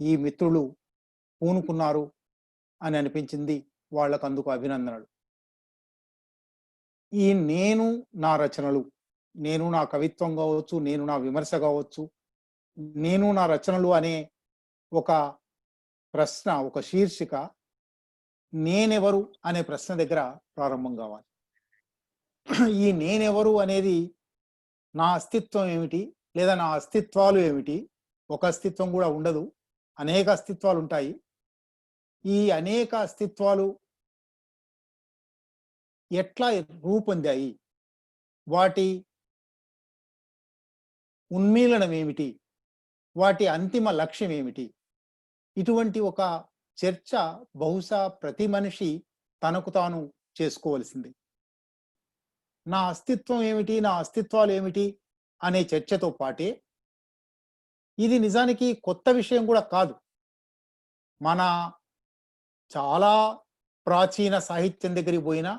ఈ మిత్రులు పూనుకున్నారు అని అనిపించింది. వాళ్ళకందుకు అభినందనలు. ఈ నేను నా రచనలు, నేను నా కవిత్వం కావచ్చు, నేను నా విమర్శ కావచ్చు, నేను నా రచనలు అనే ఒక ప్రశ్న, ఒక శీర్షిక నేనెవరు అనే ప్రశ్న దగ్గర ప్రారంభం కావాలి. ఈ నేనెవరు అనేది నా అస్తిత్వం ఏమిటి? లేదా నా అస్తిత్వాలు ఏమిటి? ఒక అస్తిత్వం కూడా ఉండదు. అనేక అస్తిత్వాలు ఉంటాయి. ఈ అనేక అస్తిత్వాలు ఎట్లా రూపొందాయి? వాటి ఉన్మీలనం ఏమిటి? వాటి అంతిమ లక్ష్యం ఏమిటి? ఇటువంటి ఒక చర్చ బహుశా ప్రతి మనిషి తనకు తాను చేసుకోవలసింది. నా అస్తిత్వం ఏమిటి? నా అస్తిత్వాలు ఏమిటి? అనే చర్చతో పాటే ఇది నిజానికి కొత్త విషయం కూడా కాదు. మన చాలా ప్రాచీన సాహిత్యం దగ్గరికి పోయినా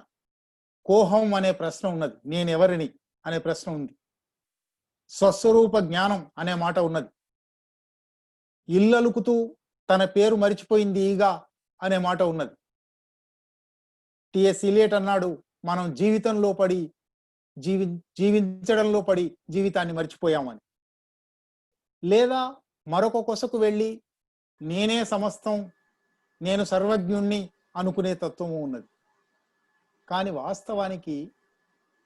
కోహం అనే ప్రశ్న ఉన్నది. నేనెవరిని అనే ప్రశ్న ఉంది. స్వస్వరూప జ్ఞానం అనే మాట ఉన్నది. ఇల్లలుకుతూ తన పేరు మరిచిపోయింది ఈగ అనే మాట ఉన్నది. టిఎస్ ఇలియట్ అన్నాడు, మనం జీవితంలో పడి జీవించడంలో పడి జీవితాన్ని మర్చిపోయామని. లేదా మరొక కొసకు వెళ్ళి నేనే సమస్తం, నేను సర్వజ్ఞుణ్ణి అనుకునే తత్వము ఉన్నది. కానీ వాస్తవానికి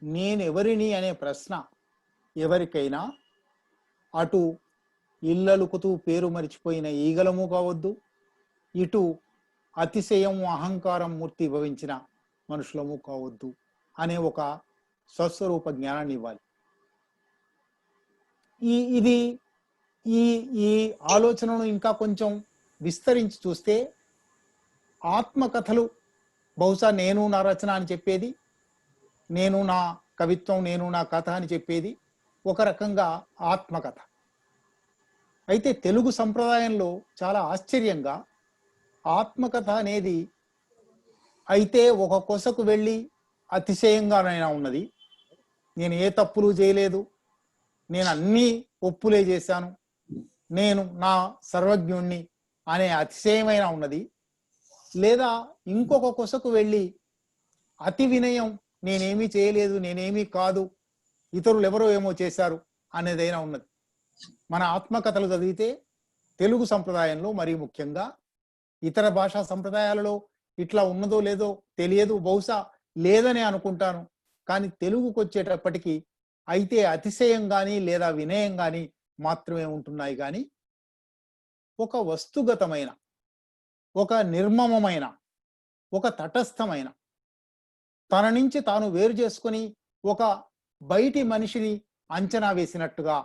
నేనెవరిని అనే ప్రశ్న ఎవరికైనా అటు ఇల్లలుకుతూ పేరు మరిచిపోయిన ఈగలము కావద్దు, ఇటు అతిశయం అహంకారం మూర్తి భవించిన మనుషులము కావద్దు అనే ఒక స్వస్వరూప జ్ఞానాన్ని ఇవ్వాలి. ఇది ఈ ఈ ఆలోచనను ఇంకా కొంచెం విస్తరించి చూస్తే ఆత్మకథలు బహుశా నేను నా రచన అని చెప్పేది, నేను నా కవిత్వం, నేను నా కథ అని చెప్పేది ఒక రకంగా ఆత్మకథ. అయితే తెలుగు సంప్రదాయంలో చాలా ఆశ్చర్యంగా ఆత్మకథ అనేది అయితే ఒక కొసకు వెళ్ళి అతిశయంగానైనా ఉన్నది. నేను ఏ తప్పులు చేయలేదు, నేను అన్నీ ఒప్పులే చేశాను, నేను నా సర్వజ్ఞుణ్ణి అనే అతిశయమైన ఉన్నది. లేదా ఇంకొక కొసకు వెళ్ళి అతి వినయం, నేనేమీ చేయలేదు, నేనేమీ కాదు, ఇతరులు ఎవరో ఏమో చేశారు అనేదైనా ఉన్నది. మన ఆత్మకథలు చదివితే తెలుగు సంప్రదాయంలో మరీ ముఖ్యంగా, ఇతర భాషా సంప్రదాయాలలో ఇట్లా ఉన్నదో లేదో తెలియదు, బహుశా లేదని అనుకుంటాను. కానీ తెలుగుకు వచ్చేటప్పటికీ అయితే అతిశయం కానీ లేదా వినయం కానీ మాత్రమే ఉంటున్నాయి. కానీ ఒక వస్తుగతమైన, ఒక నిర్మమమైన, ఒక తటస్థమైన, తన నుంచి తాను వేరు చేసుకొని ఒక బయటి మనిషిని అంచనా వేసినట్టుగా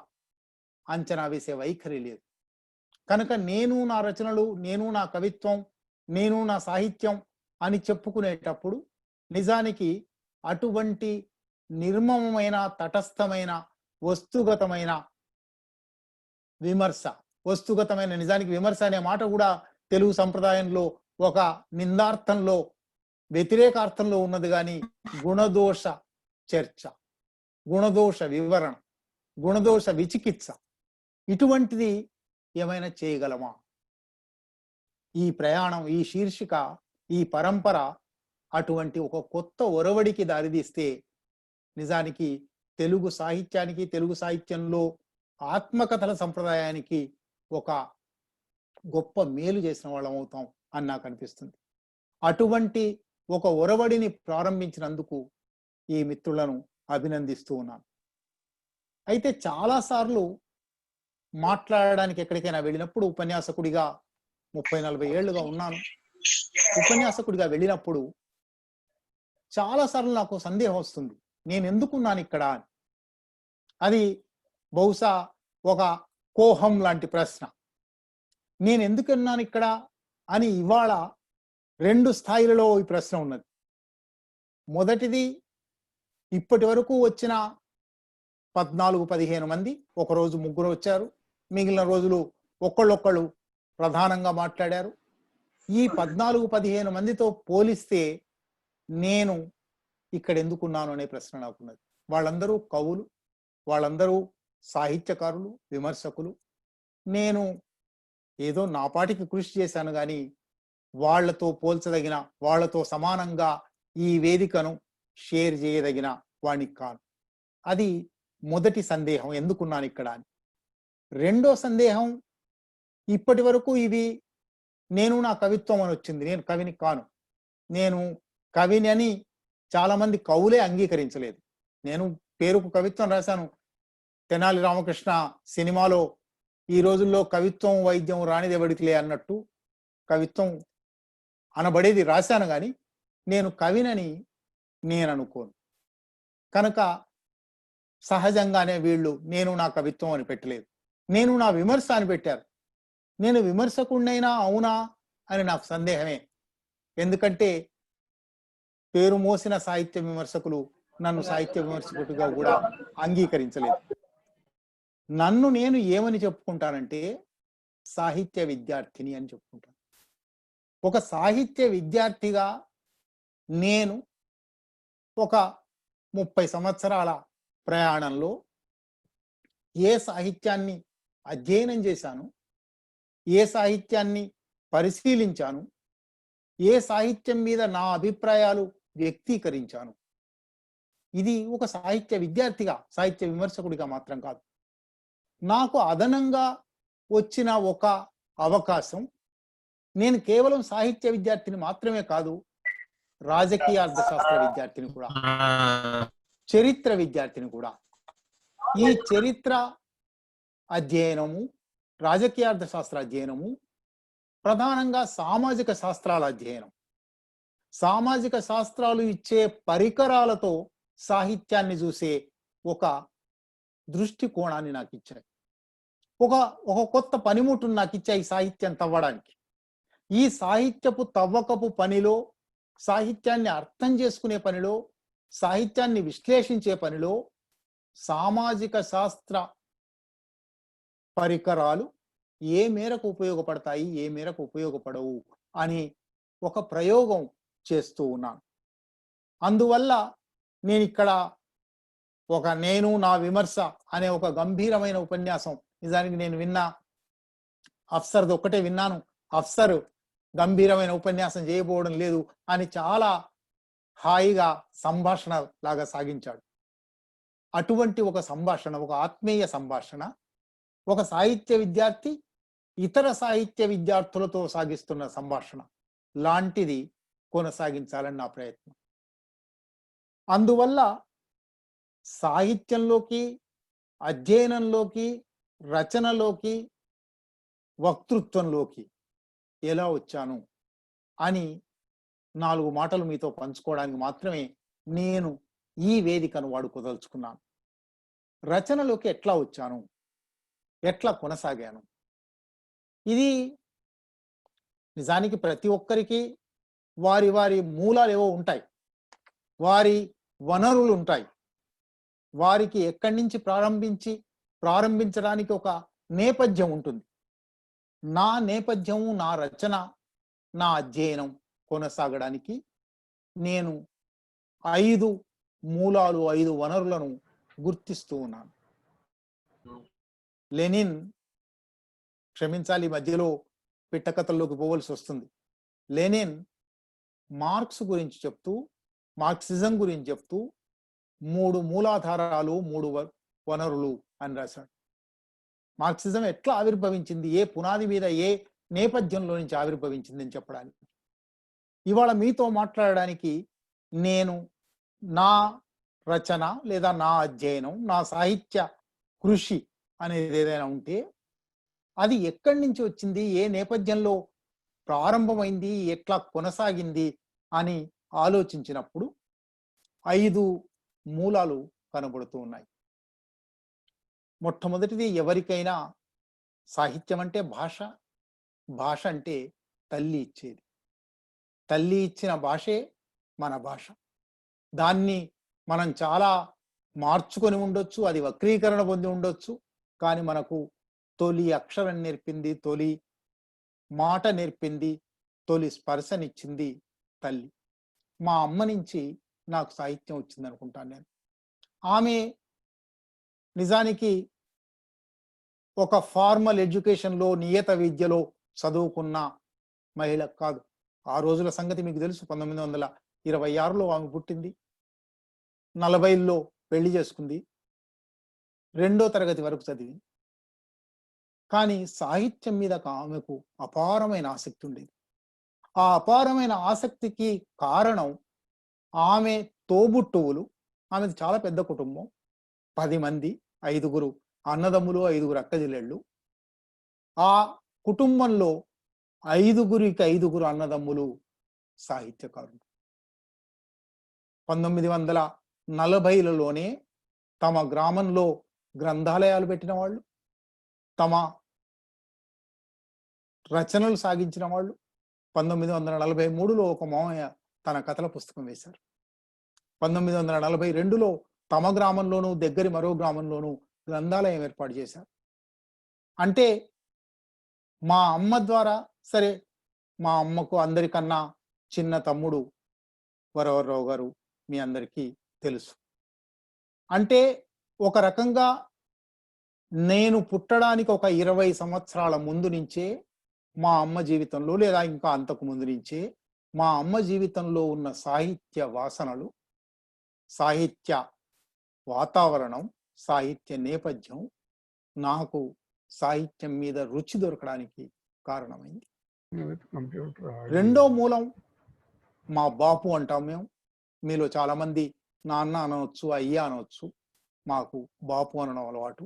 అంచనా వేసే వైఖరి లేదు. కనుక నేను నా రచనలు, నేను నా కవిత్వం, నేను నా సాహిత్యం అని చెప్పుకునేటప్పుడు నిజానికి అటువంటి నిర్మమమైన, తటస్థమైన, వస్తుగతమైన విమర్శ, వస్తుగతమైన, నిజానికి విమర్శ అనే మాట కూడా తెలుగు సంప్రదాయంలో ఒక నిందార్థంలో, వ్యతిరేకార్థంలో ఉన్నది. కానీ గుణదోష చర్చ, గుణదోష వివరణ, గుణదోష విచికిత్స ఇటువంటిది ఏమైనా చేయగలమా? ఈ ప్రయాణం, ఈ శీర్షిక, ఈ పరంపర అటువంటి ఒక కొత్త ఒరవడికి దారితీస్తే నిజానికి తెలుగు సాహిత్యానికి, తెలుగు సాహిత్యంలో ఆత్మకథల సంప్రదాయానికి ఒక గొప్ప మేలు చేసిన వాళ్ళం అవుతాం అని నాకు అనిపిస్తుంది. అటువంటి ఒక ఒరవడిని ప్రారంభించినందుకు ఈ మిత్రులను అభినందిస్తూ ఉన్నాను. అయితే చాలాసార్లు మాట్లాడడానికి ఎక్కడికైనా వెళ్ళినప్పుడు, ఉపన్యాసకుడిగా 30-40 ఏళ్లుగా ఉన్నాను, ఉపన్యాసకుడిగా వెళ్ళినప్పుడు చాలాసార్లు నాకు సందేహం వస్తుంది, నేను ఎందుకున్నాను ఇక్కడ అని. అది బహుశా ఒక కోహం లాంటి ప్రశ్న. నేను ఎందుకున్నాను ఇక్కడ అని ఇవాళ 2 స్థాయిలలో ఈ ప్రశ్న ఉన్నది. మొదటిది, ఇప్పటి వరకు వచ్చిన 14-15 మంది, ఒకరోజు 3 వచ్చారు, మిగిలిన రోజులు ఒక్కళ్ళొక్కళ్ళు ప్రధానంగా మాట్లాడారు. ఈ 14-15 మందితో పోలిస్తే నేను ఇక్కడ ఎందుకున్నాను అనే ప్రశ్న నాకున్నది. వాళ్ళందరూ కవులు, వాళ్ళందరూ సాహిత్యకారులు, విమర్శకులు. నేను ఏదో నా పాటికి కృషి చేశాను కానీ వాళ్లతో పోల్చదగిన, వాళ్లతో సమానంగా ఈ వేదికను షేర్ చేయదగిన వాడిని కాను. అది మొదటి సందేహం, ఎందుకున్నాను ఇక్కడ అని. రెండో సందేహం, ఇప్పటి వరకు ఇవి నేను నా కవిత్వం అని వచ్చింది. నేను కవిని కాను. నేను కవిని అని చాలా మంది కవులే అంగీకరించలేదు. నేను పేరుకు కవిత్వం రాశాను. తెనాలి రామకృష్ణ సినిమాలో ఈ రోజుల్లో కవిత్వం వైద్యం రానిదెవడికిలే అన్నట్టు కవిత్వం అనబడేది రాశాను గాని నేను కవినని నేను అనుకోను. కనుక సహజంగానే వీళ్ళు నేను నా కవిత్వం అని పెట్టలేదు. నేను నా విమర్శ అని పెట్టారు. నేను విమర్శకుడినైనా అవునా అని నాకు సందేహమే. ఎందుకంటే పేరు మోసిన సాహిత్య విమర్శకులు నన్ను సాహిత్య విమర్శకుడిగా కూడా అంగీకరించలేదు. నన్ను నేను ఏమని చెప్పుకుంటానంటే సాహిత్య విద్యార్థిని అని చెప్పుకుంటాను. ఒక సాహిత్య విద్యార్థిగా నేను ఒక 30 సంవత్సరాల ప్రయాణంలో ఏ సాహిత్యాన్ని అధ్యయనం చేశాను, ఏ సాహిత్యాన్ని పరిశీలించాను, ఏ సాహిత్యం మీద నా అభిప్రాయాలు వ్యక్తీకరించాను. ఇది ఒక సాహిత్య విద్యార్థిగా, సాహిత్య విమర్శకుడిగా మాత్రం కాదు. నాకు అదనంగా వచ్చిన ఒక అవకాశం, నేను కేవలం సాహిత్య విద్యార్థిని మాత్రమే కాదు, రాజకీయ అర్థశాస్త్ర విద్యార్థిని కూడా, చరిత్ర విద్యార్థిని కూడా. ఈ చరిత్ర అధ్యయనము, రాజకీయ అర్థశాస్త్ర అధ్యయనము, ప్రధానంగా సామాజిక శాస్త్రాల అధ్యయనం, సామాజిక శాస్త్రాలు ఇచ్చే పరికరాలతో సాహిత్యాన్ని చూసే ఒక దృష్టికోణాన్ని నాకు ఇచ్చాయి. ఒక కొత్త పనిముట్టును నాకు ఇచ్చాయి సాహిత్యం తవ్వడానికి. ఈ సాహిత్యపు తవ్వకపు పనిలో, సాహిత్యాన్ని అర్థం చేసుకునే పనిలో, సాహిత్యాన్ని విశ్లేషించే పనిలో సామాజిక శాస్త్ర పరికరాలు ఏ మేరకు ఉపయోగపడతాయి, ఏ మేరకు ఉపయోగపడవు అని ఒక ప్రయోగం చేస్తూ ఉన్నాను. అందువల్ల నేను ఇక్కడ ఒక నేను నా విమర్శ అనే ఒక గంభీరమైన ఉపన్యాసం, నిజానికి నేను విన్నా అఫ్సర్ది ఒక్కటే విన్నాను, అఫ్సర్ గంభీరమైన ఉపన్యాసం చేయబోవడం లేదు అని చాలా హాయిగా సంభాషణ లాగా సాగించాడు. అటువంటి ఒక సంభాషణ, ఒక ఆత్మీయ సంభాషణ, ఒక సాహిత్య విద్యార్థి ఇతర సాహిత్య విద్యార్థులతో సాగిస్తున్న సంభాషణ లాంటిది కొనసాగించాలని నా ప్రయత్నం. అందువల్ల సాహిత్యంలోకి, అధ్యయనంలోకి, రచనలోకి, వక్తృత్వంలోకి ఎలా వచ్చాను అని 4 మాటలు మీతో పంచుకోవడానికి మాత్రమే నేను ఈ వేదికను వాడుకోదలుచుకున్నాను. రచనలోకి ఎట్లా వచ్చాను, ఎట్లా కొనసాగాను, ఇది నిజానికి ప్రతి ఒక్కరికి వారి వారి మూలాలు ఏవో ఉంటాయి, వారి వనరులు ఉంటాయి, వారికి ఎక్కడి నుంచి ప్రారంభించడానికి ఒక నేపథ్యం ఉంటుంది. నా నేపథ్యము, నా రచన, నా అధ్యయనం కొనసాగడానికి నేను 5 మూలాలు, 5 వనరులను గుర్తిస్తూ ఉన్నాను. లెనిన్, క్షమించాలి మధ్యలో పిట్టకథల్లోకి పోవలసి వస్తుంది, లెనిన్ మార్క్స్ గురించి చెప్తూ, మార్క్సిజం గురించి చెప్తూ 3 మూలాధారాలు, 3 వనరులు అని రాశాడు. మార్క్సిజం ఎట్లా ఆవిర్భవించింది, ఏ పునాది మీద, ఏ నేపథ్యంలో నుంచి ఆవిర్భవించింది అని చెప్పడానికి. ఇవాళ మీతో మాట్లాడడానికి నేను నా రచన లేదా నా అధ్యయనం, నా సాహిత్య కృషి అనేది ఏదైనా ఉంటే అది ఎక్కడి నుంచి వచ్చింది, ఏ నేపథ్యంలో ప్రారంభమైంది, ఎట్లా కొనసాగింది అని ఆలోచించినప్పుడు 5 మూలాలు కనబడుతూ ఉన్నాయి. మొట్టమొదటిది, ఎవరికైనా సాహిత్యం అంటే భాష, భాష అంటే తల్లి ఇచ్చేది. తల్లి ఇచ్చిన భాషే మన భాష. దాన్ని మనం చాలా మార్చుకొని ఉండొచ్చు, అది వక్రీకరణ పొంది ఉండొచ్చు, కానీ మనకు తొలి అక్షరం నేర్పింది, తొలి మాట నేర్పింది, తొలి స్పర్శనిచ్చింది తల్లి. మా అమ్మ నుంచి నాకు సాహిత్యం వచ్చింది అనుకుంటాను నేను. ఆమె నిజానికి ఒక ఫార్మల్ ఎడ్యుకేషన్లో నియత విద్యలో చదువుకున్న మహిళ కాదు. ఆ రోజుల సంగతి మీకు తెలుసు. 1926లో ఆమె పుట్టింది. 40లో పెళ్లి చేసుకుంది. 2వ తరగతి వరకు చదివింది. కానీ సాహిత్యం మీద ఆమెకు అపారమైన ఆసక్తి ఉండేది. ఆ అపారమైన ఆసక్తికి కారణం ఆమె తోబుట్టువులు. ఆమెది చాలా పెద్ద కుటుంబం. 10 మంది, 5గురు అన్నదమ్ములు, 5గురు అక్కచెల్లెళ్ళు. ఆ కుటుంబంలో 5గురికి 5గురు అన్నదమ్ములు సాహిత్యకారులు. 1940లలోనే తమ గ్రామంలో గ్రంథాలయాలు పెట్టిన వాళ్ళు, తమ రచనలు సాగించిన వాళ్ళు. 1943లో ఒక మామయ్య తన కథల పుస్తకం వేశారు. 1942లో తమ గ్రామంలోనూ, దగ్గరి మరో గ్రామంలోనూ గ్రంథాలయం ఏర్పాటు చేశారు. అంటే మా అమ్మ ద్వారా, సరే మా అమ్మకు అందరికన్నా చిన్న తమ్ముడు వరవర్రావు గారు మీ అందరికీ తెలుసు. అంటే ఒక రకంగా నేను పుట్టడానికి ఒక 20 సంవత్సరాల ముందు నుంచే మా అమ్మ జీవితంలో, లేదా ఇంకా అంతకు ముందు నుంచే మా అమ్మ జీవితంలో ఉన్న సాహిత్య వాసనలు, సాహిత్య వాతావరణం, సాహిత్య నేపథ్యం నాకు సాహిత్యం మీద రుచి దొరకడానికి కారణమైంది. రెండో మూలం మా బాపు అంటాం మేము. మీలో చాలా మంది నాన్న అనవచ్చు, అయ్యా అనవచ్చు. మాకు బాపు అనడం అలవాటు.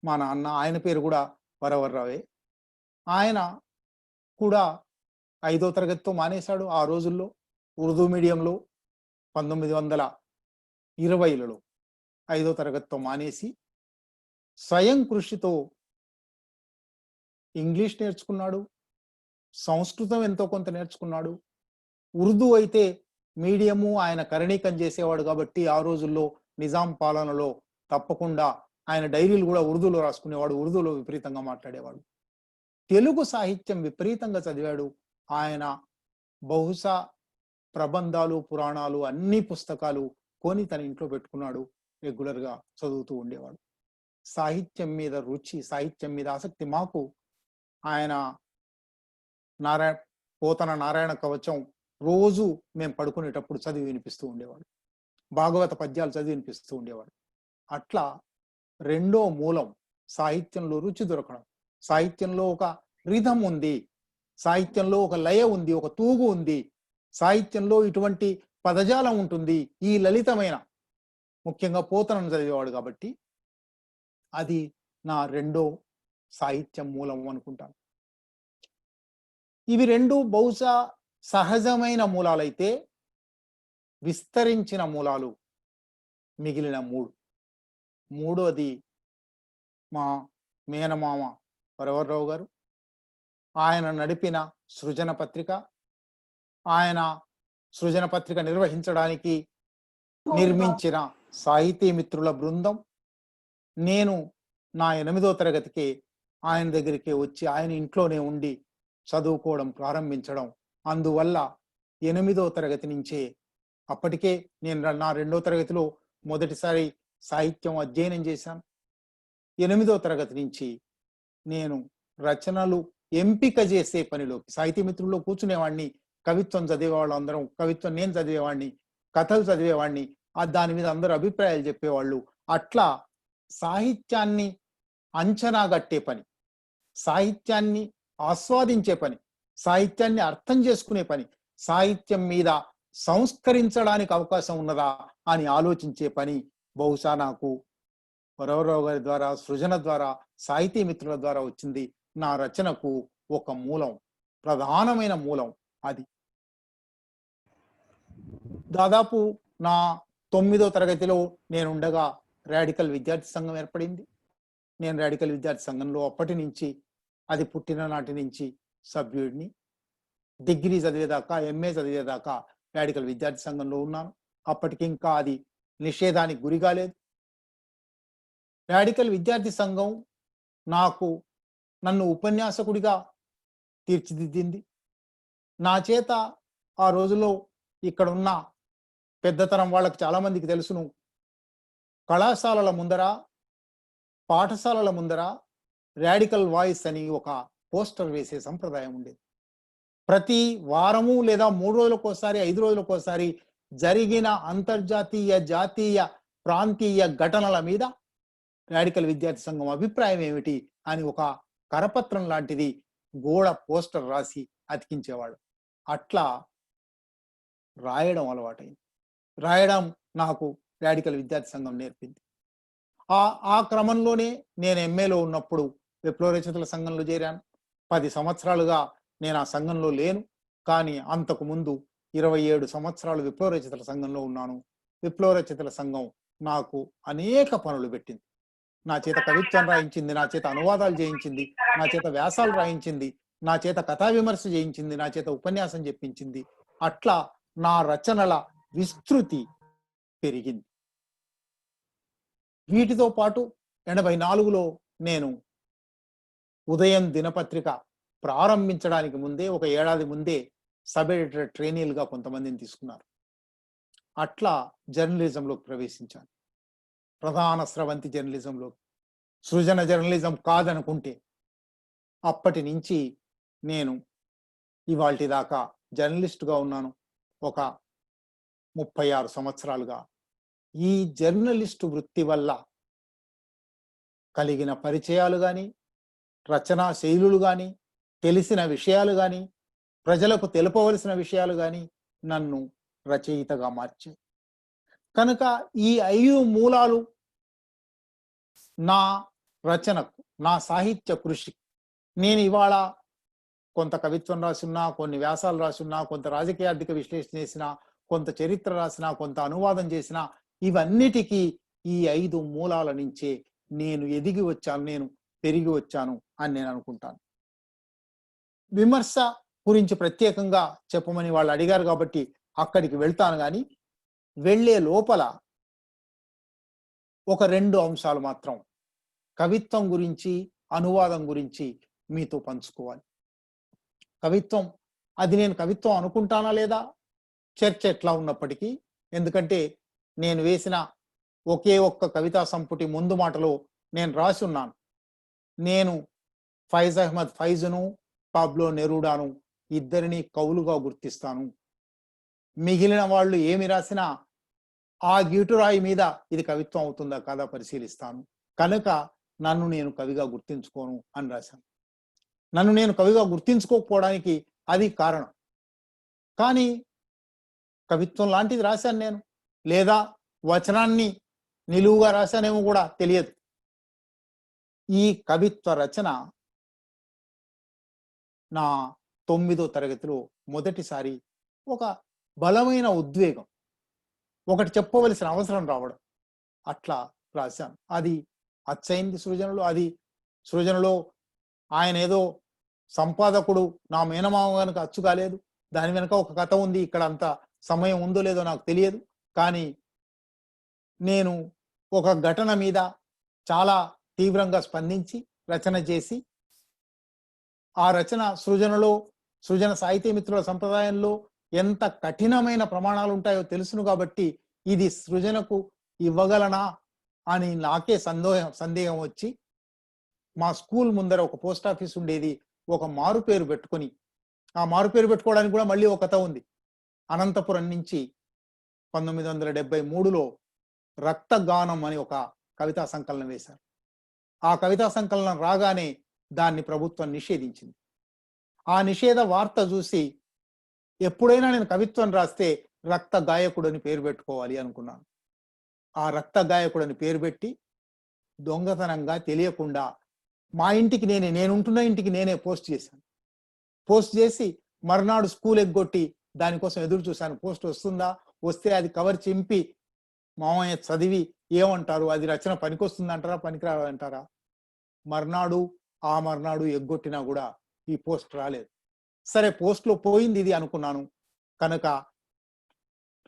మా నాన్న, ఆయన పేరు కూడా వరవర్రావే. ఆయన కూడా 5వ తరగతితో మానేశాడు ఆ రోజుల్లో. ఉర్దూ మీడియంలో 1920లలో 5వ తరగతితో మానేసి స్వయం కృషితో ఇంగ్లీష్ నేర్చుకున్నాడు. సంస్కృతం ఎంతో కొంత నేర్చుకున్నాడు. ఉర్దూ అయితే మీడియము ఆయన కరణీకం చేసేవాడు కాబట్టి ఆ రోజుల్లో నిజాం పాలనలో తప్పకుండా ఆయన డైరీలు కూడా ఉర్దూలో రాసుకునేవాడు. ఉర్దూలో విపరీతంగా మాట్లాడేవాడు. తెలుగు సాహిత్యం విపరీతంగా చదివాడు. ఆయన బహుశా ప్రబంధాలు, పురాణాలు, అన్ని పుస్తకాలు కొని తన ఇంట్లో పెట్టుకున్నాడు. రెగ్యులర్గా చదువుతూ ఉండేవాడు. సాహిత్యం మీద రుచి, సాహిత్యం మీద ఆసక్తి మాకు ఆయన పోతన నారాయణ కవచం రోజు మేము పడుకునేటప్పుడు చదివి వినిపిస్తూ ఉండేవాడు. భాగవత పద్యాలు చదివి వినిపిస్తూ ఉండేవాడు. అట్లా రెండో మూలం సాహిత్యంలో రుచి దొరకడం. సాహిత్యంలో ఒక రిథం ఉంది, సాహిత్యంలో ఒక లయ ఉంది, ఒక తూగు ఉంది, సాహిత్యంలో ఇటువంటి పదజాలం ఉంటుంది. ఈ లలితమైన, ముఖ్యంగా పోతనను చదివేవాడు కాబట్టి అది నా రెండో సాహిత్యం మూలం అనుకుంటాను. ఇవి రెండు బహుశా సహజమైన మూలాలైతే విస్తరించిన మూలాలు మిగిలిన 3. మూడోది మా మేనమామ వరవర్రావు గారు. ఆయన నడిపిన సృజన పత్రిక, ఆయన సృజన పత్రిక నిర్వహించడానికి నిర్మించిన సాహితీ మిత్రుల బృందం. నేను నా 8వ తరగతికి ఆయన దగ్గరికి వచ్చి ఆయన ఇంట్లోనే ఉండి చదువుకోవడం ప్రారంభించడం. అందువల్ల 8వ తరగతి నుంచే, అప్పటికే నేను నా 2వ తరగతిలో మొదటిసారి సాహిత్యం అధ్యయనం చేశాను. 8వ తరగతి నుంచి నేను రచనలు ఎంపిక చేసే పనిలోకి, సాహితీ మిత్రుల్లో కూర్చునేవాడిని, కవిత్వం చదివేవాళ్ళు అందరం, కవిత్వం నేను చదివేవాడిని, కథలు చదివేవాడిని. దాని మీద అందరూ అభిప్రాయాలు చెప్పేవాళ్ళు. అట్లా సాహిత్యాన్ని అంచనా గట్టే పని, సాహిత్యాన్ని ఆస్వాదించే పని, సాహిత్యాన్ని అర్థం చేసుకునే పని, సాహిత్యం మీద సంస్కరించడానికి అవకాశం ఉన్నదా అని ఆలోచించే పని బహుశా నాకు వరవరావు గారి ద్వారా, సృజన ద్వారా, సాహితీ మిత్రుల ద్వారా వచ్చింది. నా రచనకు ఒక మూలం, ప్రధానమైన మూలం అది. దాదాపు నా 9వ తరగతిలో నేనుండగా రాడికల్ విద్యార్థి సంఘం ఏర్పడింది. నేను రాడికల్ విద్యార్థి సంఘంలో అప్పటి నుంచి, అది పుట్టిన నాటి నుంచి సభ్యుడిని. డిగ్రీ చదివేదాకా, ఎంఏ చదివేదాకా రాడికల్ విద్యార్థి సంఘంలో ఉన్నాను. అప్పటికి ఇంకా అది నిషేధానికి గురి కాలేదు. రాడికల్ విద్యార్థి సంఘం నన్ను ఉపన్యాసకుడిగా తీర్చిదిద్దింది. నా చేత ఆ రోజులో ఇక్కడ ఉన్న పెద్దతరం వాళ్ళకి చాలా మందికి తెలుసును, కళాశాలల ముందర, పాఠశాలల ముందర రాడికల్ వాయిస్ అని ఒక పోస్టర్ వేసే సంప్రదాయం ఉండేది. ప్రతి వారము లేదా 3 రోజులకోసారి, 5 రోజులకోసారి జరిగిన అంతర్జాతీయ, జాతీయ, ప్రాంతీయ ఘటనల మీద రాడికల్ విద్యార్థి సంఘం అభిప్రాయం ఏమిటి అని ఒక కరపత్రం లాంటిది గోడ పోస్టర్ రాసి అతికించేవాడు. అట్లా రాయడం అలవాటైంది. రాయడం నాకు రాడికల్ విద్యార్థి సంఘం నేర్పింది. ఆ క్రమంలోనే నేను ఎంఏలో ఉన్నప్పుడు విప్లవ రచయితల సంఘంలో చేరాను. 10 సంవత్సరాలుగా నేను ఆ సంఘంలో లేను. కానీ అంతకు ముందు 27 సంవత్సరాలు విప్లవ రచయితల సంఘంలో ఉన్నాను. విప్లవ రచయితల సంఘం నాకు అనేక పనులు పెట్టింది. నా చేత కవిత్వం రాయించింది, నా చేత అనువాదాలు చేయించింది, నా చేత వ్యాసాలు రాయించింది, నా చేత కథా విమర్శ చేయించింది, నా చేత ఉపన్యాసం చెప్పించింది. అట్లా నా రచనల విస్తృతి పెరిగింది. వీటితో పాటు 84లో నేను ఉదయం దినపత్రిక ప్రారంభించడానికి ముందే, ఒక ఏడాది ముందే సబ్ ఎడిటర్ ట్రైనీలుగా కొంతమందిని తీసుకున్నారు. అట్లా జర్నలిజంలోకి ప్రవేశించాను. ప్రధాన స్రవంతి జర్నలిజంలో, సృజన జర్నలిజం కాదనుకుంటే. అప్పటి నుంచి నేను ఇవాల్టి దాకా జర్నలిస్టుగా ఉన్నాను. ఒక 36 సంవత్సరాలుగా ఈ జర్నలిస్టు వృత్తి వల్ల కలిగిన పరిచయాలు గాని, రచనా శైలులు గాని, తెలిసిన విషయాలు గాని, ప్రజలకు తెలుపవలసిన విషయాలు గాని నన్ను రచయితగా మార్చాయి. కనుక ఈ 5 మూలాలు నా రచనకు, నా సాహిత్య కృషి. నేను ఇవాళ కొంత కవిత్వం రాసున్నా, కొన్ని వ్యాసాలు రాసున్నా, కొంత రాజకీయ ఆర్థిక విశ్లేషణ చేసినా, కొంత చరిత్ర రాసినా, కొంత అనువాదం చేసినా, ఇవన్నిటికీ ఈ 5 మూలాల నుంచే నేను ఎదిగి వచ్చాను, నేను పెరిగి వచ్చాను అని నేను అనుకుంటాను. విమర్శ గురించి ప్రత్యేకంగా చెప్పమని వాళ్ళు అడిగారు కాబట్టి అక్కడికి వెళ్తాను. కానీ వెళ్ళే లోపల ఒక 2 అంశాలు మాత్రం కవిత్వం గురించి, అనువాదం గురించి మీతో పంచుకోవాలి. కవిత్వం, అది నేను కవిత్వం అనుకుంటానా లేదా చర్చ ఎట్లా ఉన్నప్పటికీ, ఎందుకంటే నేను వేసిన ఒకే ఒక్క కవితా సంపుటి ముందు మాటలో నేను రాసి ఉన్నాను, నేను ఫైజ్ అహ్మద్ ఫైజును, పాబ్లో నెరూడాను ఇద్దరిని కవులుగా గుర్తిస్తాను. మిగిలిన వాళ్ళు ఏమి రాసినా ఆ గీటురాయి మీద ఇది కవిత్వం అవుతుందా కాదా పరిశీలిస్తాను. కనుక నన్ను నేను కవిగా గుర్తించుకోను అని రాశాను. నన్ను నేను కవిగా గుర్తించుకోకపోవడానికి అది కారణం. కానీ కవిత్వం లాంటిది రాశాను నేను, లేదా వచనాన్ని నిలువుగా రాశానేమో కూడా తెలియదు. ఈ కవిత్వ రచన నా 9వ తరగతిలో మొదటిసారి ఒక బలమైన ఉద్వేగం, ఒకటి చెప్పవలసిన అవసరం రావడం, అట్లా రాశాను. అది అచ్చయింది సృజనలో. అది సృజనలో ఆయన ఏదో సంపాదకుడు నా మేనమామ కనుక అచ్చు కాలేదు. దాని వెనుక ఒక కథ ఉంది. ఇక్కడ అంత సమయం ఉందో లేదో నాకు తెలియదు. కానీ నేను ఒక ఘటన మీద చాలా తీవ్రంగా స్పందించి రచన చేసి, ఆ రచన సృజనలో, సృజన సాహితీ మిత్రుల సంప్రదాయంలో ఎంత కఠినమైన ప్రమాణాలు ఉంటాయో తెలుసును. కాబట్టి ఇది సృజనకు ఇవ్వగలనా అని నాకే సందేహం వచ్చి, మా స్కూల్ ముందర ఒక పోస్ట్ ఆఫీస్ ఉండేది. ఒక మారు పేరు పెట్టుకొని, ఆ మారు పేరు పెట్టుకోవడానికి కూడా మళ్ళీ ఒక కథ ఉంది. అనంతపురం నుంచి 1973లో రక్తగానం అని ఒక కవితా సంకలనం వేశారు. ఆ కవితా సంకలనం రాగానే దాన్ని ప్రభుత్వం నిషేధించింది. ఆ నిషేధ వార్త చూసి ఎప్పుడైనా నేను కవిత్వం రాస్తే రక్త గాయకుడు అని పేరు పెట్టుకోవాలి అనుకున్నాను. ఆ రక్త గాయకుడు అని పేరు పెట్టి దొంగతనంగా తెలియకుండా మా ఇంటికి నేనుంటున్న ఇంటికి నేనే పోస్ట్ చేశాను. పోస్ట్ చేసి మర్నాడు స్కూల్ ఎగ్గొట్టి దానికోసం ఎదురు చూశాను. పోస్ట్ వస్తుందా, వస్తే అది కవర్ చింపి మామయ్య చదివి ఏమంటారు, అది రచన పనికొస్తుందంటారా పనికిరాదంటారా. ఆ మర్నాడు ఎగ్గొట్టినా కూడా ఈ పోస్ట్ రాలేదు. సరే, పోస్ట్లో పోయింది ఇది అనుకున్నాను. కనుక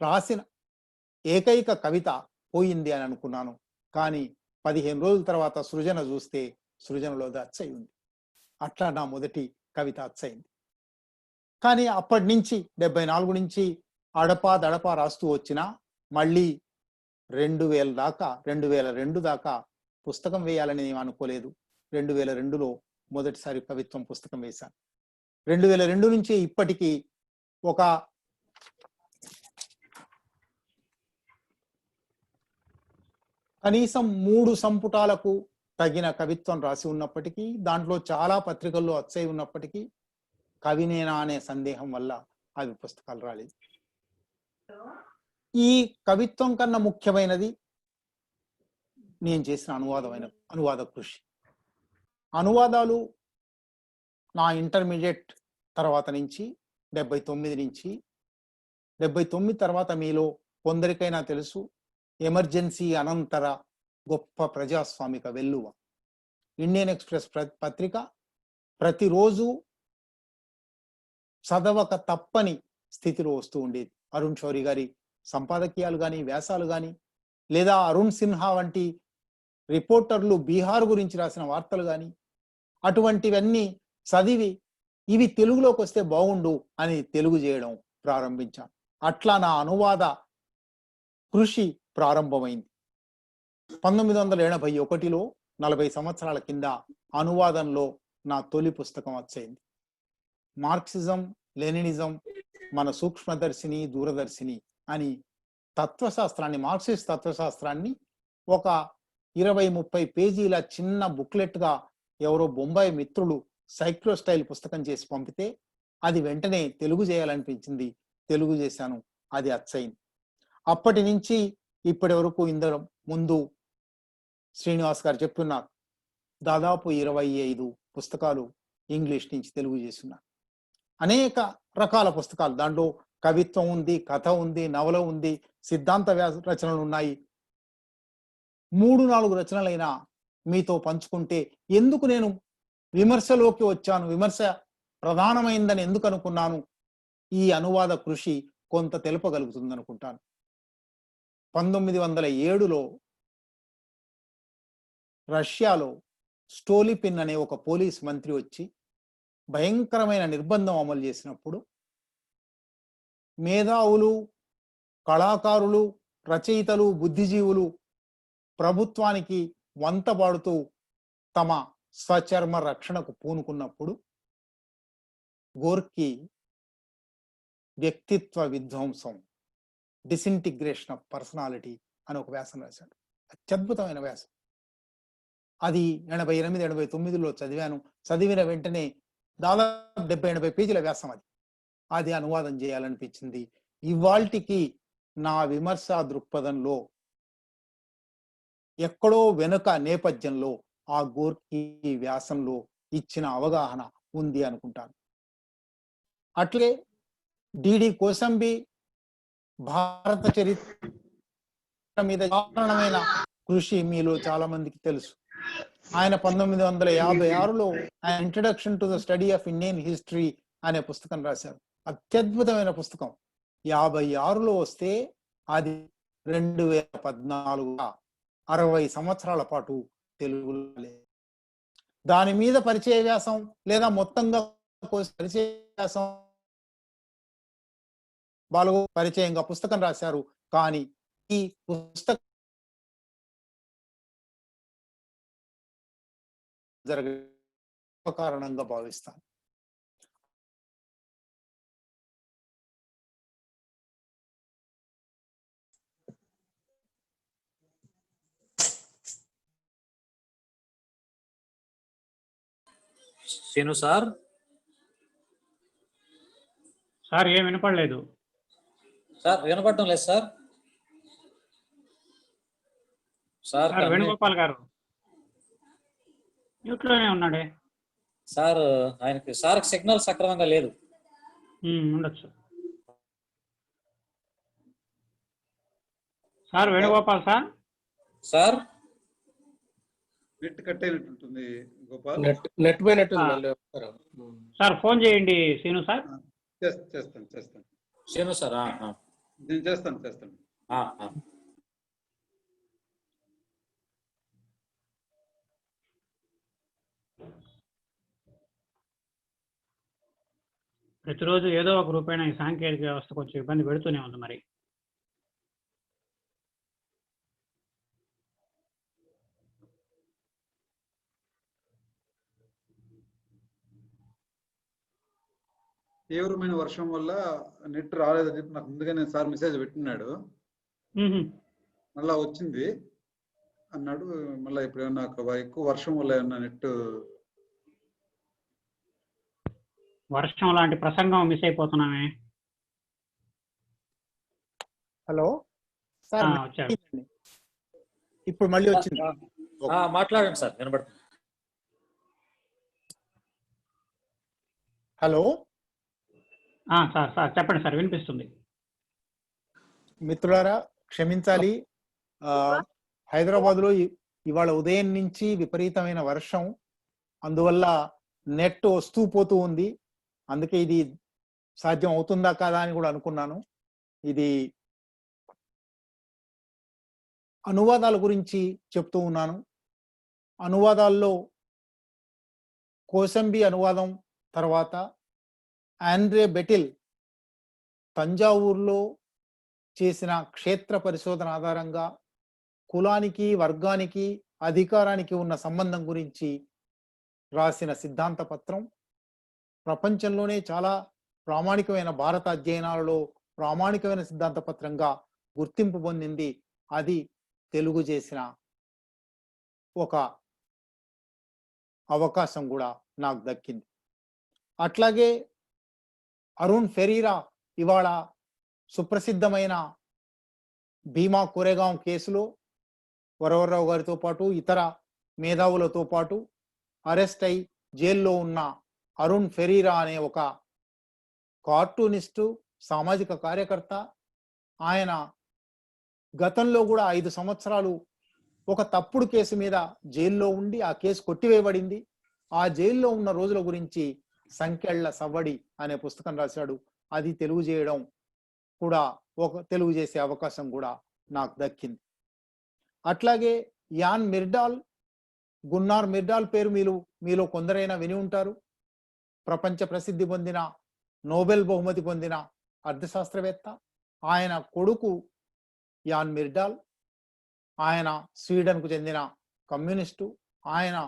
రాసిన ఏకైక కవిత పోయింది అని అనుకున్నాను. కానీ 15 రోజుల తర్వాత సృజన చూస్తే సృజనలో అచ్చయి ఉంది. అట్లా నా మొదటి కవిత అచ్చయింది. కానీ అప్పటి నుంచి 74 నుంచి అడపా దడపా రాస్తూ వచ్చినా మళ్ళీ 2002 దాకా పుస్తకం వేయాలని నేను అనుకోలేదు. 2002లో మొదటిసారి కవిత్వం పుస్తకం వేశాను. 2002 నుంచి ఇప్పటికీ ఒక కనీసం 3 సంపుటాలకు తగిన కవిత్వం రాసి ఉన్నప్పటికీ, దాంట్లో చాలా పత్రికల్లో అచ్చయి ఉన్నప్పటికీ కవినేనా అనే సందేహం వల్ల అవి పుస్తకాలు రాలేదు. ఈ కవిత్వం కన్నా ముఖ్యమైనది నేను చేసిన అనువాద కృషి. అనువాదాలు నా ఇంటర్మీడియట్ తర్వాత నుంచి 79 తర్వాత మీలో కొందరికైనా తెలుసు, ఎమర్జెన్సీ అనంతర గొప్ప ప్రజాస్వామిక వెల్లువ ఇండియన్ ఎక్స్‌ప్రెస్ పత్రిక ప్రతిరోజు చదవక తప్పని స్థితిలో వస్తూ ఉండేది. అరుణ్ షౌరి గారి సంపాదకీయాలు కానీ, వ్యాసాలు కానీ, లేదా అరుణ్ సిన్హా వంటి రిపోర్టర్లు బీహార్ గురించి రాసిన వార్తలు కానీ, అటువంటివన్నీ చదివి ఇవి తెలుగులోకి వస్తే బాగుండు అని తెలుగు చేయడం ప్రారంభించాను. అట్లా నా అనువాద కృషి ప్రారంభమైంది. 1981లో 40 సంవత్సరాల కింద అనువాదంలో నా తొలి పుస్తకం వచ్చేయింది. మార్క్సిజం లెనినిజం మన సూక్ష్మదర్శిని దూరదర్శిని అని తత్వశాస్త్రాన్ని, మార్క్సిస్ట్ తత్వశాస్త్రాన్ని ఒక 20-30 పేజీల చిన్న బుక్లెట్ గా ఎవరో బొంబాయి మిత్రులు సైక్లో స్టైల్ పుస్తకం చేసి పంపితే అది వెంటనే తెలుగు చేయాలనిపించింది. తెలుగు చేశాను, అది అచ్చయింది. అప్పటి నుంచి ఇప్పటి వరకు ఇందులో ముందు శ్రీనివాస్ గారు చెప్తున్నారు, దాదాపు 25 పుస్తకాలు ఇంగ్లీష్ నుంచి తెలుగు చేస్తున్నారు. అనేక రకాల పుస్తకాలు, దాంట్లో కవిత్వం ఉంది, కథ ఉంది, నవల ఉంది, సిద్ధాంత రచనలు ఉన్నాయి. 3-4 రచనలైనా మీతో పంచుకుంటే, ఎందుకు నేను విమర్శలోకి వచ్చాను, విమర్శ ప్రధానమైందని ఎందుకు అనుకున్నాను, ఈ అనువాద కృషి కొంత తెలుపగలుగుతుంది అనుకుంటాను. 1907లో రష్యాలో స్టోలిపిన్ అనే ఒక పోలీస్ మంత్రి వచ్చి భయంకరమైన నిర్బంధం అమలు చేసినప్పుడు మేధావులు, కళాకారులు, రచయితలు, బుద్ధిజీవులు ప్రభుత్వానికి వంతపాడుతూ తమ స్వచర్మ రక్షణకు పూనుకున్నప్పుడు గోర్కీ వ్యక్తిత్వ విధ్వంసం, డిసింటిగ్రేషన్ ఆఫ్ పర్సనాలిటీ అని ఒక వ్యాసం రాశాడు. అత్యద్భుతమైన వ్యాసం. అది 88-89లో చదివాను. చదివిన వెంటనే దాదాపు 70-80 పేజీల వ్యాసం అది అనువాదం చేయాలనిపించింది. ఇవాల్టికి నా విమర్శా దృక్పథంలో ఎక్కడో వెనుక నేపథ్యంలో ఆ గోర్కీ వ్యాసంలో ఇచ్చిన అవగాహన ఉంది అనుకుంటాను. అట్లే డిడి కోసంబి భారత చరిత్ర మీద కారణమైన కృషి మీలో చాలా మందికి తెలుసు. ఆయన 1956లో introduction to the study of Indian history అనే పుస్తకం రాశారు. అత్యద్భుతమైన పుస్తకం. 56లో వస్తే అది 2014 60 సంవత్సరాల పాటు తెలుగులో లేదు. దాని మీద పరిచయ వ్యాసం లేదా మొత్తంగా పరిచయ వ్యాసం బాలు పరిచయంగా పుస్తకం రాశారు. కానీ ఈ పుస్తకం జరిగే కారణంగా భావిస్తాను. శీను సార్ ఏం వినపడలేదు సార్. వినపడటం లేదు సార్. సార్ వేణుగోపాల్ గారు మ్యూట్లోనే ఉన్నాడే సార్. ఆయనకి సిగ్నల్ సక్రమంగా లేదు. ఉండొచ్చు sir. Venugopal sir net cut అయినట్టుంటుంది గోపాల్. నెట్ పోయినట్టుంది సార్. ఫోన్ చేయండి శీను సార్. చేస్తాను శీను సార్. నేను చేస్తాను. ప్రతిరోజు ఏదో ఒక రూపైన ఈ సాంకేతిక వ్యవస్థ కొంచెం ఇబ్బంది పెడుతూనే ఉంది. మరి తీవ్రమైన వర్షం వల్ల నెట్ రాలేదని చెప్పి నాకు ముందుగానే సార్ మెసేజ్ పెట్టినాడు. మళ్ళా వచ్చింది అన్నాడు. మళ్ళీ ఇప్పుడు ఏమన్నా ఎక్కువ వర్షం వల్ల ఏమన్నా నెట్ వర్షం లాంటి ప్రసంగం మిస్ అయిపోతున్నామే. హలో సార్, వచ్చాడు. ఇప్పుడు మళ్ళీ వచ్చింది. మాట్లాడండి సార్, వినబడుతుంది. హలో సార్ చెప్పండి సార్, వినిపిస్తుంది. మిత్రులారా క్షమించాలి, హైదరాబాద్ లో ఇవాళ ఉదయం నుంచి విపరీతమైన వర్షం, అందువల్ల నెట్ వస్తూ పోతూ ఉంది. అందుకే ఇది సాధ్యం అవుతుందా కాదా అని కూడా అనుకున్నాను. ఇది అనువాదాల గురించి చెప్తూ ఉన్నాను. అనువాదాల్లో కోసంబి అనువాదం తర్వాత ఆండ్రే బెటిల్ తంజావూరులో చేసిన క్షేత్ర పరిశోధన ఆధారంగా కులానికి, వర్గానికి, అధికారానికి ఉన్న సంబంధం గురించి రాసిన సిద్ధాంత పత్రం ప్రపంచంలోనే చాలా ప్రామాణికమైన భారత అధ్యయనాలలో ప్రామాణికమైన సిద్ధాంత పత్రంగా గుర్తింపు పొందింది. అది తెలుగు చేసిన ఒక అవకాశం కూడా నాకు దక్కింది. అట్లాగే అరుణ్ ఫెరీరా ఇవాళ సుప్రసిద్ధమైన భీమా కోరేగాం కేసులో వరవరరావు గారితో పాటు ఇతర మేధావులతో పాటు అరెస్ట్ అయి జైల్లో ఉన్న అరుణ్ ఫెరీరా అనే ఒక కార్టూనిస్టు, సామాజిక కార్యకర్త. ఆయన గతంలో కూడా 5 సంవత్సరాలు ఒక తప్పుడు కేసు మీద జైల్లో ఉండి ఆ కేసు కొట్టివేయబడింది. ఆ జైల్లో ఉన్న రోజుల గురించి సంకెళ్ల సవ్వడి అనే పుస్తకం రాశాడు. అది తెలుగు చేయడం కూడా, తెలుగు చేసే అవకాశం కూడా నాకు దక్కింది. అట్లాగే యాన్ మిర్డాల్, గున్నార్ మిర్డాల్ పేరు మీలో కొందరైనా విని ఉంటారు. ప్రపంచ ప్రసిద్ధి పొందిన, నోబెల్ బహుమతి పొందిన అర్థశాస్త్రవేత్త. ఆయన కొడుకు యాన్ మిర్డాల్, ఆయన స్వీడన్కు చెందిన కమ్యూనిస్టు. ఆయన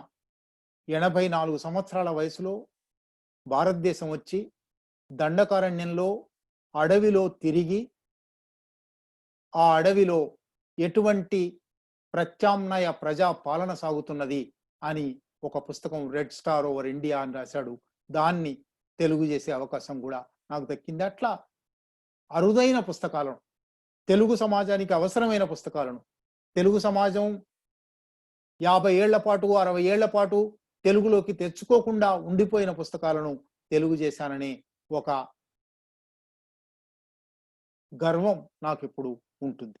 84 సంవత్సరాల వయసులో భారతదేశం వచ్చి దండకారణ్యంలో అడవిలో తిరిగి ఆ అడవిలో ఎటువంటి ప్రత్యామ్నాయ ప్రజా పాలన సాగుతున్నది అని ఒక పుస్తకం రెడ్ స్టార్ ఓవర్ ఇండియా అని రాశాడు. దాన్ని తెలుగు చేసే అవకాశం కూడా నాకు దక్కింది. అట్లా అరుదైన పుస్తకాలను, తెలుగు సమాజానికి అవసరమైన పుస్తకాలను, తెలుగు సమాజం 50 ఏళ్ల పాటు 60 ఏళ్ల పాటు తెలుగులోకి తెచ్చుకోకుండా ఉండిపోయిన పుస్తకాలను తెలుగు చేశాననే ఒక గర్వం నాకు ఇప్పుడు ఉంటుంది.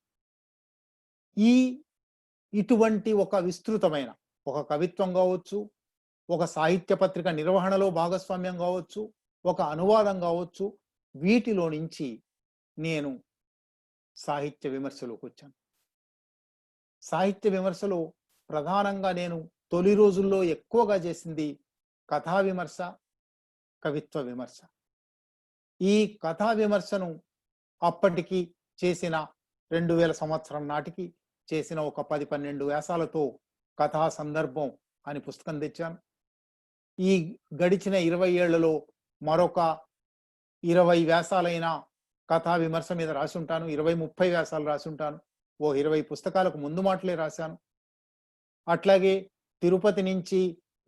ఇటువంటి ఒక విస్తృతమైన ఒక కవిత్వం కావచ్చు, ఒక సాహిత్య పత్రిక నిర్వహణలో భాగస్వామ్యం కావచ్చు, ఒక అనువాదం కావచ్చు, వీటిలో నుంచి నేను సాహిత్య విమర్శలోకి వచ్చాను. సాహిత్య విమర్శలో ప్రధానంగా నేను తొలి రోజుల్లో ఎక్కువగా చేసింది కథా విమర్శ, కవిత్వ విమర్శ. ఈ కథా విమర్శను అప్పటికి చేసిన 2000 సంవత్సరం నాటికి చేసిన ఒక 10-12 వ్యాసాలతో కథా సందర్భం అని పుస్తకం తెచ్చాను. ఈ గడిచిన 20 ఏళ్లలో మరొక 20 వ్యాసాలైన కథా విమర్శ మీద రాసి ఉంటాను. 20-30 వ్యాసాలు రాసి ఉంటాను. 20 పుస్తకాలకు ముందు మాటలే రాశాను. అట్లాగే తిరుపతి నుంచి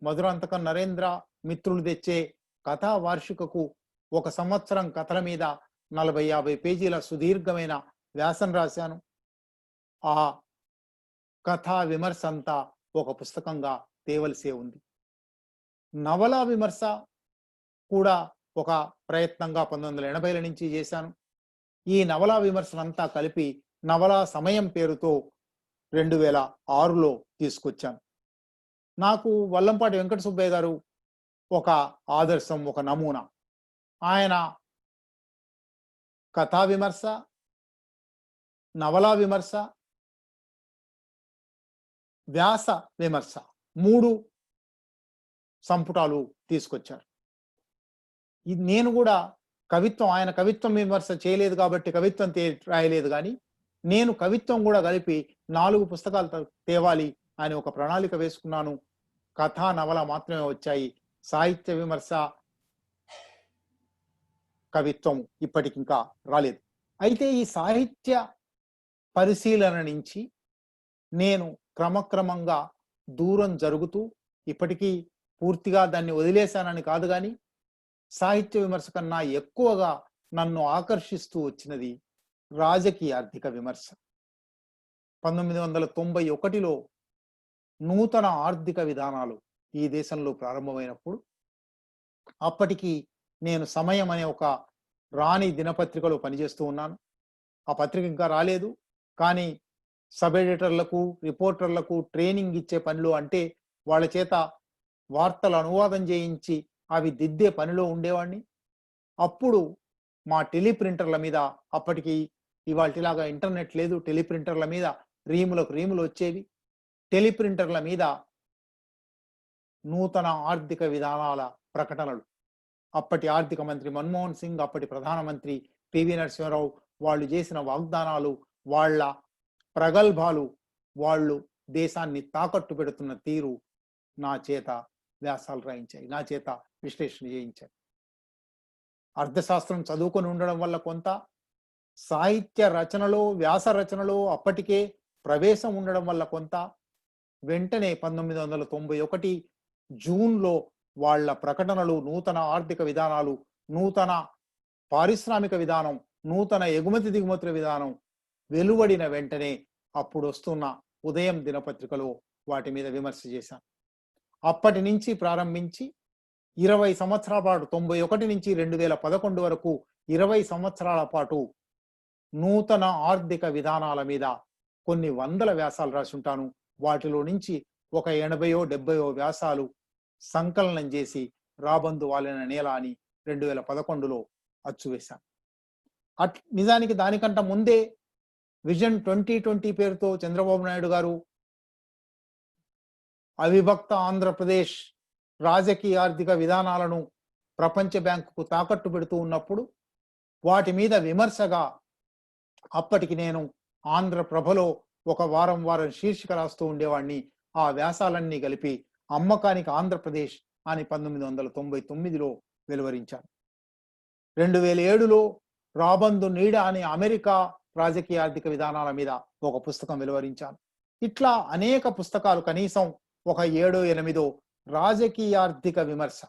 మధురాంతకం నరేంద్ర మిత్రులు తెచ్చే కథా వార్షికకు 1 సంవత్సరం కథల మీద 40-50 పేజీల సుదీర్ఘమైన వ్యాసం రాశాను. ఆ కథా విమర్శ అంతా ఒక పుస్తకంగా తేవలసే ఉంది. నవలా విమర్శ కూడా ఒక ప్రయత్నంగా 1980ల నుంచి చేశాను. ఈ నవలా విమర్శనంతా కలిపి నవలా సమయం పేరుతో 2006లో తీసుకొచ్చాను. నాకు వల్లంపాటి వెంకట సుబ్బయ్య గారు ఒక ఆదర్శం, ఒక నమూనా. ఆయన కథా విమర్శ, నవలా విమర్శ, వ్యాస విమర్శ 3 సంపుటాలు తీసుకొచ్చారు. నేను కూడా కవిత్వం, ఆయన కవిత్వం విమర్శ చేయలేదు కాబట్టి కవిత్వం రాయలేదు, కానీ నేను కవిత్వం కూడా కలిపి 4 పుస్తకాలు తేవాలి అని ఒక ప్రణాళిక వేసుకున్నాను. కథా, నవల మాత్రమే వచ్చాయి. సాహిత్య విమర్శ కవిత్వం ఇప్పటికింకా రాలేదు. అయితే ఈ సాహిత్య పరిశీలన నుంచి నేను క్రమక్రమంగా దూరం జరుగుతూ, ఇప్పటికీ పూర్తిగా దాన్ని వదిలేశానని కాదు గాని, సాహిత్య విమర్శ కన్నా ఎక్కువగా నన్ను ఆకర్షిస్తూ వచ్చినది రాజకీయ ఆర్థిక విమర్శ. 1991లో నూతన ఆర్థిక విధానాలు ఈ దేశంలో ప్రారంభమైనప్పుడు, అప్పటికి నేను సమయం అనే ఒక రాణి దినపత్రికలో పనిచేస్తూ ఉన్నాను. ఆ పత్రిక ఇంకా రాలేదు. కానీ సబ్ ఎడిటర్లకు, రిపోర్టర్లకు ట్రైనింగ్ ఇచ్చే పనిలో, అంటే వాళ్ళ చేత వార్తలు అనువాదం చేయించి అవి దిద్దే పనిలో ఉండేవాడిని. అప్పుడు మా టెలిప్రింటర్ల మీద, అప్పటికి ఇవాళలాగా ఇంటర్నెట్ లేదు, టెలిప్రింటర్ల మీద రీములకు రీములు వచ్చేవి. టెలిప్రింటర్ల మీద నూతన ఆర్థిక విధానాల ప్రకటనలు, అప్పటి ఆర్థిక మంత్రి మన్మోహన్ సింగ్, అప్పటి ప్రధానమంత్రి పివి నరసింహారావు వాళ్ళు చేసిన వాగ్దానాలు, వాళ్ళ ప్రగల్భాలు, వాళ్ళు దేశాన్ని తాకట్టు పెడుతున్న తీరు నా చేత వ్యాసాలు రాయించాయి, నా చేత విశ్లేషణ చేయించాయి. అర్థశాస్త్రం చదువుకొని ఉండడం వల్ల కొంత, సాహిత్య రచనలో, వ్యాస రచనలో అప్పటికే ప్రవేశం ఉండడం వల్ల కొంత, వెంటనే 1991 జూన్లో వాళ్ళ ప్రకటనలు, నూతన ఆర్థిక విధానాలు, నూతన పారిశ్రామిక విధానం, నూతన ఎగుమతి దిగుమతుల విధానం వెలువడిన వెంటనే అప్పుడు వస్తున్న ఉదయం దినపత్రికలో వాటి మీద విమర్శ చేశాను. అప్పటి నుంచి ప్రారంభించి 20 సంవత్సరాల పాటు, 91 నుంచి 2011 వరకు 20 సంవత్సరాల పాటు నూతన ఆర్థిక విధానాల మీద కొన్ని వందల వ్యాసాలు రాసి ఉంటాను. వాటిలో నుంచి ఒక 80-70 వ్యాసాలు సంకలనం చేసి రాబందు వాలిన నేల అని 2011లో అచ్చువేశాను. నిజానికి దానికంట ముందే విజన్ 2020 పేరుతో చంద్రబాబు నాయుడు గారు అవిభక్త ఆంధ్రప్రదేశ్ రాజకీయ ఆర్థిక విధానాలను ప్రపంచ బ్యాంకుకు తాకట్టు పెడుతూ ఉన్నప్పుడు, వాటి మీద విమర్శగా అప్పటికి నేను ఆంధ్రప్రభలో ఒక వారం శీర్షిక రాస్తూ ఉండేవాడిని. ఆ వ్యాసాలన్నీ కలిపి అమ్మకానికి ఆంధ్రప్రదేశ్ అని 1999లో వెలువరించాను. 2007లో రాబందు నీడ అని అమెరికా రాజకీయ ఆర్థిక విధానాల మీద ఒక పుస్తకం వెలువరించాను. ఇట్లా అనేక పుస్తకాలు, కనీసం ఒక 7-8 రాజకీయ ఆర్థిక విమర్శ,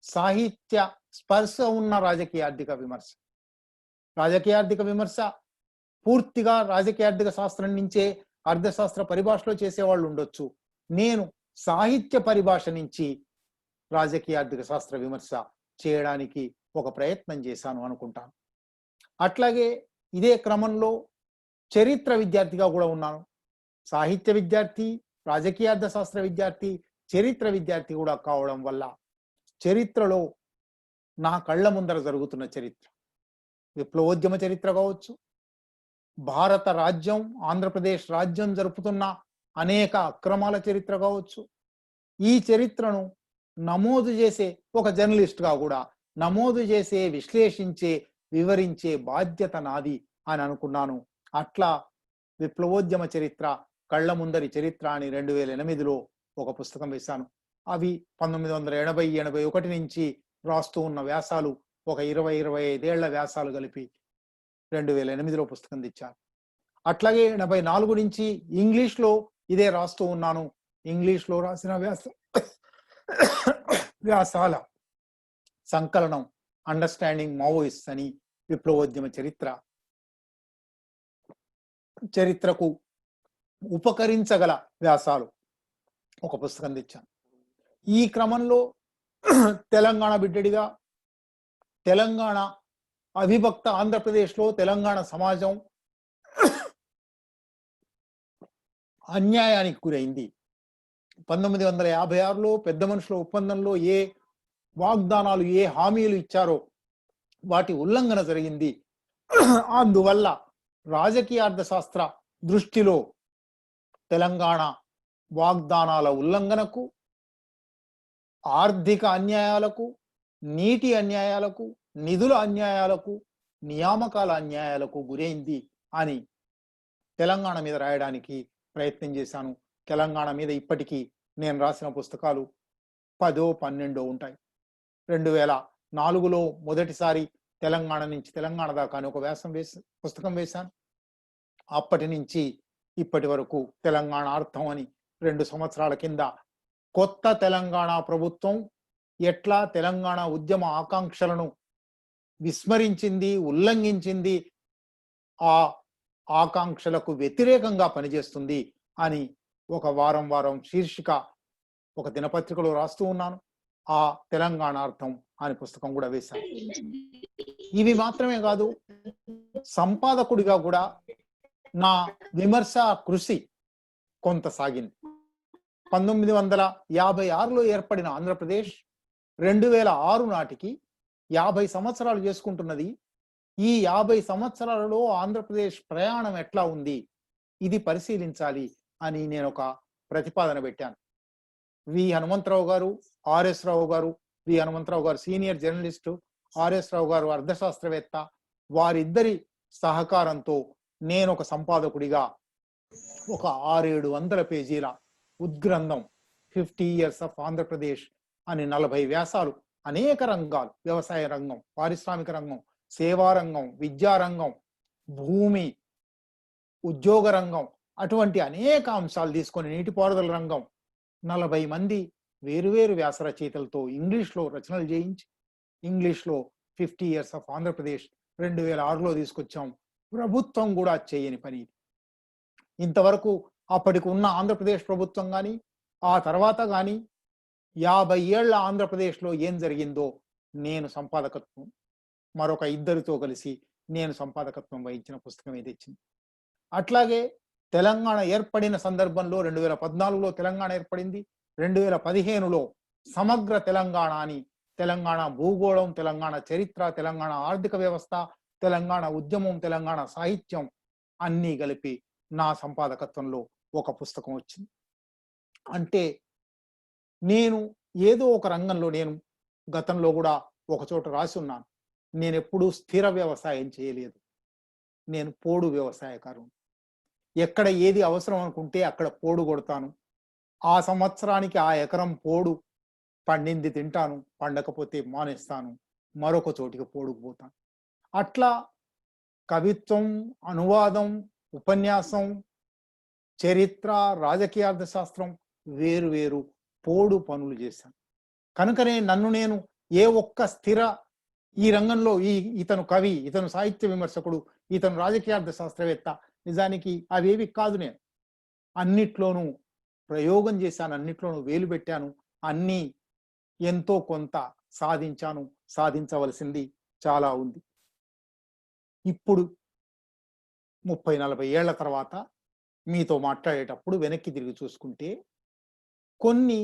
సాహిత్య స్పర్శ ఉన్న రాజకీయ ఆర్థిక విమర్శ. రాజకీయ ఆర్థిక విమర్శ పూర్తిగా రాజకీయ ఆర్థిక శాస్త్రం నుంచే అర్థశాస్త్ర పరిభాషలో చేసేవాళ్ళు ఉండొచ్చు. నేను సాహిత్య పరిభాష నుంచి రాజకీయ ఆర్థిక శాస్త్ర విమర్శ చేయడానికి ఒక ప్రయత్నం చేశాను అనుకుంటాను. అట్లాగే ఇదే క్రమంలో చరిత్ర విద్యార్థిగా కూడా ఉన్నాను. సాహిత్య విద్యార్థి, రాజకీయ అర్థశాస్త్ర విద్యార్థి, చరిత్ర విద్యార్థి కూడా కావడం వల్ల చరిత్రలో నా కళ్ళ ముందర జరుగుతున్న చరిత్ర, విప్లవోద్యమ చరిత్ర కావచ్చు, భారత రాజ్యం, ఆంధ్రప్రదేశ్ రాజ్యం జరుపుతున్న అనేక అక్రమాల చరిత్ర కావచ్చు, ఈ చరిత్రను నమోదు చేసే ఒక జర్నలిస్ట్గా కూడా నమోదు చేసే, విశ్లేషించే, వివరించే బాధ్యత నాది అని అనుకున్నాను. అట్లా విప్లవోద్యమ చరిత్ర, కళ్ళ ముందరి చరిత్ర అని 2008లో ఒక పుస్తకం వేశాను. అవి 1980-81 నుంచి రాస్తూ ఉన్న వ్యాసాలు, ఒక 20-25 ఏళ్ల వ్యాసాలు కలిపి 2008లో పుస్తకం తెచ్చాను. అట్లాగే 84 నుంచి ఇంగ్లీష్లో ఇదే రాస్తూ ఉన్నాను. ఇంగ్లీష్లో రాసిన వ్యాసాల సంకలనం అండర్స్టాండింగ్ మావోయిస్ట్ అని, విప్లవోద్యమ చరిత్రకు ఉపకరించగల వ్యాసాలు ఒక పుస్తకం తెచ్చాను. ఈ క్రమంలో తెలంగాణ బిడ్డడిగా, తెలంగాణ అవిభక్త ఆంధ్రప్రదేశ్లో తెలంగాణ సమాజం అన్యాయానికి గురైంది. 1956లో పెద్ద మనుషుల ఒప్పందంలో ఏ వాగ్దానాలు, ఏ హామీలు ఇచ్చారో వాటి ఉల్లంఘన జరిగింది. అందువల్ల రాజకీయ అర్థశాస్త్ర దృష్టిలో తెలంగాణ వాగ్దానాల ఉల్లంఘనకు, ఆర్థిక అన్యాయాలకు, నీటి అన్యాయాలకు, నిధుల అన్యాయాలకు, నియామకాల అన్యాయాలకు గురైంది అని తెలంగాణ మీద రాయడానికి ప్రయత్నం చేశాను. తెలంగాణ మీద ఇప్పటికీ నేను రాసిన పుస్తకాలు 10-12 ఉంటాయి. 2004లో మొదటిసారి తెలంగాణ నుంచి తెలంగాణ దాకా అని ఒక పుస్తకం వేశాను. అప్పటి నుంచి ఇప్పటి వరకు తెలంగాణ అర్థం అని 2 సంవత్సరాల కింద కొత్త తెలంగాణ ప్రభుత్వం ఎట్లా తెలంగాణ ఉద్యమ ఆకాంక్షలను విస్మరించింది, ఉల్లంఘించింది, ఆ ఆకాంక్షలకు వ్యతిరేకంగా పనిచేస్తుంది అని ఒక వారం శీర్షిక ఒక దినపత్రికలో రాస్తూ ఉన్నాను. ఆ తెలంగాణ అర్థం అనే పుస్తకం కూడా వేశాను. ఇవి మాత్రమే కాదు, సంపాదకుడిగా కూడా నా విమర్శ కృషి కొంత సాగింది. 1956లో ఏర్పడిన ఆంధ్రప్రదేశ్ 2006 నాటికి 50 సంవత్సరాలు చేసుకుంటున్నది. ఈ 50 సంవత్సరాలలో ఆంధ్రప్రదేశ్ ప్రయాణం ఎట్లా ఉంది, ఇది పరిశీలించాలి అని నేను ఒక ప్రతిపాదన పెట్టాను. వి హనుమంతరావు గారు, ఆర్ఎస్ రావు గారు, వి హనుమంతరావు గారు సీనియర్ జర్నలిస్టు, ఆర్ఎస్ రావు గారు అర్థశాస్త్రవేత్త, వారిద్దరి సహకారంతో నేను ఒక సంపాదకుడిగా ఒక 600-700 పేజీల ఉద్గ్రంథం 50 years ఆఫ్ ఆంధ్రప్రదేశ్ అని 40 వ్యాసాలు, అనేక రంగాలు, వ్యవసాయ రంగం, పారిశ్రామిక రంగం, సేవా రంగం, విద్యారంగం, భూమి, ఉద్యోగ రంగం, అటువంటి అనేక అంశాలు తీసుకొని, నీటిపారుదల రంగం, 40 మంది వేరువేరు వ్యాస రచయితలతో ఇంగ్లీష్లో రచనలు చేయించి ఇంగ్లీష్లో 50 years ఆఫ్ ఆంధ్రప్రదేశ్ 2006లో తీసుకొచ్చాం. ప్రభుత్వం కూడా చేయని పని. ఇంతవరకు అప్పటికి ఉన్న ఆంధ్రప్రదేశ్ ప్రభుత్వం కానీ ఆ తర్వాత కానీ 50 ఏళ్ల ఆంధ్రప్రదేశ్లో ఏం జరిగిందో నేను సంపాదకత్వం, మరొక ఇద్దరితో కలిసి నేను సంపాదకత్వం వహించిన పుస్తకం ఇది తెచ్చింది. అట్లాగే తెలంగాణ ఏర్పడిన సందర్భంలో 2014లో తెలంగాణ ఏర్పడింది. 2015లో సమగ్ర తెలంగాణ అని తెలంగాణ భూగోళం, తెలంగాణ చరిత్ర, తెలంగాణ ఆర్థిక వ్యవస్థ, తెలంగాణ ఉద్యమం, తెలంగాణ సాహిత్యం అన్నీ కలిపి నా సంపాదకత్వంలో ఒక పుస్తకం వచ్చింది. అంటే నేను ఏదో ఒక రంగంలో, నేను గతంలో కూడా ఒక చోట రాసి ఉన్నాను, నేను ఎప్పుడూ స్థిర వ్యవసాయం చేయలేదు, నేను పోడు వ్యవసాయకారుని. ఎక్కడ ఏది అవసరం అనుకుంటే అక్కడ పోడు కొడతాను. ఆ సంవత్సరానికి ఆ ఎకరం పోడు పండింది తింటాను, పండకపోతే మానేస్తాను, మరొక చోటికి పోడుకు పోతాను. అట్లా కవిత్వం, అనువాదం, ఉపన్యాసం, చరిత్ర, రాజకీయ అర్థశాస్త్రం వేరు వేరు పోడు పనులు చేశాను. కనుకనే నన్ను నేను ఏ ఒక్క స్థిర ఈ రంగంలో ఇతను కవి, ఇతను సాహిత్య విమర్శకుడు, ఇతను రాజకీయ అర్థశాస్త్రవేత్త, నిజానికి అవేవి కాదు. నేను అన్నిట్లోనూ ప్రయోగం చేశాను, అన్నిట్లోనూ వేలు పెట్టాను, అన్నీ ఎంతో కొంత సాధించాను. సాధించవలసింది చాలా ఉంది. ఇప్పుడు 30-40 ఏళ్ల తర్వాత మీతో మాట్లాడేటప్పుడు వెనక్కి తిరిగి చూసుకుంటే కొన్ని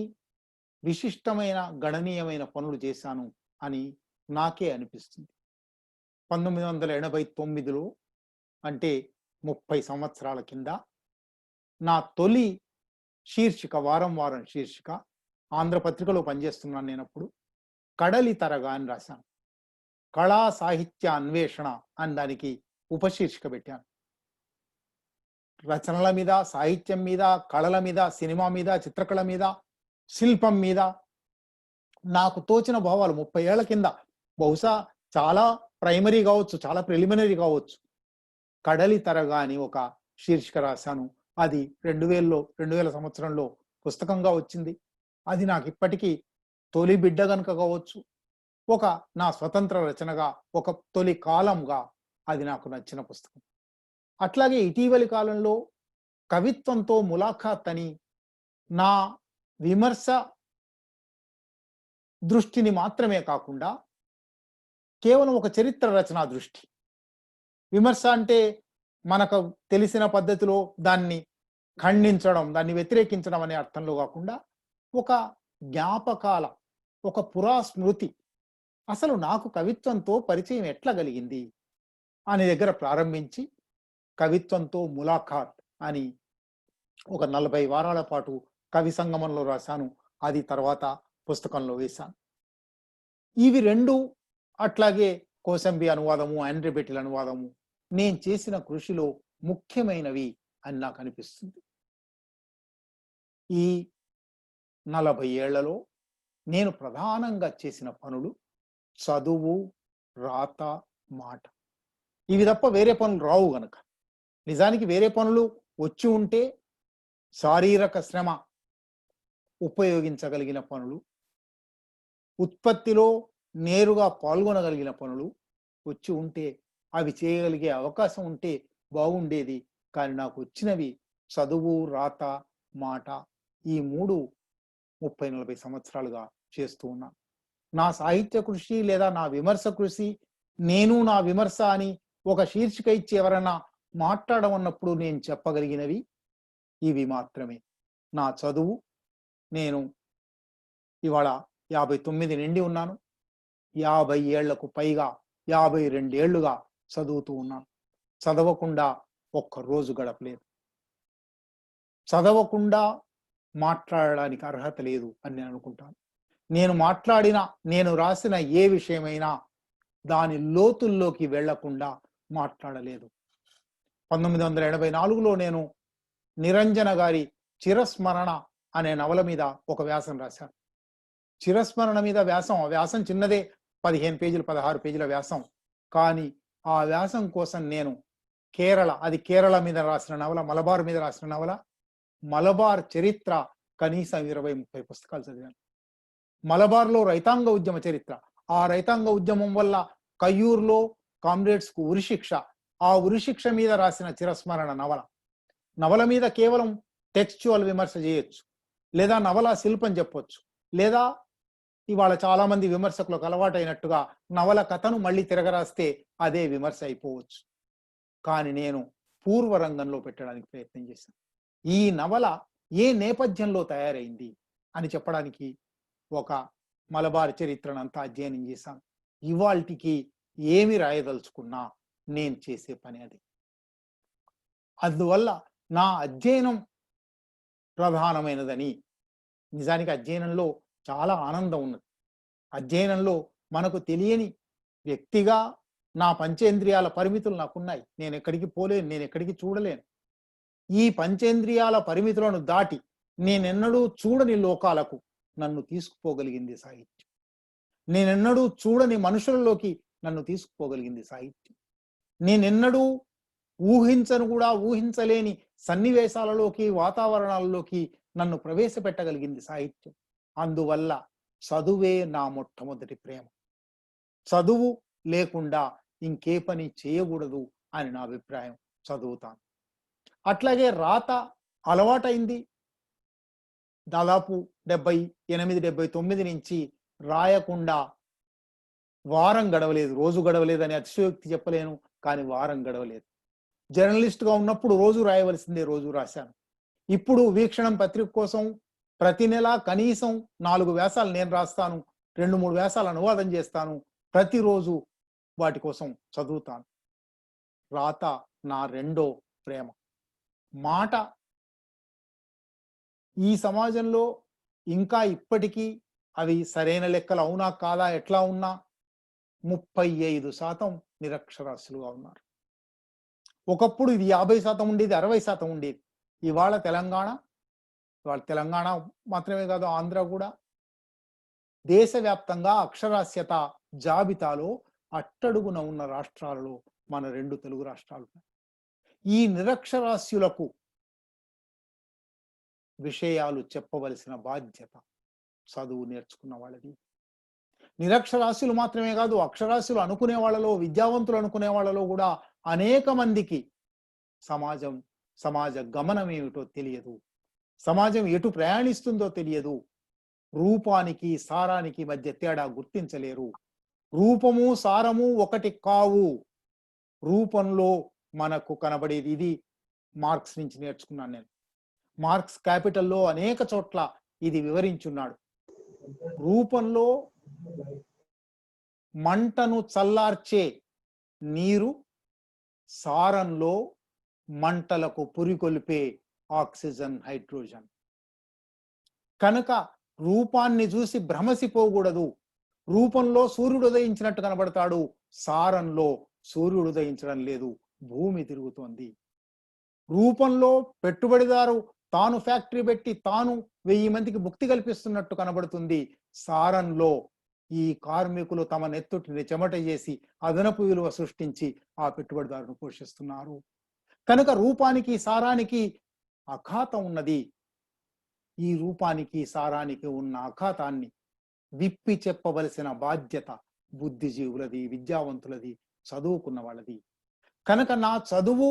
విశిష్టమైన, గణనీయమైన పనులు చేశాను అని నాకే అనిపిస్తుంది. 1989లో, అంటే 30 సంవత్సరాల కింద, నా తొలి శీర్షిక, వారం శీర్షిక, ఆంధ్రపత్రికలో పనిచేస్తున్నాను నేనప్పుడు, కడలి తరగా అని రాశాను. కళా సాహిత్య అన్వేషణ అని దానికి ఉపశీర్షిక పెట్టాను. రచనల మీద, సాహిత్యం మీద, కళల మీద, సినిమా మీద, చిత్రకళ మీద, శిల్పం మీద నాకు తోచిన భావాలు 30 ఏళ్ల కింద, బహుశా చాలా ప్రైమరీ కావచ్చు, చాలా ప్రిలిమినరీ కావచ్చు, కడలి తరగా అని ఒక శీర్షిక రాశాను. అది 2000 సంవత్సరంలో పుస్తకంగా వచ్చింది. అది నాకు ఇప్పటికీ తొలి బిడ్డ గనుక కావచ్చు, ఒక నా స్వతంత్ర రచనగా, ఒక తొలి కాలంగా అది నాకు నచ్చిన పుస్తకం. అట్లాగే ఇటీవలి కాలంలో కవిత్వంతో ములాఖాత్ అని నా విమర్శ దృష్టిని మాత్రమే కాకుండా కేవలం ఒక చరిత్ర రచనా దృష్టి, విమర్శ అంటే మనకు తెలిసిన పద్ధతిలో దాన్ని ఖండించడం, దాన్ని వ్యతిరేకించడం అనే అర్థంలో కాకుండా ఒక జ్ఞాపకాల, ఒక పురాస్మృతి, అసలు నాకు కవిత్వంతో పరిచయం ఎట్లా కలిగింది అనే దగ్గర ప్రారంభించి కవిత్వంతో ములాఖాత్ అని ఒక 40 వారాల పాటు కవి సంగమంలో రాశాను. అది తర్వాత పుస్తకంలో వేశాను. ఇవి రెండు, అట్లాగే కోసంబి అనువాదము, ఆండ్రే బెటిల్ అనువాదము నేను చేసిన కృషిలో ముఖ్యమైనవి అని నాకు అనిపిస్తుంది. ఈ 40 ఏళ్లలో నేను ప్రధానంగా చేసిన పనులు చదువు, రాత, మాట. ఇవి తప్ప వేరే పనులు రావు గనక. నిజానికి వేరే పనులు వచ్చి ఉంటే శారీరక శ్రమ ఉపయోగించగలిగిన పనులు, ఉత్పత్తిలో నేరుగా పాల్గొనగలిగిన పనులు వచ్చి ఉంటే, అవి చేయగలిగే అవకాశం ఉంటే బాగుండేది. కానీ నాకు వచ్చినవి చదువు, రాత, మాట. ఈ 3 30-40 సంవత్సరాలుగా చేస్తూ ఉన్నాను. నా సాహిత్య కృషి లేదా నా విమర్శ కృషి, నేను నా విమర్శ అని ఒక శీర్షిక ఇచ్చి ఎవరన్నా మాట్లాడమన్నప్పుడు నేను చెప్పగలిగినవి ఇవి మాత్రమే. నా చదువు, నేను ఇవాళ 59 నిండి ఉన్నాను. 50 ఏళ్లకు పైగా 52 ఏళ్లుగా చదువుతూ ఉన్నాను. చదవకుండా ఒక్క రోజు గడపలేదు. చదవకుండా మాట్లాడడానికి అర్హత లేదు అని నేను అనుకుంటాను. నేను మాట్లాడిన, నేను రాసిన ఏ విషయమైనా దాని లోతుల్లోకి వెళ్లకుండా మాట్లాడలేదు. 1984లో నేను నిరంజన గారి చిరస్మరణ అనే నవల మీద ఒక వ్యాసం రాశాను. చిరస్మరణ మీద వ్యాసం, ఆ వ్యాసం చిన్నదే, 15 పేజీలు 16 పేజీల వ్యాసం. కానీ ఆ వ్యాసం కోసం నేను కేరళ మీద రాసిన నవల, మలబార్ మీద రాసిన నవల, మలబార్ చరిత్ర కనీసం 20-30 పుస్తకాలు చదివాను. మలబార్లో రైతాంగ ఉద్యమ చరిత్ర, ఆ రైతాంగ ఉద్యమం వల్ల కయ్యూర్లో కామ్రేడ్స్ కు ఉరిశిక్ష, ఆ ఉరిశిక్ష మీద రాసిన చిరస్మరణ నవల మీద కేవలం టెక్స్చువల్ విమర్శ చేయొచ్చు, లేదా నవల శిల్పం చెప్పొచ్చు, లేదా ఇవాళ చాలా మంది విమర్శకులకు అలవాటైనట్టుగా నవల కథను మళ్ళీ తిరగరాస్తే అదే విమర్శ అయిపోవచ్చు. కానీ నేను పూర్వరంగంలో పెట్టడానికి ప్రయత్నం చేశాను. ఈ నవల ఏ నేపథ్యంలో తయారైంది అని చెప్పడానికి ఒక మలబార్ చరిత్రనంతా అధ్యయనం చేశాను. ఇవాల్టికి ఏమి రాయదలుచుకున్నా నేను చేసే పని అది. అందువల్ల నా అధ్యయనం ప్రధానమైనదని, నిజానికి అధ్యయనంలో చాలా ఆనందం ఉన్నది. అధ్యయనంలో మనకు తెలియని వ్యక్తిగా నా పంచేంద్రియాల పరిమితులు నాకున్నాయి. నేను ఎక్కడికి పోలేను, నేను ఎక్కడికి చూడలేను. ఈ పంచేంద్రియాల పరిమితులను దాటి నేనెన్నడూ చూడని లోకాలకు నన్ను తీసుకుపోగలిగింది సాహిత్యం. నేనెన్నడూ చూడని మనుషులలోకి నన్ను తీసుకుపోగలిగింది సాహిత్యం. నేనెన్నడూ ఊహించలేని సన్నివేశాలలోకి, వాతావరణాలలోకి నన్ను ప్రవేశపెట్టగలిగింది సాహిత్యం. అందువల్ల చదువే నా మొట్టమొదటి ప్రేమ. చదువు లేకుండా ఇంకే పని చేయకూడదు అని నా అభిప్రాయం. చదువుతాను. అట్లాగే రాత అలవాటైంది. దాదాపు 78-79 నుంచి రాయకుండా వారం గడవలేదు, రోజు గడవలేదు అని అతిశయోక్తి చెప్పలేను, కానీ వారం గడవలేదు. జర్నలిస్ట్గా ఉన్నప్పుడు రోజు రాయవలసిందే, రోజు రాశాను. ఇప్పుడు వీక్షణం పత్రిక కోసం ప్రతి నెల కనీసం 4 వ్యాసాలు నేను రాస్తాను, 2-3 వ్యాసాలు అనువాదం చేస్తాను. ప్రతిరోజు వాటి కోసం చదువుతాను. రాత నా రెండో ప్రేమ. మాట ఈ సమాజంలో ఇంకా ఇప్పటికీ అవి సరైన లెక్కలు అవునా కాదా ఎట్లా ఉన్నా 35% నిరక్షరాస్యులుగా ఉన్నారు. ఒకప్పుడు ఇది 50% ఉండేది, 60% ఉండేది. ఇవాళ తెలంగాణ మాత్రమే కాదు, ఆంధ్ర కూడా దేశవ్యాప్తంగా అక్షరాస్యత జాబితాలో అట్టడుగున ఉన్న రాష్ట్రాలలో మన 2 తెలుగు రాష్ట్రాలు. ఈ నిరక్షరాస్యులకు విషయాలు చెప్పవలసిన బాధ్యత చదువు నేర్చుకున్న వాళ్ళది. నిరక్షరాస్యులు మాత్రమే కాదు, అక్షరాస్యులు అనుకునే వాళ్ళలో, విద్యావంతులు అనుకునే వాళ్ళలో కూడా అనేక మందికి సమాజ గమనం ఏమిటో తెలియదు, సమాజం ఎటు ప్రయాణిస్తుందో తెలియదు, రూపానికి సారానికి మధ్య తేడా గుర్తించలేరు. రూపము సారము ఒకటి కావు. రూపంలో మనకు కనబడేది, ఇది మార్క్స్ నుంచి నేర్చుకున్నాను నేను. మార్క్స్ క్యాపిటల్లో అనేక చోట్ల ఇది వివరించున్నాడు. రూపంలో మంటను చల్లార్చే నీరు, సారంలో మంటలకు పురికొల్పే ఆక్సిజన్, హైడ్రోజన్. కనుక రూపాన్ని చూసి భ్రమసిపోకూడదు. రూపంలో సూర్యుడు ఉదయించినట్టు కనబడతాడు, సారంలో సూర్యుడు ఉదయించడం లేదు, భూమి తిరుగుతోంది. రూపంలో పెట్టుబడిదారు తాను ఫ్యాక్టరీ పెట్టి తాను 1000 మందికి ముక్తి కల్పిస్తున్నట్టు కనబడుతుంది, సారంలో ఈ కార్మికులు తమ నెత్తుటిని చెమట చేసి అదనపు విలువ సృష్టించి ఆ పెట్టుబడిదారును పోషిస్తున్నారు. కనుక రూపానికి సారానికి అఘాతం ఉన్నది. ఈ రూపానికి సారానికి ఉన్న అఘాతాన్ని విప్పి చెప్పవలసిన బాధ్యత బుద్ధిజీవులది, విద్యావంతులది, చదువుకున్న వాళ్ళది. కనుక నా చదువు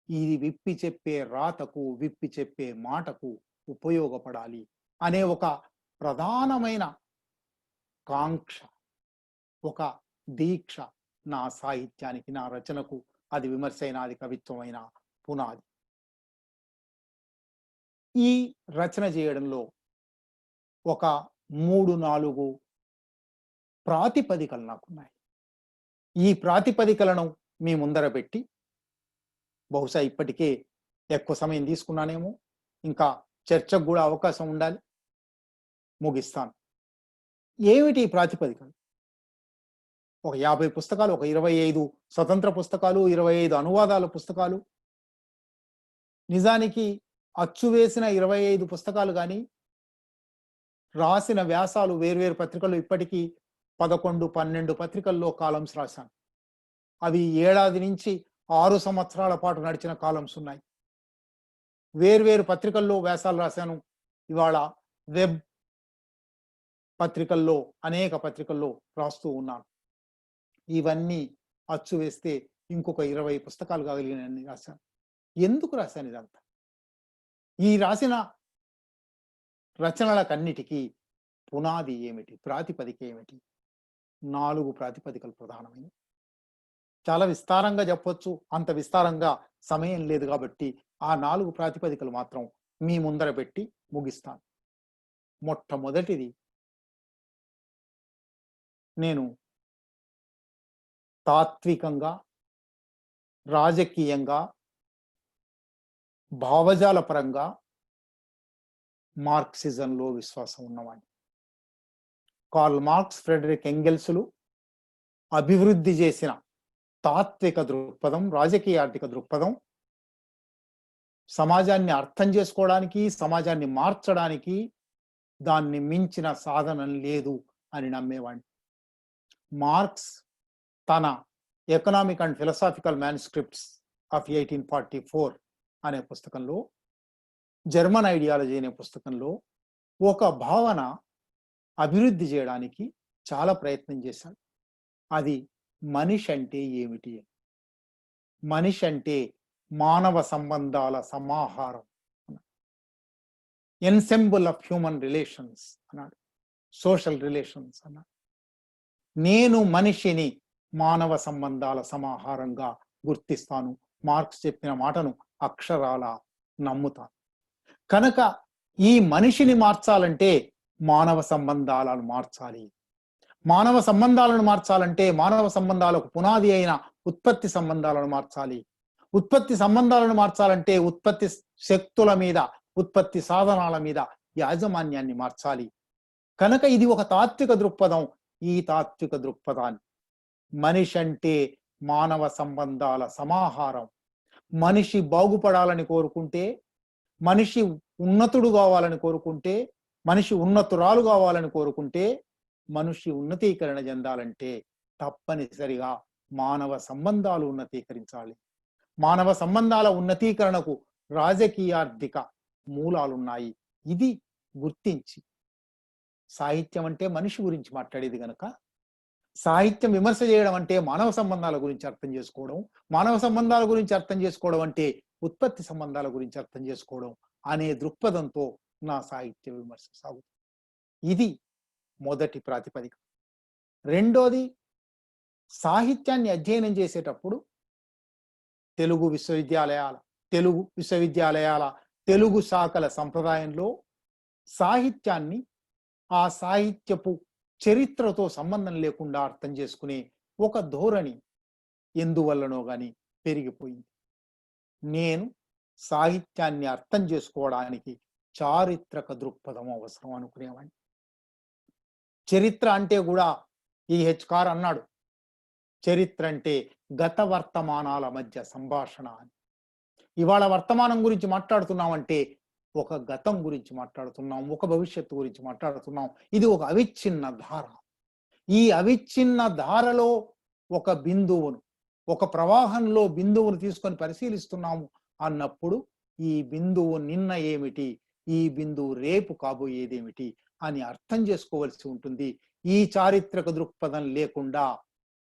ఇది విప్పి చెప్పే రాతకు, విప్పి చెప్పే మాటకు ఉపయోగపడాలి అనే ఒక ప్రధానమైన కాంక్ష, ఒక దీక్ష నా సాహిత్యానికి, నా రచనకు, అది విమర్శ అయినా అది కవిత్వమైన పునాది. ఈ రచన చేయడంలో ఒక 3-4 ప్రాతిపదికలు నాకున్నాయి. ఈ ప్రాతిపదికలను మీ ముందర పెట్టి, బహుశా ఇప్పటికే ఎక్కువ సమయం తీసుకున్నానేమో, ఇంకా చర్చకు కూడా అవకాశం ఉండాలి, ముగిస్తాను. ఏమిటి ఈ ప్రాతిపదికలు? ఒక 50 పుస్తకాలు, ఒక 25 స్వతంత్ర పుస్తకాలు, 25 అనువాదాల పుస్తకాలు, నిజానికి అచ్చు వేసిన 25 పుస్తకాలు కానీ, రాసిన వ్యాసాలు వేర్వేరు పత్రికలు, ఇప్పటికీ 11-12 పత్రికల్లో కాలమ్స్ రాశాను. అవి 7 నుంచి 6 సంవత్సరాల పాటు నడిచిన కాలమ్స్ ఉన్నాయి. వేర్వేరు పత్రికల్లో వ్యాసాలు రాశాను. ఇవాళ వెబ్ పత్రికల్లో, అనేక పత్రికల్లో రాస్తూ ఉన్నాను. ఇవన్నీ అచ్చు వేస్తే ఇంకొక 20 పుస్తకాలు కాగలిగినన్ని రాశాను. ఎందుకు రాశాను ఇదంతా? ఈ రాసిన రచనలకన్నిటికీ పునాది ఏమిటి, ప్రాతిపదిక ఏమిటి? 4 ప్రాతిపదికలు ప్రధానమైనవి. చాలా విస్తారంగా చెప్పొచ్చు, అంత విస్తారంగా సమయం లేదు కాబట్టి ఆ 4 ప్రాతిపదికలు మాత్రం మీ ముందర పెట్టి ముగిస్తాను. మొట్టమొదటిది, నేను తాత్వికంగా, రాజకీయంగా, భావజాల పరంగా మార్క్సిజంలో విశ్వాసం ఉన్నవాడిని. కార్ల్ మార్క్స్, ఫ్రెడరిక్ ఎంగెల్స్లు అభివృద్ధి చేసిన తాత్విక దృక్పథం, రాజకీయ ఆర్థిక దృక్పథం సమాజాన్ని అర్థం చేసుకోవడానికి, సమాజాన్ని మార్చడానికి దాన్ని మించిన సాధనం లేదు అని నమ్మేవాడిని. మార్క్స్ తన economic and philosophical manuscripts of 1844 అనే పుస్తకంలో, జర్మన్ ఐడియాలజీ అనే పుస్తకంలో ఒక భావన అభివృద్ధి చేయడానికి చాలా ప్రయత్నం చేశాడు. అది మనిషి అంటే ఏమిటి? మనిషి అంటే మానవ సంబంధాల సమాహారం, ఎన్సెంబుల్ ఆఫ్ హ్యూమన్ రిలేషన్స్ అన్నాడు, సోషల్ రిలేషన్స్ అన్నాడు. నేను మనిషిని మానవ సంబంధాల సమాహారంగా గుర్తిస్తాను. మార్క్స్ చెప్పిన మాటను అక్షరాల నమ్ముతాను. కనుక ఈ మనిషిని మార్చాలంటే మానవ సంబంధాలను మార్చాలి. మానవ సంబంధాలను మార్చాలంటే మానవ సంబంధాలకు పునాది అయిన ఉత్పత్తి సంబంధాలను మార్చాలి. ఉత్పత్తి సంబంధాలను మార్చాలంటే ఉత్పత్తి శక్తుల మీద, ఉత్పత్తి సాధనాల మీద యాజమాన్యాన్ని మార్చాలి. కనుక ఇది ఒక తాత్విక దృక్పథం. ఈ తాత్విక దృక్పథాన్ని, మనిషి అంటే మానవ సంబంధాల సమాహారం. మనిషి బాగుపడాలని కోరుకుంటే, మనిషి ఉన్నతుడు కావాలని కోరుకుంటే, మనిషి ఉన్నతురాలు కావాలని కోరుకుంటే, మనిషి ఉన్నతీకరణ చెందాలంటే తప్పనిసరిగా మానవ సంబంధాలు ఉన్నతీకరించాలి. మానవ సంబంధాల ఉన్నతీకరణకు రాజకీయార్థిక మూలాలున్నాయి. ఇది గుర్తించి, సాహిత్యం అంటే మనిషి గురించి మాట్లాడేది గనక, సాహిత్యం విమర్శ చేయడం అంటే మానవ సంబంధాల గురించి అర్థం చేసుకోవడం, మానవ సంబంధాల గురించి అర్థం చేసుకోవడం అంటే ఉత్పత్తి సంబంధాల గురించి అర్థం చేసుకోవడం అనే దృక్పథంతో నా సాహిత్య విమర్శ సాగుతుంది. ఇది మొదటి ప్రాతిపదిక. రెండోది, సాహిత్యాన్ని అధ్యయనం చేసేటప్పుడు తెలుగు విశ్వవిద్యాలయాల తెలుగు శాఖల సంప్రదాయంలో సాహిత్యాన్ని ఆ సాహిత్యపు చరిత్రతో సంబంధం లేకుండా అర్థం చేసుకునే ఒక ధోరణి ఎందువల్లనో గాని పెరిగిపోయింది. నేను సాహిత్యాన్ని అర్థం చేసుకోవడానికి చారిత్రక దృక్పథం అవసరం అనుకునేవాడిని. చరిత్ర అంటే కూడా ఈహెచ్ కార్ అన్నాడు, చరిత్ర అంటే గత వర్తమానాల మధ్య సంభాషణ అని. ఇవాళ వర్తమానం గురించి మాట్లాడుతున్నామంటే ఒక గతం గురించి మాట్లాడుతున్నాం, ఒక భవిష్యత్తు గురించి మాట్లాడుతున్నాం. ఇది ఒక అవిచ్ఛిన్న ధార. ఈ అవిచ్ఛిన్న ధారలో ఒక బిందువును, ఒక ప్రవాహంలో బిందువును తీసుకొని పరిశీలిస్తున్నాము అన్నప్పుడు ఈ బిందువు నిన్న ఏమిటి, ఈ బిందువు రేపు కాబోయేదేమిటి అని అర్థం చేసుకోవలసి ఉంటుంది. ఈ చారిత్రక దృక్పథం లేకుండా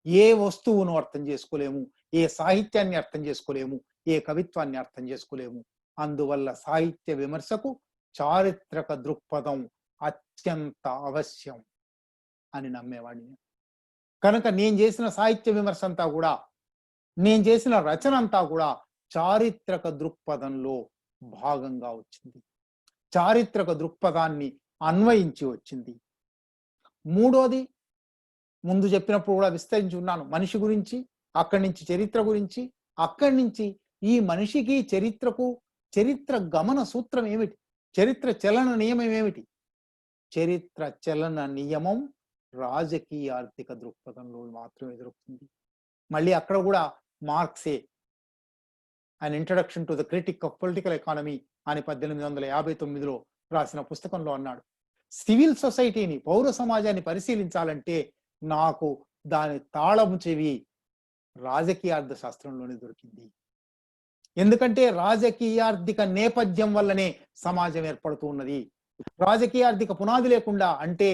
ఏ వస్తువును అర్థం చేసుకోలేము, ఏ సాహిత్యాన్ని అర్థం చేసుకోలేము, ఏ కవిత్వాన్ని అర్థం చేసుకోలేము. అందువల్ల సాహిత్య విమర్శకు చారిత్రక దృక్పథం అత్యంత అవశ్యం అని నమ్మేవాడిని. కనుక నేను చేసిన సాహిత్య విమర్శ అంతా కూడా, నేను చేసిన రచన అంతా కూడా చారిత్రక దృక్పథంలో భాగంగా వచ్చింది, చారిత్రక దృక్పథాన్ని అన్వయించి వచ్చింది. మూడోది, ముందు చెప్పినప్పుడు కూడా విస్తరించి ఉన్నాను, మనిషి గురించి, అక్కడి నుంచి చరిత్ర గురించి, అక్కడి నుంచి ఈ మనిషికి చరిత్రకు, చరిత్ర గమన సూత్రం ఏమిటి, చరిత్ర చలన నియమం ఏమిటి. చరిత్ర చలన నియమం రాజకీయ ఆర్థిక దృక్పథంలో మాత్రమే దొరుకుతుంది. మళ్ళీ అక్కడ కూడా మార్క్సే an introduction to the critic of political economy అని 1859లో రాసిన పుస్తకంలో అన్నాడు, సివిల్ సొసైటీని, పౌర సమాజాన్ని పరిశీలించాలంటే నాకు దాని తాళము చెవి రాజకీయార్థ శాస్త్రంలోనే దొరికింది. ఎందుకంటే రాజకీయార్థిక నేపథ్యం వల్లనే సమాజం ఏర్పడుతూ ఉన్నది. రాజకీయార్థిక పునాది లేకుండా, అంటే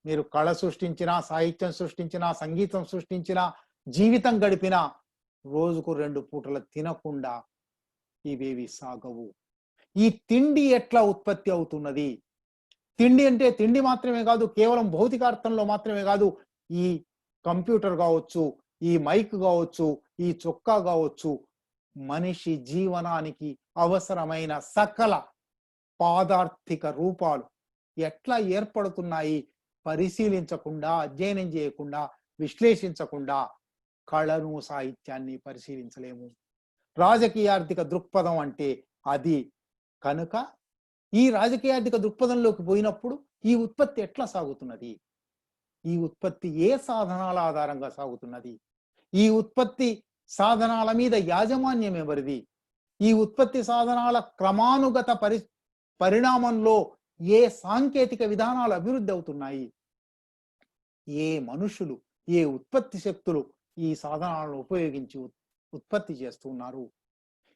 మీరు కళ సృష్టించినా, సాహిత్యం సృష్టించినా, సంగీతం సృష్టించినా, జీవితం గడిపినా, రోజుకు 2 పూటల తినకుండా ఇవేవి సాగవు. ఈ తిండి ఎట్లా ఉత్పత్తి అవుతున్నది? తిండి అంటే తిండి మాత్రమే కాదు, కేవలం భౌతికార్థంలో మాత్రమే కాదు. ఈ కంప్యూటర్ కావచ్చు, ఈ మైక్ కావచ్చు, ఈ చొక్కా కావచ్చు, మనిషి జీవనానికి అవసరమైన సకల పాదార్థిక రూపాలు ఎట్లా ఏర్పడుతున్నాయి పరిశీలించకుండా, అధ్యయనం చేయకుండా, విశ్లేషించకుండా కళను, సాహిత్యాన్ని పరిశీలించలేము. రాజకీయార్థిక దృక్పథం అంటే అది. కనుక ఈ రాజకీయార్థిక దృక్పథంలోకి పోయినప్పుడు ఈ ఉత్పత్తి ఎట్లా సాగుతున్నది, ఈ ఉత్పత్తి ఏ సాధనాల ఆధారంగా సాగుతున్నది, ఈ ఉత్పత్తి సాధనాల మీద యాజమాన్యం ఎవరిది, ఈ ఉత్పత్తి సాధనాల క్రమానుగత పరిణామంలో ఏ సాంకేతిక విధానాలు అభివృద్ధి అవుతున్నాయి, ఏ మనుషులు, ఏ ఉత్పత్తి శక్తులు ఈ సాధనాలను ఉపయోగించి ఉత్పత్తి చేస్తున్నారు,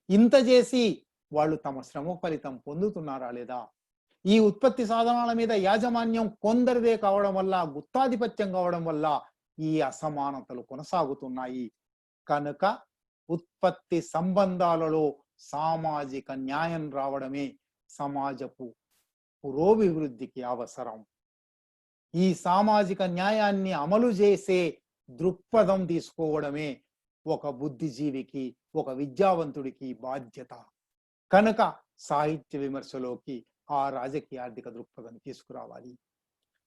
ఇంత చేసి వాళ్ళు తమ శ్రమ ఫలితం పొందుతున్నారా లేదా, ఈ ఉత్పత్తి సాధనాల మీద యాజమాన్యం కొందరిదే కావడం వల్ల, గుత్తాధిపత్యం కావడం వల్ల ఈ అసమానతలు కొనసాగుతున్నాయి. కనుక ఉత్పత్తి సంబంధాలలో సామాజిక న్యాయం రావడమే సమాజపు పురోభివృద్ధికి అవసరం. ఈ సామాజిక న్యాయాన్ని అమలు చేసే దృక్పథం తీసుకోవడమే ఒక బుద్ధిజీవికి, ఒక విద్యావంతుడికి బాధ్యత. కనుక సాహిత్య విమర్శలోకి ఆ రాజకీయ ఆర్థిక దృక్పథం తీసుకురావాలి.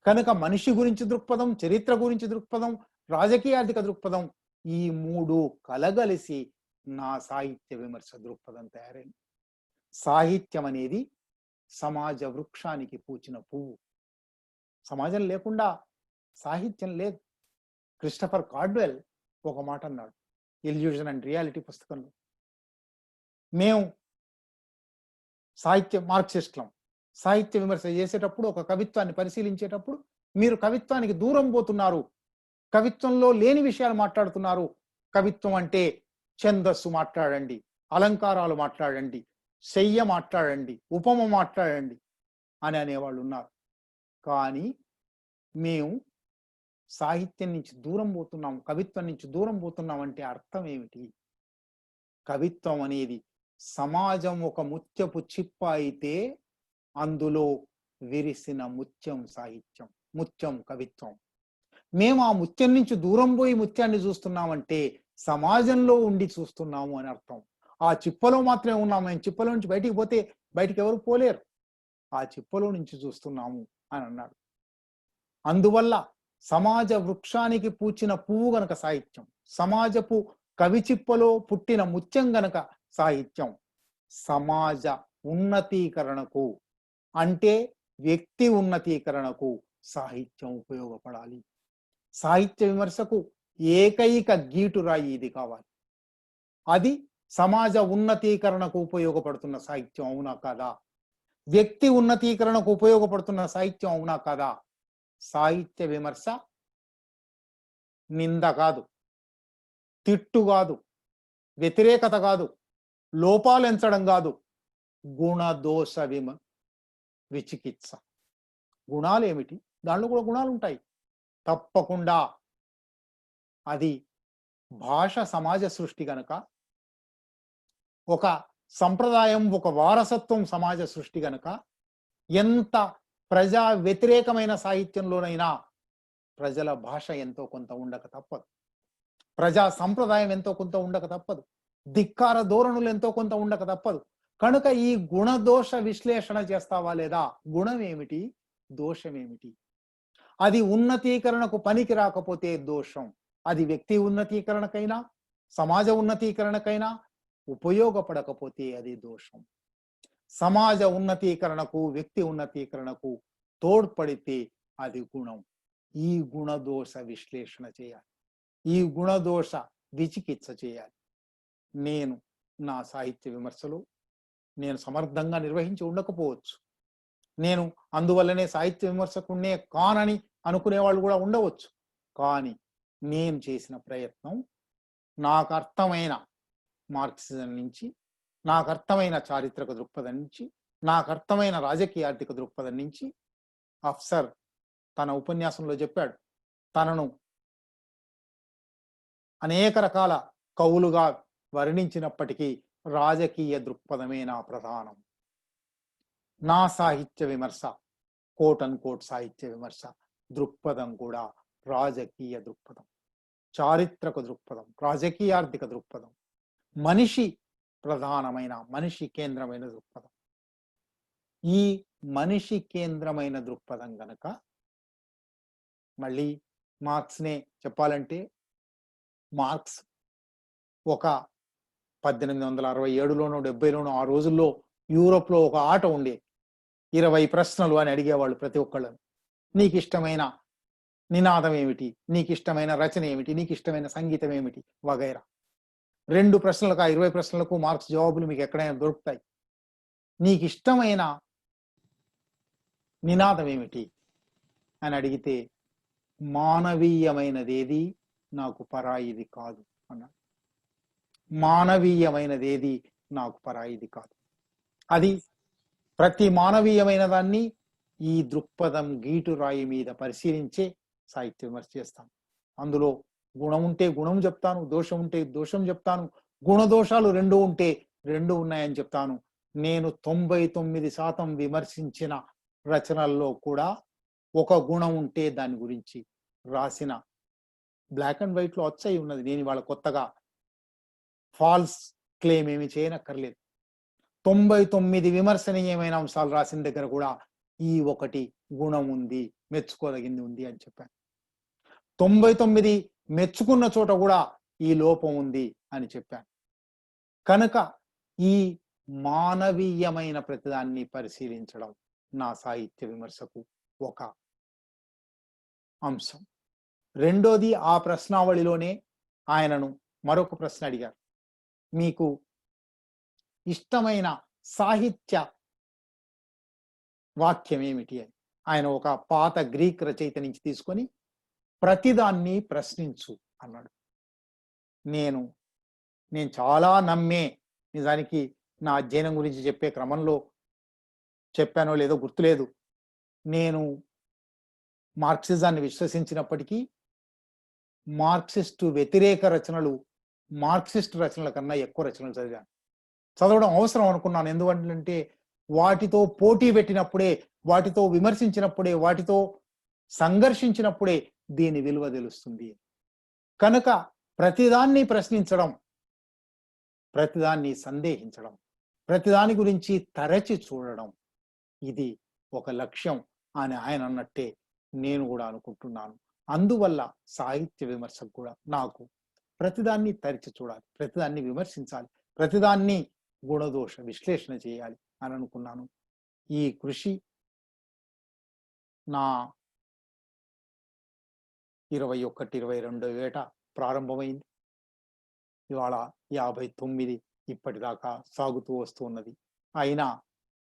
కనుక మనిషి గురించి దృక్పథం, చరిత్ర గురించి దృక్పథం, రాజకీయ ఆర్థిక దృక్పథం, ఈ 3 కలగలిసి నా సాహిత్య విమర్శ దృక్పథం తయారైంది. సాహిత్యం అనేది సమాజ వృక్షానికి పూచిన పువ్వు. సమాజం లేకుండా సాహిత్యం లేదు. క్రిస్టఫర్ కార్డ్వెల్ ఒక మాట అన్నాడు ఇల్యూజన్ అండ్ రియాలిటీ పుస్తకంలో, మేము మార్క్సిస్టులం, సాహిత్య విమర్శ చేసేటప్పుడు, ఒక కవిత్వాన్ని పరిశీలించేటప్పుడు మీరు కవిత్వానికి దూరం పోతున్నారు, కవిత్వంలో లేని విషయాలు మాట్లాడుతున్నారు. కవిత్వం అంటే ఛందస్సు మాట్లాడండి, అలంకారాలు మాట్లాడండి, శయ్య మాట్లాడండి, ఉపమ మాట్లాడండి అని అనేవాళ్ళు ఉన్నారు. కానీ మేము సాహిత్యం నుంచి దూరం పోతున్నాం, కవిత్వం నుంచి దూరం పోతున్నాం అంటే అర్థం ఏమిటి? కవిత్వం అనేది సమాజం ఒక ముత్యపు చిప్ప అయితే అందులో విరిసిన ముత్యం సాహిత్యం, ముత్యం కవిత్వం. మేము ఆ ముత్యం నుంచి దూరం పోయి ముత్యాన్ని చూస్తున్నామంటే సమాజంలో ఉండి చూస్తున్నాము అని అర్థం. ఆ చిప్పలో మాత్రమే ఉన్నాము. మేము చిప్పలో నుంచి బయటికి పోతే బయటికి ఎవరు పోలేరు. ఆ చిప్పలో నుంచి చూస్తున్నాము అని అన్నాడు. అందువల్ల సమాజ వృక్షానికి పూచిన పువ్వు గనక సాహిత్యం, సమాజపు కవి చిప్పలో పుట్టిన ముత్యం గనక సాహిత్యం. సమాజ ఉన్నతీకరణకు, అంటే వ్యక్తి ఉన్నతీకరణకు సాహిత్యం ఉపయోగపడాలి. సాహిత్య విమర్శకు ఏకైక గీటురాయి ఇది కావాలి. అది సమాజ ఉన్నతీకరణకు ఉపయోగపడుతున్న సాహిత్యం, అవునా కాదా? వ్యక్తి ఉన్నతీకరణకు ఉపయోగపడుతున్న సాహిత్యం అవునా కాదా? సాహిత్య విమర్శ నింద కాదు, తిట్టు కాదు, వ్యతిరేకత కాదు, లోపాలు ఎంచడం కాదు, గుణదోష విచికిత్స. గుణాలు ఏమిటి? దాంట్లో కూడా గుణాలు ఉంటాయి తప్పకుండా. అది భాష సమాజ సృష్టి గనక, ఒక సంప్రదాయం, ఒక వారసత్వం సమాజ సృష్టి గనక, ఎంత ప్రజా వ్యతిరేకమైన సాహిత్యంలోనైనా ప్రజల భాష ఎంతో కొంత ఉండక తప్పదు, ప్రజా సంప్రదాయం ఎంతో కొంత ఉండక తప్పదు, ధిక్కార ధోరణులు ఎంతో కొంత ఉండక తప్పదు. కనుక ఈ గుణదోష విశ్లేషణ చేస్తావా లేదా? గుణం ఏమిటి, దోషం ఏమిటి? అది ఉన్నతీకరణకు పనికి రాకపోతే దోషం. అది వ్యక్తి ఉన్నతీకరణకైనా సమాజ ఉన్నతీకరణకైనా ఉపయోగపడకపోతే అది దోషం. సమాజ ఉన్నతీకరణకు, వ్యక్తి ఉన్నతీకరణకు తోడ్పడితే అది గుణం. ఈ గుణదోష విశ్లేషణ చేయాలి, ఈ గుణదోష విచికిత్స చేయాలి. నేను నా సాహిత్య విమర్శలు నేను సమర్థంగా నిర్వహించి ఉండకపోవచ్చు, నేను అందువల్లనే సాహిత్య విమర్శకునే కానని అనుకునే వాళ్ళు కూడా ఉండవచ్చు. కానీ నేను చేసిన ప్రయత్నం నాకు అర్థమైన మార్క్సిజం నుంచి, నాకు అర్థమైన చారిత్రక దృక్పథం నుంచి, నాకు అర్థమైన రాజకీయ ఆర్థిక దృక్పథం నుంచి. అఫ్సర్ తన ఉపన్యాసంలో చెప్పాడు, తనను అనేక రకాల కవులుగా వర్ణించినప్పటికీ రాజకీయ దృక్పథమే నా ప్రధానం. నా సాహిత్య విమర్శ, కోట్ అండ్ కోట్ సాహిత్య విమర్శ దృక్పథం కూడా రాజకీయ దృక్పథం, చారిత్రక దృక్పథం, రాజకీయార్థిక దృక్పథం, మనిషి ప్రధానమైన, మనిషి కేంద్రమైన దృక్పథం. ఈ మనిషి కేంద్రమైన దృక్పథం గనక, మళ్ళీ మార్క్స్నే చెప్పాలంటే, మార్క్స్ ఒక 1867లోనో 70లోనో ఆ రోజుల్లో యూరోప్లో ఒక ఆట ఉండే, 20 ప్రశ్నలు అని అడిగేవాళ్ళు ప్రతి ఒక్కళ్ళని. నీకు ఇష్టమైన నినాదం ఏమిటి, నీకు ఇష్టమైన రచన ఏమిటి, నీకు ఇష్టమైన సంగీతం ఏమిటి వగైరా. 2 ప్రశ్నలకు, ఆ 20 ప్రశ్నలకు మార్క్స్ జవాబులు మీకు ఎక్కడైనా దొరుకుతాయి. నీకు ఇష్టమైన నినాదం ఏమిటి అని అడిగితే, మానవీయమైనదేది నాకు పరాయిది కాదు అన్నాడు. మానవీయమైనదేది నాకు పరాయిది కాదు. అది ప్రతి మానవీయమైన దాన్ని ఈ దృక్పథం గీటు రాయి మీద పరిశీలించే సాహిత్య విమర్శ చేస్తాను. అందులో గుణం ఉంటే గుణం చెప్తాను, దోషం ఉంటే దోషం చెప్తాను, గుణదోషాలు 2 ఉంటే 2 ఉన్నాయని చెప్తాను. నేను 99% విమర్శించిన రచనల్లో కూడా ఒక గుణం ఉంటే దాని గురించి రాసిన బ్లాక్ అండ్ వైట్ లో వచ్చాయి ఉన్నది. నేను ఇవాళ కొత్తగా ఫాల్స్ క్లెయిమ్ ఏమి చేయనక్కర్లేదు. 99 విమర్శనీయమైన అంశాలు రాసిన దగ్గర కూడా ఈ ఒకటి గుణం ఉంది, మెచ్చుకోదగింది ఉంది అని చెప్పాను. 99 మెచ్చుకున్న చోట కూడా ఈ లోపం ఉంది అని చెప్పాను. కనుక ఈ మానవీయమైన ప్రతిదాన్ని పరిశీలించడం నా సాహిత్య విమర్శకు ఒక అంశం. రెండోది, ఆ ప్రశ్నావళిలోనే ఆయనను మరొక ప్రశ్న అడిగారు, మీకు ఇష్టమైన సాహిత్య వాక్యం ఏమిటి అని. ఆయన ఒక పాత గ్రీక్ రచయిత నుంచి తీసుకొని ప్రతిదాన్ని ప్రశ్నించు అన్నాడు. నేను చాలా నమ్మే, నిజానికి నా అధ్యయనం గురించి చెప్పే క్రమంలో చెప్పానో లేదో గుర్తులేదు, నేను మార్క్సిజాన్ని విశ్వసించినప్పటికీ మార్క్సిస్టు వ్యతిరేక రచనలు, మార్క్సిస్ట్ రచనల కన్నా ఎక్కువ రచనలు చదివాను. చదవడం అవసరం అనుకున్నాను. ఎందుకంటే వాటితో పోటీ పెట్టినప్పుడే, వాటితో విమర్శించినప్పుడే, వాటితో సంఘర్షించినప్పుడే దీని విలువ తెలుస్తుంది. కనుక ప్రతిదాన్ని ప్రశ్నించడం, ప్రతిదాన్ని సందేహించడం, ప్రతిదాని గురించి తరచి చూడడం, ఇది ఒక లక్ష్యం అని ఆయన అన్నట్టే నేను కూడా అనుకుంటున్నాను. అందువల్ల సాహిత్య విమర్శకు కూడా నాకు ప్రతిదాన్ని తరిచి చూడాలి, ప్రతిదాన్ని విమర్శించాలి, ప్రతిదాన్ని గుణదోష విశ్లేషణ చేయాలి అని అనుకున్నాను. ఈ కృషి నా 21-22 ఏట ప్రారంభమైంది. ఇవాళ 59 ఇప్పటిదాకా సాగుతూ వస్తున్నది. అయినా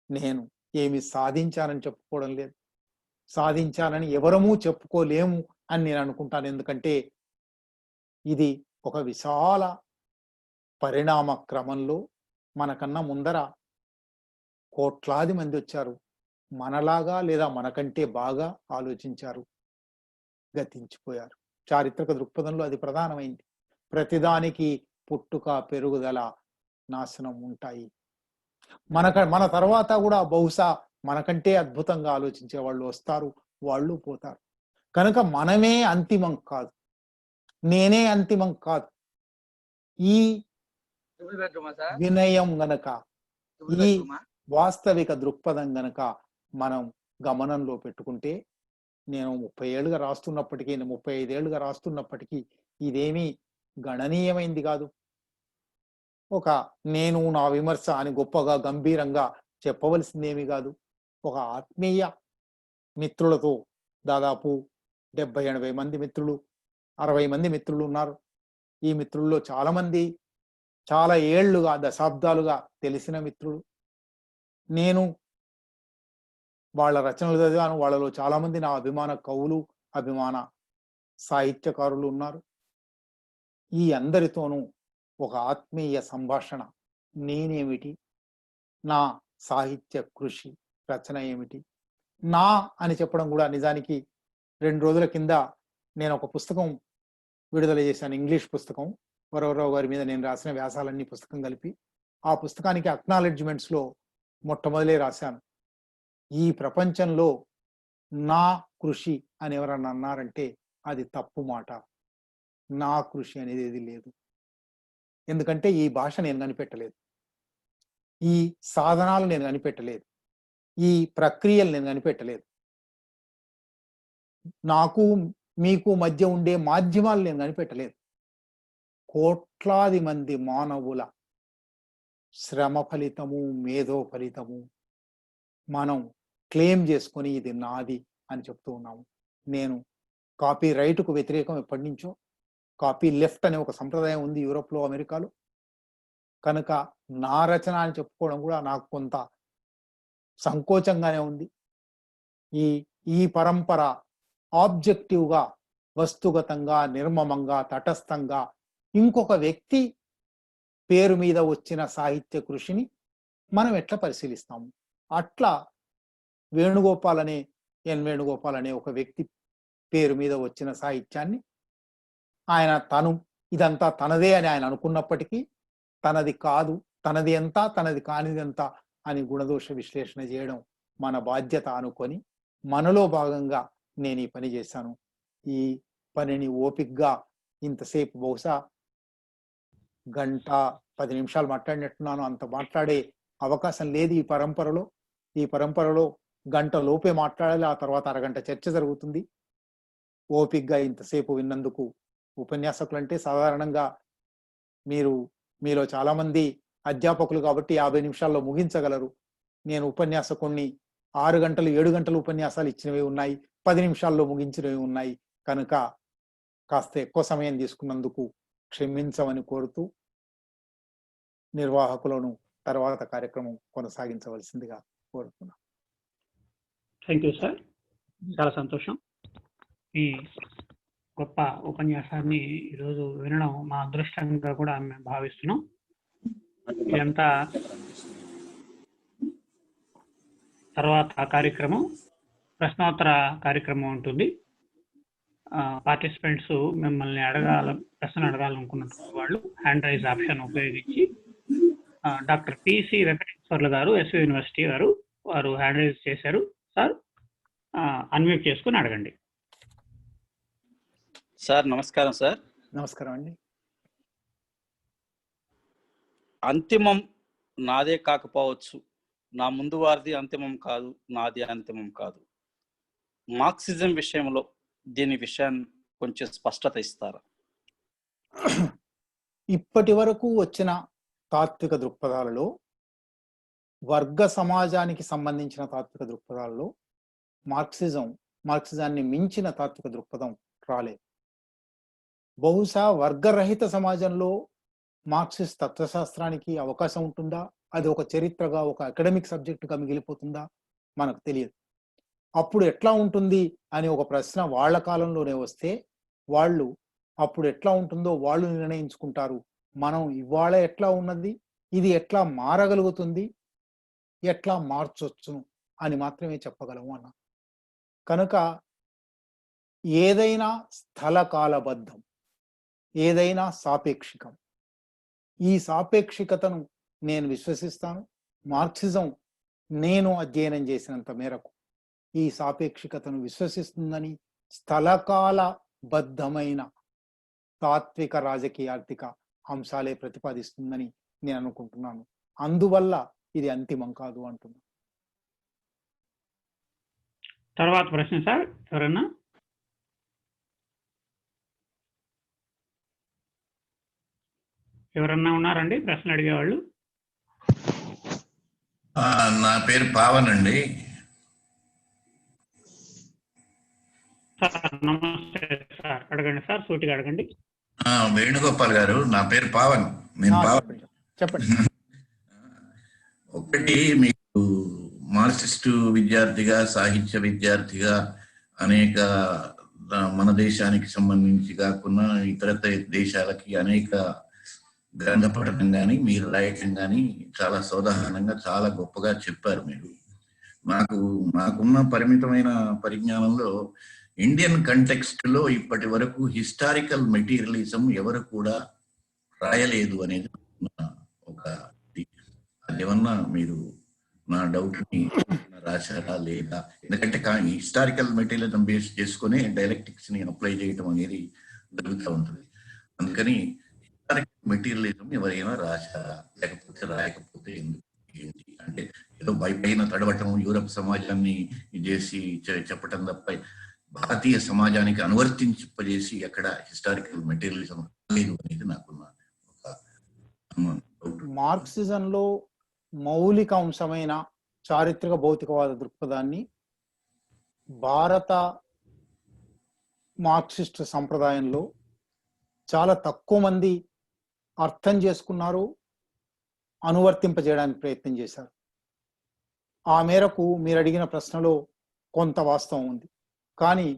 నేను ఏమి సాధించానని చెప్పుకోవడం లేదు. సాధించానని ఎవరమూ చెప్పుకోలేము అని నేను అనుకుంటాను. ఎందుకంటే ఇది ఒక విశాల పరిణామ క్రమంలో మనకన్నా ముందర కోట్లాది మంది వచ్చారు. మనలాగా లేదా మనకంటే బాగా ఆలోచించారు, గతించిపోయారు. చారిత్రక దృక్పథంలో అది ప్రధానమైంది. ప్రతిదానికి పుట్టుక, పెరుగుదల, నాశనం ఉంటాయి. మన తర్వాత కూడా బహుశా మనకంటే అద్భుతంగా ఆలోచించే వాళ్ళు వస్తారు, వాళ్ళు పోతారు. కనుక మనమే అంతిమం కాదు, నేనే అంతిమం కాదు. ఈ వినయం గనక, ఈ వాస్తవిక దృక్పథం గనక మనం గమనంలో పెట్టుకుంటే, నేను 30 ఏళ్ళుగా రాస్తున్నప్పటికీ, 35 ఏళ్ళుగా రాస్తున్నప్పటికీ ఇదేమీ గణనీయమైంది కాదు. ఒక నేను నా విమర్శ అని గొప్పగా గంభీరంగా చెప్పవలసిందేమీ కాదు. ఒక ఆత్మీయ మిత్రులతో దాదాపు 70-80 మంది మిత్రులు, 60 మంది మిత్రులు ఉన్నారు. ఈ మిత్రుల్లో చాలా మంది చాలా ఏళ్లుగా, దశాబ్దాలుగా తెలిసిన మిత్రులు. నేను వాళ్ళ రచనలు చదివాను. వాళ్ళలో చాలా మంది నా అభిమాన కవులు, అభిమాన సాహిత్యకారులు ఉన్నారు. ఈ అందరితోనూ ఒక ఆత్మీయ సంభాషణ. నేనేమిటి, నా సాహిత్య కృషి, రచన ఏమిటి, నా అని చెప్పడం కూడా నిజానికి 2 రోజుల కింద నేను ఒక పుస్తకం విడుదల చేశాను. ఇంగ్లీష్ పుస్తకం, వరవరరావు గారి మీద నేను రాసిన వ్యాసాలన్నీ పుస్తకం కలిపి. ఆ పుస్తకానికి అక్నాలెడ్జ్మెంట్స్ లో మొట్టమొదలే రాశాను, ఈ ప్రపంచంలో నా కృషి అని ఎవరన్నా అన్నారంటే అది తప్పు మాట. నా కృషి అనేది ఏది లేదు. ఎందుకంటే ఈ భాష నేను కనిపెట్టలేదు, ఈ సాధనాలు నేను కనిపెట్టలేదు, ఈ ప్రక్రియలు నేను కనిపెట్టలేదు. నాకు మీకు మధ్య ఉండే మాధ్యమాలు నేను కనిపెట్టలేదు. కోట్లాది మంది మానవుల శ్రమ ఫలితము, మేధో ఫలితము మనం క్లెయిమ్ చేసుకొని ఇది నాది అని చెప్తూ ఉన్నాము. నేను కాపీ రైట్కు వ్యతిరేకం ఎప్పటి నుంచో. కాపీ లెఫ్ట్ అనే ఒక సంప్రదాయం ఉంది యూరోప్లో, అమెరికాలో. కనుక నా రచన అని చెప్పుకోవడం కూడా నాకు కొంత సంకోచంగానే ఉంది. ఈ పరంపర ఆబ్జెక్టివ్గా, వస్తుగతంగా, నిర్మమంగా, తటస్థంగా ఇంకొక వ్యక్తి పేరు మీద వచ్చిన సాహిత్య కృషిని మనం ఎట్లా పరిశీలిస్తాము? అట్లా ఎన్ వేణుగోపాల్ అనే ఒక వ్యక్తి పేరు మీద వచ్చిన సాహిత్యాన్ని తను ఇదంతా తనదే అని ఆయన అనుకున్నప్పటికీ తనది కాదు, తనది ఎంత, తనది కానిది ఎంత అని గుణదోష విశ్లేషణ చేయడం మన బాధ్యత అనుకొని మనలో భాగంగా నేను ఈ పని చేశాను. ఈ పనిని ఓపికగా ఇంతసేపు, బహుశా 1 గంట 10 నిమిషాలు మాట్లాడినట్టున్నాను. అంత మాట్లాడే అవకాశం లేదు ఈ పరంపరలో. ఈ పరంపరలో 1 గంట లోపే మాట్లాడాలి, ఆ తర్వాత అరగంట చర్చ జరుగుతుంది. ఓపికగా ఇంతసేపు విన్నందుకు ఉపన్యాసకులు అంటే సాధారణంగా మీలో చాలా మంది అధ్యాపకులు కాబట్టి 50 నిమిషాల్లో ముగించగలరు. నేను ఉపన్యాసకుణ్ణి 6 గంటలు 7 గంటలు ఉపన్యాసాలు ఇచ్చినవి ఉన్నాయి, 10 నిమిషాల్లో ముగించినవి ఉన్నాయి. కనుక కాస్త ఎక్కువ సమయం తీసుకున్నందుకు క్షమించమని కోరుతూ నిర్వాహకులను తర్వాత కార్యక్రమం కొనసాగించవలసిందిగా కోరుతున్నాను. థ్యాంక్ యూ సార్, చాలా సంతోషం. ఈ గొప్ప ఉపన్యాసాన్ని ఈరోజు వినడం మా అదృష్టంగా కూడా మేము భావిస్తున్నాం. ఇదంతా తర్వాత కార్యక్రమం ప్రశ్నోత్తర కార్యక్రమం ఉంటుంది. పార్టిసిపెంట్స్ మిమ్మల్ని ప్రశ్న అడగాలనుకున్న వాళ్ళు హ్యాండ్ రైజ్ ఆప్షన్ ఉపయోగించి డాక్టర్ పిసి వెంకటేశ్వర్లు గారు, ఎస్వి యూనివర్సిటీ వారు హ్యాండ్ రైజ్ చేశారు. సార్ అన్మ్యూట్ చేసుకుని అడగండి. సార్ నమస్కారం. సార్ నమస్కారం అండి. అంతిమం నాదే కాకపోవచ్చు, నా ముందు వారిది అంతిమం కాదు, నాది అంతిమం కాదు. మార్క్సిజం విషయంలో దీని విషయాన్ని కొంచెం స్పష్టత ఇస్తారా? ఇప్పటి వరకు వచ్చిన తాత్విక దృక్పథాలలో, వర్గ సమాజానికి సంబంధించిన తాత్విక దృక్పథాలలో మార్క్సిజాన్ని మించిన తాత్విక దృక్పథం రాలేదు. బహుశా వర్గరహిత సమాజంలో మార్క్సిస్ట్ తత్వశాస్త్రానికి అవకాశం ఉంటుందా అది ఒక చరిత్రగా, ఒక అకాడమిక్ సబ్జెక్టుగా మిగిలిపోతుందా? మనకు తెలియదు. అప్పుడు ఎట్లా ఉంటుంది అని ఒక ప్రశ్న వాళ్ళ కాలంలోనే వస్తే, వాళ్ళు అప్పుడు ఎట్లా ఉంటుందో వాళ్ళు నిర్ణయించుకుంటారు. మనం ఇవాళ ఎట్లా ఉన్నది, ఇది ఎట్లా మారగలుగుతుంది, ఎట్లా మార్చొచ్చును అని మాత్రమే చెప్పగలము అన్న. కనుక ఏదైనా స్థలకాలబద్ధం, ఏదైనా సాపేక్షికం. ఈ సాపేక్షికతను నేను విశ్వసిస్తాను. మార్క్సిజం నేను అధ్యయనం చేసినంత మేరకు ఈ సాపేక్షికతను విశ్వసిస్తుందని, స్థలకాల బద్ధమైన తాత్విక రాజకీయ ఆర్థిక అంశాలే ప్రతిపాదిస్తుందని నేను అనుకుంటున్నాను. అందువల్ల ఇది అంతిమం కాదు అంటున్నాను. తర్వాత ప్రశ్న సార్, ఎవరన్నా? ఎవరన్నా ఉన్నారండి ప్రశ్న అడిగేవాళ్ళు? నా పేరు పావన్ అండి. సార్ నమస్తే సార్, అడగండి సార్, సూటిగా అడగండి. వేణుగోపాల్ గారు, నా పేరు పావన్. నేను పావన్. చెప్పండి. ఒకటి, మీకు మార్క్సిస్టు విద్యార్థిగా, సాహిత్య విద్యార్థిగా అనేక మన దేశానికి సంబంధించి కాకుండా ఇతర దేశాలకి అనేక గ్రంథ పఠనం కానీ మీరు రాయటం కానీ చాలా సోదాహరణంగా చాలా గొప్పగా చెప్పారు మీరు. నాకున్న పరిమితమైన పరిజ్ఞానంలో ఇండియన్ కంటెక్స్ట్ లో ఇప్పటి వరకు హిస్టారికల్ మెటీరియలిజం ఎవరు కూడా రాయలేదు అనేది ఒక, అదేమన్నా మీరు నా డౌట్ ని రాశారా లేదా? ఎందుకంటే హిస్టారికల్ మెటీరియలిజం బేస్ చేసుకుని డైలెక్టిక్స్ ని అప్లై చేయటం అనేది జరుగుతూ ఉంటుంది. అందుకని హిస్టారికల్ మెటీరియలిజం ఎవరైనా రాశారా, లేకపోతే రాయకపోతే ఎందుకు, ఏంటి అంటే ఏదో పైన తడవటం, యూరప్ సమాజాన్ని చేసి చెప్పటం తప్ప భారతీయ సమాజానికి అనువర్తింపజేసి ఎక్కడ హిస్టారికల్ మెటీరియలిజం లేదు అనేది నాకున్న ఒక. మార్క్సిజంలో మౌలిక అంశమైన చారిత్రక భౌతికవాద దృక్పథాన్ని భారత మార్క్సిస్ట్ సంప్రదాయంలో చాలా తక్కువ మంది అర్థం చేసుకున్నారు, అనువర్తింపజేయడానికి ప్రయత్నం చేశారు. ఆ మేరకు మీరు అడిగిన ప్రశ్నలో కొంత వాస్తవం ఉంది, కానీ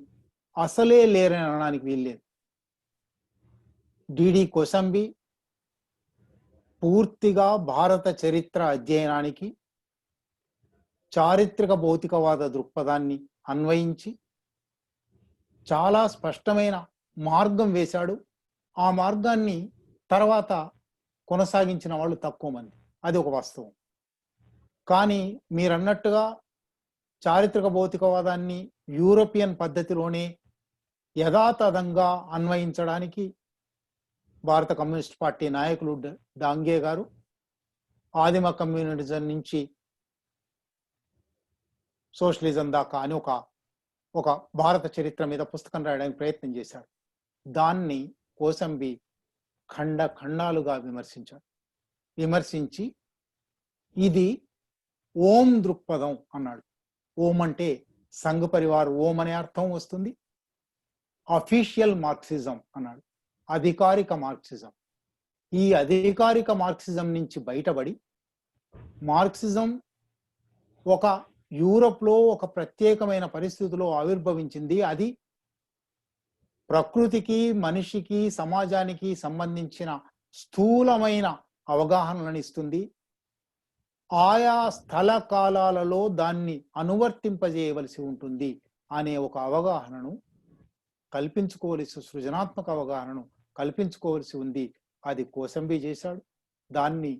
అసలే లేరని అనడానికి వీల్లేదు. డిడి కోసంబి పూర్తిగా భారత చరిత్ర అధ్యయనానికి చారిత్రక భౌతికవాద దృక్పథాన్ని అన్వయించి చాలా స్పష్టమైన మార్గం వేశాడు. ఆ మార్గాన్ని తర్వాత కొనసాగించిన వాళ్ళు తక్కువ మంది, అది ఒక వాస్తవం. కానీ మీరన్నట్టుగా చారిత్రక భౌతికవాదాన్ని యూరోపియన్ పద్ధతిలోనే యథాతథంగా అన్వయించడానికి భారత కమ్యూనిస్ట్ పార్టీ నాయకులు డాంగే గారు ఆదిమ కమ్యూనిజం నుంచి సోషలిజం దాకా అని ఒక భారత చరిత్ర మీద పుస్తకం రాయడానికి ప్రయత్నం చేశాడు. దాన్ని కోసంబి ఖండాలుగా విమర్శించి ఇది ఓం దృక్పథం అన్నాడు. ఓం అంటే సంఘ పరివార్ ఓం అనే అర్థం వస్తుంది. అఫీషియల్ మార్క్సిజం అన్నాడు, అధికారిక మార్క్సిజం. ఈ అధికారిక మార్క్సిజం నుంచి బయటపడి మార్క్సిజం ఒక యూరోప్లో ఒక ప్రత్యేకమైన పరిస్థితిలో ఆవిర్భవించింది. అది ప్రకృతికి, మనిషికి, సమాజానికి సంబంధించిన స్థూలమైన అవగాహనలను ఇస్తుంది. ఆయా స్థల కాలాలలో దాన్ని అనువర్తింపజేయవలసి ఉంటుంది అనే ఒక అవగాహనను కల్పించుకోవలసి, సృజనాత్మక అవగాహనను కల్పించుకోవలసి ఉంది. అది కోసంబి చేశాడు. దాన్ని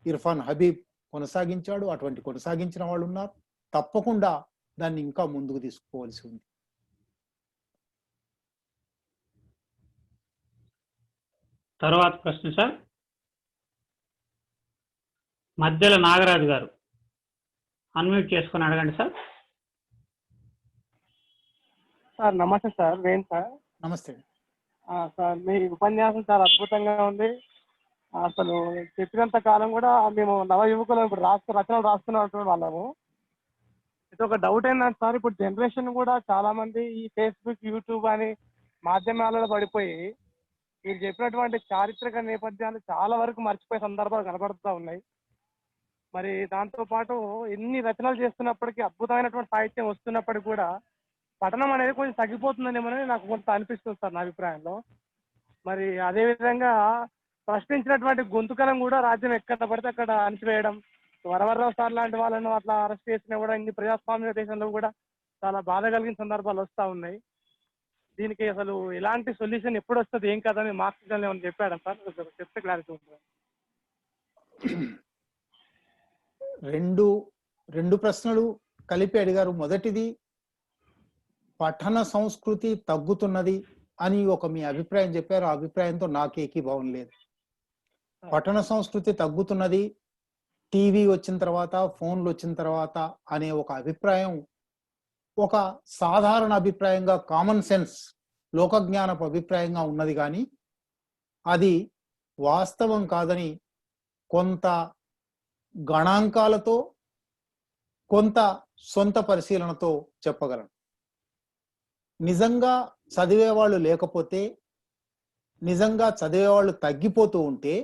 ఇర్ఫాన్ హబీబ్ కొనసాగించాడు. అటువంటి కొనసాగించిన వాళ్ళు ఉన్నారు. తప్పకుండా దాన్ని ఇంకా ముందుకు తీసుకోవాల్సి ఉంది. తర్వాత ప్రశ్న సార్, మధ్యల నాగరాజు గారు, అన్మ్యూట్ చేసుకొని అడగండి సార్. సార్ నమస్తే సార్, వేణు సార్. నమస్తే సార్, మీ ఉపన్యాసం చాలా అద్భుతంగా ఉంది. అసలు చెప్పినంత కాలం కూడా మేము నవ యువకులు ఇప్పుడు రచనలు రాస్తున్నటువంటి వాళ్ళము. ఇది ఒక డౌట్ ఏంటంటే సార్, ఇప్పుడు జనరేషన్ కూడా చాలా మంది ఈ ఫేస్బుక్, యూట్యూబ్ అని మాధ్యమాలలో పడిపోయి మీరు చెప్పినటువంటి చారిత్రక నేపథ్యాలు చాలా వరకు మర్చిపోయే సందర్భాలు కనబడుతూ ఉన్నాయి. మరి దాంతో పాటు ఎన్ని రచనలు చేస్తున్నప్పటికీ, అద్భుతమైనటువంటి సాహిత్యం వస్తున్నప్పటికీ కూడా పఠనం అనేది కొంచెం తగ్గిపోతుందనేమో నాకు కొంత అనిపిస్తుంది సార్ నా అభిప్రాయంలో. మరి అదే విధంగా ప్రశ్నించినటువంటి గొంతుకలను కూడా రాజ్యం ఎక్కడ పడితే అక్కడ అణిచివేయడం, వరవరరావు సార్ లాంటి వాళ్ళను అట్లా అరెస్ట్ చేసినా కూడా ఇన్ని ప్రజాస్వామ్య దేశంలో కూడా చాలా బాధ కలిగిన సందర్భాలు వస్తూ ఉన్నాయి. దీనికి అసలు ఎలాంటి సొల్యూషన్ ఎప్పుడు వస్తుంది, ఏం కదని మార్క్సిజం ఏమైనా చెప్పాడా సార్? చెప్తే క్లారిటీ ఉంటుంది. రెండు ప్రశ్నలు కలిపి అడిగారు. మొదటిది, పఠన సంస్కృతి తగ్గుతున్నది అని ఒక మీ అభిప్రాయం చెప్పారు. ఆ అభిప్రాయంతో నాకు ఏకీభావం లేదు. పఠన సంస్కృతి తగ్గుతున్నది టీవీ వచ్చిన తర్వాత, ఫోన్లు వచ్చిన తర్వాత అనే ఒక అభిప్రాయం ఒక సాధారణ అభిప్రాయంగా, కామన్ సెన్స్ లోకజ్ఞానపు అభిప్రాయంగా ఉన్నది, కానీ అది వాస్తవం కాదని కొంత గణాంకాలతో, కొంత సొంత పరిశీలనతో చెప్పగలను. నిజంగా చదివేవాళ్ళు లేకపోతే, నిజంగా చదివేవాళ్ళు తగ్గిపోతూ ఉంటే,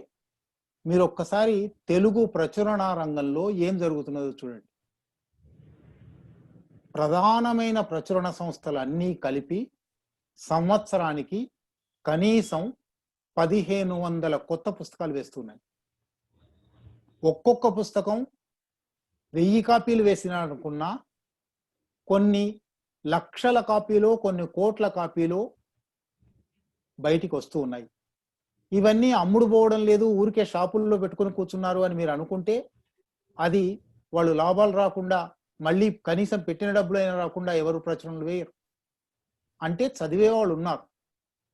మీరు ఒక్కసారి తెలుగు ప్రచురణ రంగంలో ఏం జరుగుతున్నదో చూడండి. ప్రధానమైన ప్రచురణ సంస్థలు అన్నీ కలిపి సంవత్సరానికి కనీసం 1500 కొత్త పుస్తకాలు వేస్తున్నాయి. ఒక్కొక్క పుస్తకం 1000 కాపీలు వేసినారనుకున్నా కొన్ని లక్షల కాపీలో, కొన్ని కోట్ల కాపీలో బయటికి వస్తూ ఉన్నాయి. ఇవన్నీ అమ్ముడు పోవడం లేదు, ఊరికే షాపుల్లో పెట్టుకొని కూర్చున్నారు అని మీరు అనుకుంటే, అది వాళ్ళు లాభాలు రాకుండా, మళ్ళీ కనీసం పెట్టిన డబ్బులు అయినా రాకుండా ఎవరు ప్రచురణలు వేయరు. అంటే చదివేవాళ్ళు ఉన్నారు.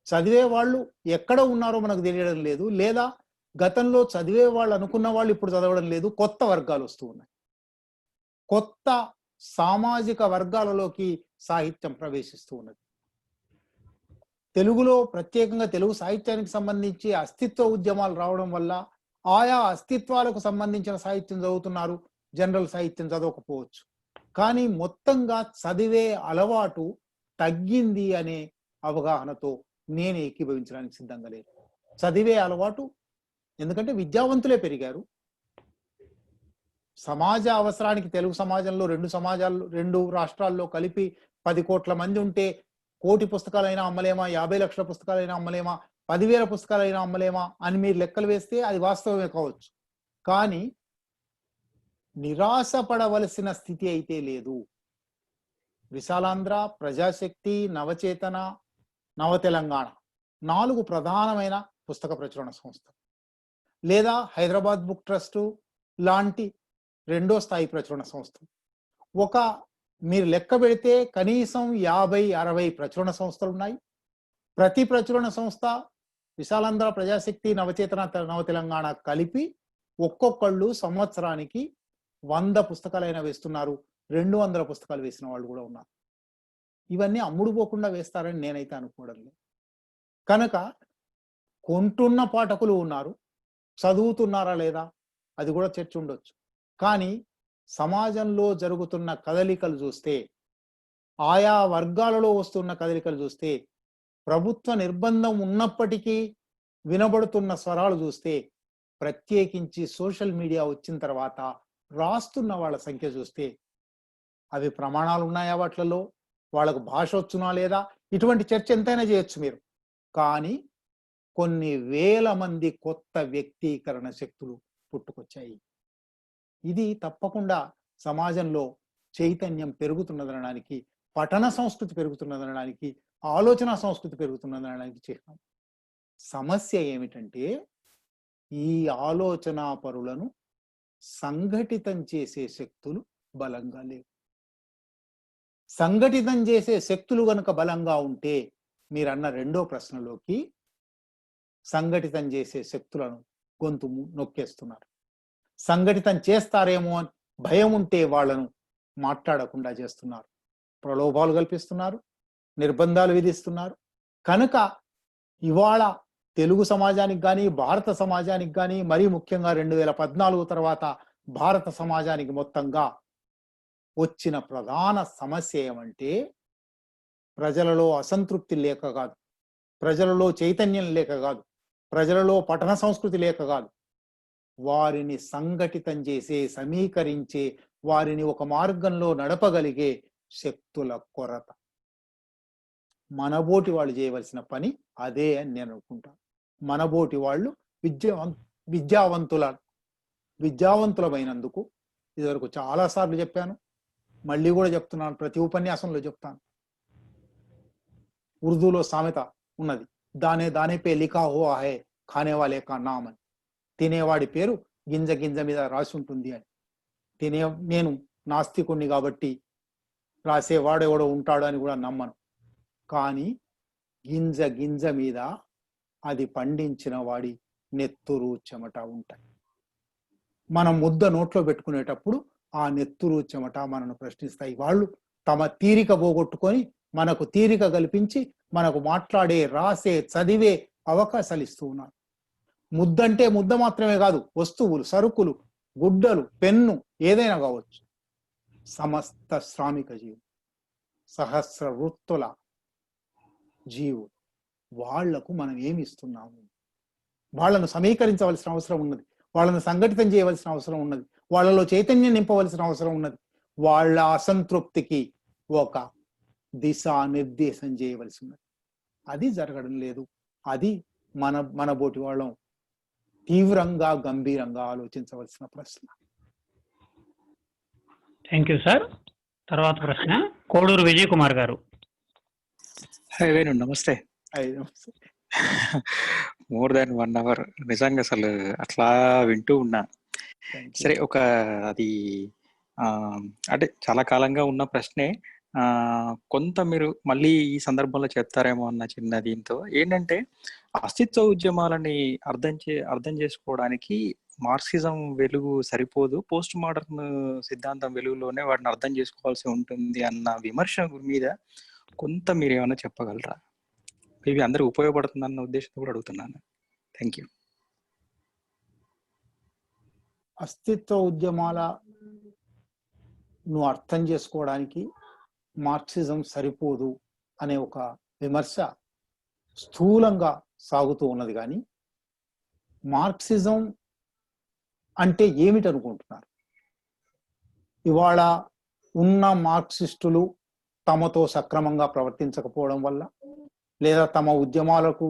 చదివే వాళ్ళు ఎక్కడ ఉన్నారో మనకు తెలియడం లేదు, లేదా గతంలో చదివే వాళ్ళు అనుకున్న వాళ్ళు ఇప్పుడు చదవడం లేదు. కొత్త వర్గాలు వస్తూ ఉన్నాయి. కొత్త సామాజిక వర్గాలలోకి సాహిత్యం ప్రవేశిస్తూ ఉన్నది. తెలుగులో, ప్రత్యేకంగా తెలుగు సాహిత్యానికి సంబంధించి అస్తిత్వ ఉద్యమాలు రావడం వల్ల ఆయా అస్తిత్వాలకు సంబంధించిన సాహిత్యం చదువుతున్నారు, జనరల్ సాహిత్యం చదవకపోవచ్చు. కానీ మొత్తంగా చదివే అలవాటు తగ్గింది అనే అవగాహనతో నేను ఏకీభవించడానికి సిద్ధంగా లేదు. చదివే అలవాటు, ఎందుకంటే విద్యావంతులే పెరిగారు. సమాజ అవసరానికి తెలుగు సమాజంలో రెండు రాష్ట్రాల్లో కలిపి 10 కోట్ల మంది ఉంటే 1 కోటి పుస్తకాలైనా అమ్మలేమా, 50 లక్షల పుస్తకాలైనా అమ్మలేమా, 10,000 పుస్తకాలైనా అమ్మలేమా అని మీరు లెక్కలు వేస్తే అది వాస్తవమే కావచ్చు. కానీ నిరాశపడవలసిన స్థితి అయితే లేదు. విశాలాంధ్ర, ప్రజాశక్తి, నవచేతన, నవతెలంగాణ 4 ప్రధానమైన పుస్తక ప్రచురణ సంస్థలు, లేదా హైదరాబాద్ బుక్ ట్రస్ట్ లాంటి 2వ స్థాయి ప్రచురణ సంస్థలు. మీరు లెక్క పెడితే కనీసం 50-60 ప్రచురణ సంస్థలు ఉన్నాయి. ప్రతి ప్రచురణ సంస్థ, విశాలాంధ్ర, ప్రజాశక్తి, నవచేతన, నవతెలంగాణ కలిపి ఒక్కొక్కళ్ళు సంవత్సరానికి 100 పుస్తకాలైనా వేస్తున్నారు. 200 పుస్తకాలు వేసిన వాళ్ళు కూడా ఉన్నారు. ఇవన్నీ అమ్ముడుపోకుండా వేస్తారని నేనైతే అనుకోవడం లేదు. కనుక కొంటున్న పాఠకులు ఉన్నారు, చదువుతున్నారా లేదా అది కూడా చర్చ ఉండొచ్చు. కానీ సమాజంలో జరుగుతున్న కదలికలు చూస్తే, ఆయా వర్గాలలో వస్తున్న కదలికలు చూస్తే, ప్రభుత్వ నిర్బంధం ఉన్నప్పటికీ వినబడుతున్న స్వరాలు చూస్తే, ప్రత్యేకించి సోషల్ మీడియా వచ్చిన తర్వాత రాస్తున్న వాళ్ళ సంఖ్య చూస్తే, అవి ప్రమాణాలు ఉన్నాయా వాటిలలో, వాళ్ళకు భాష వచ్చునా లేదా, ఇటువంటి చర్చ ఎంతైనా చేయొచ్చు మీరు. కానీ కొన్ని వేల మంది కొత్త వ్యక్తీకరణ శక్తులు పుట్టుకొచ్చాయి. ఇది తప్పకుండా సమాజంలో చైతన్యం పెరుగుతున్నదనడానికి, పఠన సంస్కృతి పెరుగుతున్నదనడానికి, ఆలోచన సంస్కృతి పెరుగుతున్నదనడానికి చిహ్నం. సమస్య ఏమిటంటే, ఈ ఆలోచనా పరులను సంఘటితం చేసే శక్తులు బలంగా లేవు. సంఘటితం చేసే శక్తులు గనుక బలంగా ఉంటే, మీరన్న 2వ ప్రశ్నలోకి, సంఘటితం చేసే శక్తులను గొంతు నొక్కేస్తున్నారు. సంఘటితం చేస్తారేమో అని భయం ఉంటే వాళ్లను మాట్లాడకుండా చేస్తున్నారు. ప్రలోభాలు కల్పిస్తున్నారు, నిర్బంధాలు విధిస్తున్నారు. కనుక ఇవాళ తెలుగు సమాజానికి కానీ, భారత సమాజానికి కానీ, మరీ ముఖ్యంగా 2014 తర్వాత భారత సమాజానికి మొత్తంగా వచ్చిన ప్రధాన సమస్య ఏమంటే, ప్రజలలో అసంతృప్తి లేక కాదు, ప్రజలలో చైతన్యం లేక కాదు, ప్రజలలో పఠన సంస్కృతి లేక కాదు, వారిని సంఘటితం చేసే, సమీకరించే, వారిని ఒక మార్గంలో నడపగలిగే శక్తుల కొరత. మనబోటి వాళ్ళు చేయవలసిన పని అదే అని నేను అనుకుంటాను. మనబోటి వాళ్ళు విద్యావంతులమైనందుకు ఇదివరకు చాలాసార్లు చెప్పాను, మళ్ళీ కూడా చెప్తున్నాను, ప్రతి ఉపన్యాసంలో చెప్తాను. ఉర్దూలో సామెత ఉన్నది, దానే దానే పే లిఖా హువా హై ఖానే వాలే కా నామ్ అని. తినేవాడి పేరు గింజ గింజ మీద రాసి ఉంటుంది అని. నేను నాస్తికుణ్ణి కాబట్టి రాసేవాడు ఎవడో ఉంటాడు అని కూడా నమ్మను. కానీ గింజ గింజ మీద అది పండించిన వాడి నెత్తురు చెమట ఉంటాయి. మనం ముద్ద నోట్లో పెట్టుకునేటప్పుడు ఆ నెత్తురు చెమట మనను ప్రశ్నిస్తాయి. వాళ్ళు తమ తీరిక పోగొట్టుకొని మనకు తీరిక కల్పించి మనకు మాట్లాడే, రాసే, చదివే అవకాశాలు ఇస్తూ ఉన్నారు. ముద్దంటే ముద్ద మాత్రమే కాదు, వస్తువులు, సరుకులు, గుడ్డలు, పెన్ను, ఏదైనా కావచ్చు. సమస్త శ్రామిక జీవులు, సహస్ర వృత్తుల జీవులు, వాళ్లకు మనం ఏమి ఇస్తున్నాము? వాళ్ళను సమీకరించవలసిన అవసరం ఉన్నది, వాళ్ళను సంఘటితం చేయవలసిన అవసరం ఉన్నది, వాళ్ళలో చైతన్యం నింపవలసిన అవసరం ఉన్నది, వాళ్ళ అసంతృప్తికి ఒక దిశానిర్దేశం చేయవలసి ఉన్నది. అది జరగడం లేదు. అది మన బోటి వాళ్ళం తీవ్రంగా, గంభీరంగా ఆలోచించవలసిన ప్రశ్న. Thank you sir. తర్వాత ప్రశ్న కోడూరు విజయ్ కుమార్ గారు. వేణు నమస్తే. మోర్ దాన్ 1 hour నిజంగా అసలు అట్లా వింటూ ఉన్నా. సరే, ఒక అది అంటే చాలా కాలంగా ఉన్న ప్రశ్నే, కొంత మీరు మళ్ళీ ఈ సందర్భంలో చెప్తారేమో అన్న చిన్న దీంతో ఏంటంటే, అస్తిత్వ ఉద్యమాలని అర్థం చేసుకోవడానికి మార్క్సిజం వెలుగు సరిపోదు, పోస్ట్ మోడర్న్ సిద్ధాంతం వెలుగులోనే వాటిని అర్థం చేసుకోవాల్సి ఉంటుంది అన్న విమర్శ మీద కొంత మీరు ఏమైనా చెప్పగలరా? ఇవి అందరూ ఉపయోగపడుతుందన్న ఉద్దేశంతో కూడా అడుగుతున్నాను. Thank you. అస్తిత్వ ఉద్యమాలను అర్థం చేసుకోవడానికి మార్క్సిజం సరిపోదు అనే ఒక విమర్శ స్థూలంగా సాగుతూ ఉన్నది. కానీ మార్క్సిజం అంటే ఏమిటి అనుకుంటున్నారు? ఇవాళ ఉన్న మార్క్సిస్టులు తమతో సక్రమంగా ప్రవర్తించకపోవడం వల్ల, లేదా తమ ఉద్యమాలకు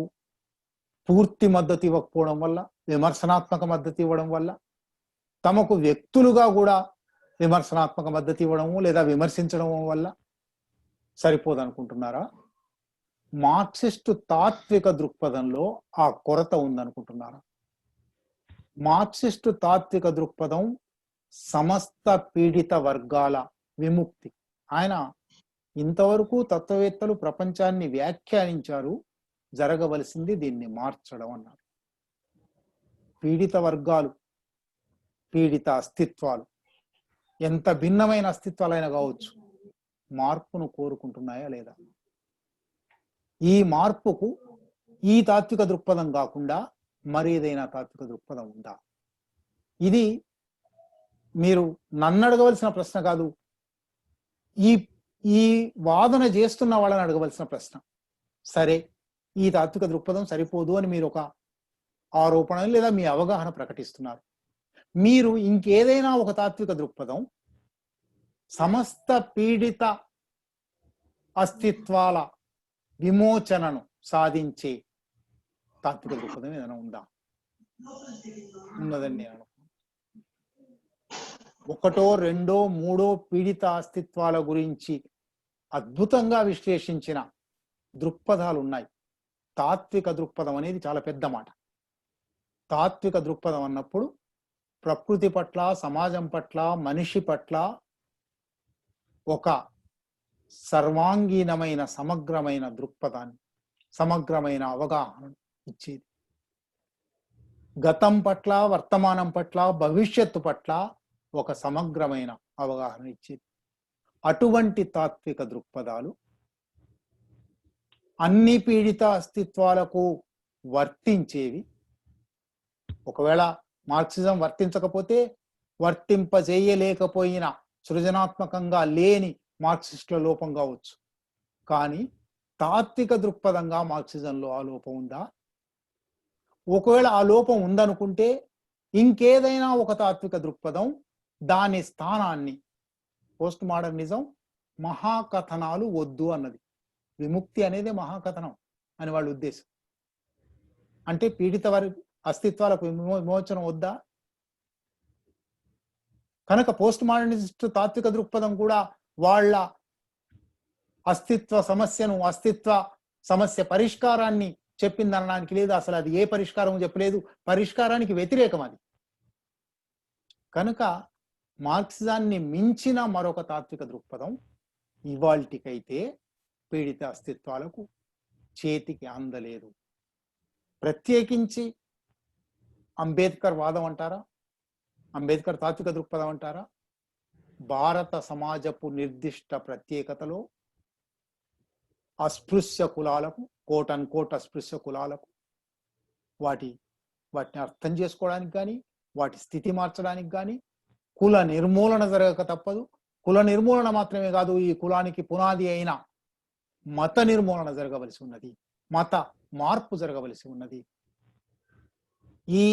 పూర్తి మద్దతు ఇవ్వకపోవడం వల్ల, విమర్శనాత్మక మద్దతు ఇవ్వడం వల్ల, తమకు వ్యక్తులుగా కూడా విమర్శనాత్మక మద్దతు ఇవ్వడము లేదా విమర్శించడం వల్ల సరిపోదనుకుంటున్నారా? మార్క్సిస్టు తాత్విక దృక్పథంలో ఆ కొరత ఉందనుకుంటున్నారా? మార్క్సిస్టు తాత్విక దృక్పథం సమస్త పీడిత వర్గాల విముక్తి. ఆయన ఇంతవరకు తత్వవేత్తలు ప్రపంచాన్ని వ్యాఖ్యానించారు, జరగవలసింది దీన్ని మార్చడం అన్నారు. పీడిత వర్గాలు, పీడిత అస్తిత్వాలు, ఎంత భిన్నమైన అస్తిత్వాలైనా కావచ్చు, మార్పును కోరుకుంటున్నాయా లేదా? ఈ మార్పుకు ఈ తాత్విక దృక్పథం కాకుండా మరేదైనా తాత్విక దృక్పథం ఉందా? ఇది మీరు నన్ను అడగవలసిన ప్రశ్న కాదు, ఈ వాదన చేస్తున్న వాళ్ళని అడగవలసిన ప్రశ్న. సరే, ఈ తాత్విక దృక్పథం సరిపోదు అని మీరు ఒక ఆరోపణ లేదా మీ అవగాహన ప్రకటిస్తున్నారు. మీరు ఇంకేదైనా ఒక తాత్విక దృక్పథం సమస్త పీడిత అస్తిత్వాల విమోచనను సాధించే తాత్విక దృక్పథం ఏదైనా ఉందా? ఉన్నదని నేను అనుకుంటున్నాను. ఒకటో, రెండో, మూడో పీడిత అస్తిత్వాల గురించి అద్భుతంగా విశ్లేషించిన దృక్పథాలు ఉన్నాయి. తాత్విక దృక్పథం అనేది చాలా పెద్ద మాట. తాత్విక దృక్పథం అన్నప్పుడు ప్రకృతి పట్ల, సమాజం పట్ల, మనిషి పట్ల ఒక సర్వాంగీణమైన సమగ్రమైన దృక్పథాన్ని, సమగ్రమైన అవగాహన ఇచ్చేది. గతం పట్ల, వర్తమానం పట్ల, భవిష్యత్తు పట్ల ఒక సమగ్రమైన అవగాహన ఇచ్చేది. అటువంటి తాత్విక దృక్పథాలు అన్ని పీడిత అస్తిత్వాలకు వర్తించేవి. ఒకవేళ మార్క్సిజం వర్తించకపోతే, వర్తింపజేయలేకపోయిన, సృజనాత్మకంగా లేని మార్క్సిస్టుల లోపం కావచ్చు. కానీ తాత్విక దృక్పథంగా మార్క్సిజంలో ఆ లోపం ఉందా? ఒకవేళ ఆ లోపం ఉందనుకుంటే ఇంకేదైనా ఒక తాత్విక దృక్పథం దాని స్థానాన్ని, పోస్ట్ మోడర్నిజం మహాకథనాలు వద్దు అన్నది. విముక్తి అనేది మహాకథనం అని వాళ్ళ ఉద్దేశం. అంటే పీడిత వారి అస్తిత్వాలకు విమోచనం వద్దా? కనుక పోస్ట్ మోడర్నిస్ట్ తాత్విక దృక్పథం కూడా వాళ్ళ అస్తిత్వ సమస్య పరిష్కారాన్ని చెప్పిందనడానికి లేదు. అసలు అది ఏ పరిష్కారం చెప్పలేదు, పరిష్కారానికి వ్యతిరేకం అది. కనుక మార్క్సిజాన్ని మించిన మరొక తాత్విక దృక్పథం ఇవాల్టికైతే పీడిత అస్తిత్వాలకు చేతికి అందలేదు. ప్రత్యేకించి అంబేద్కర్ వాదం అంటారా, అంబేద్కర్ తాత్విక దృక్పథం అంటారా, భారత సమాజపు నిర్దిష్ట ప్రత్యేకతలో అస్పృశ్య కులాలకు, కోట్ అండ్ కోట్ అస్పృశ్య కులాలకు వాటిని అర్థం చేసుకోవడానికి కానీ, వాటి స్థితి మార్చడానికి కానీ కుల నిర్మూలన జరగక తప్పదు. కుల నిర్మూలన మాత్రమే కాదు, ఈ కులానికి పునాది అయిన మత నిర్మూలన జరగవలసి ఉన్నది, మత మార్పు జరగవలసి ఉన్నది. ఈ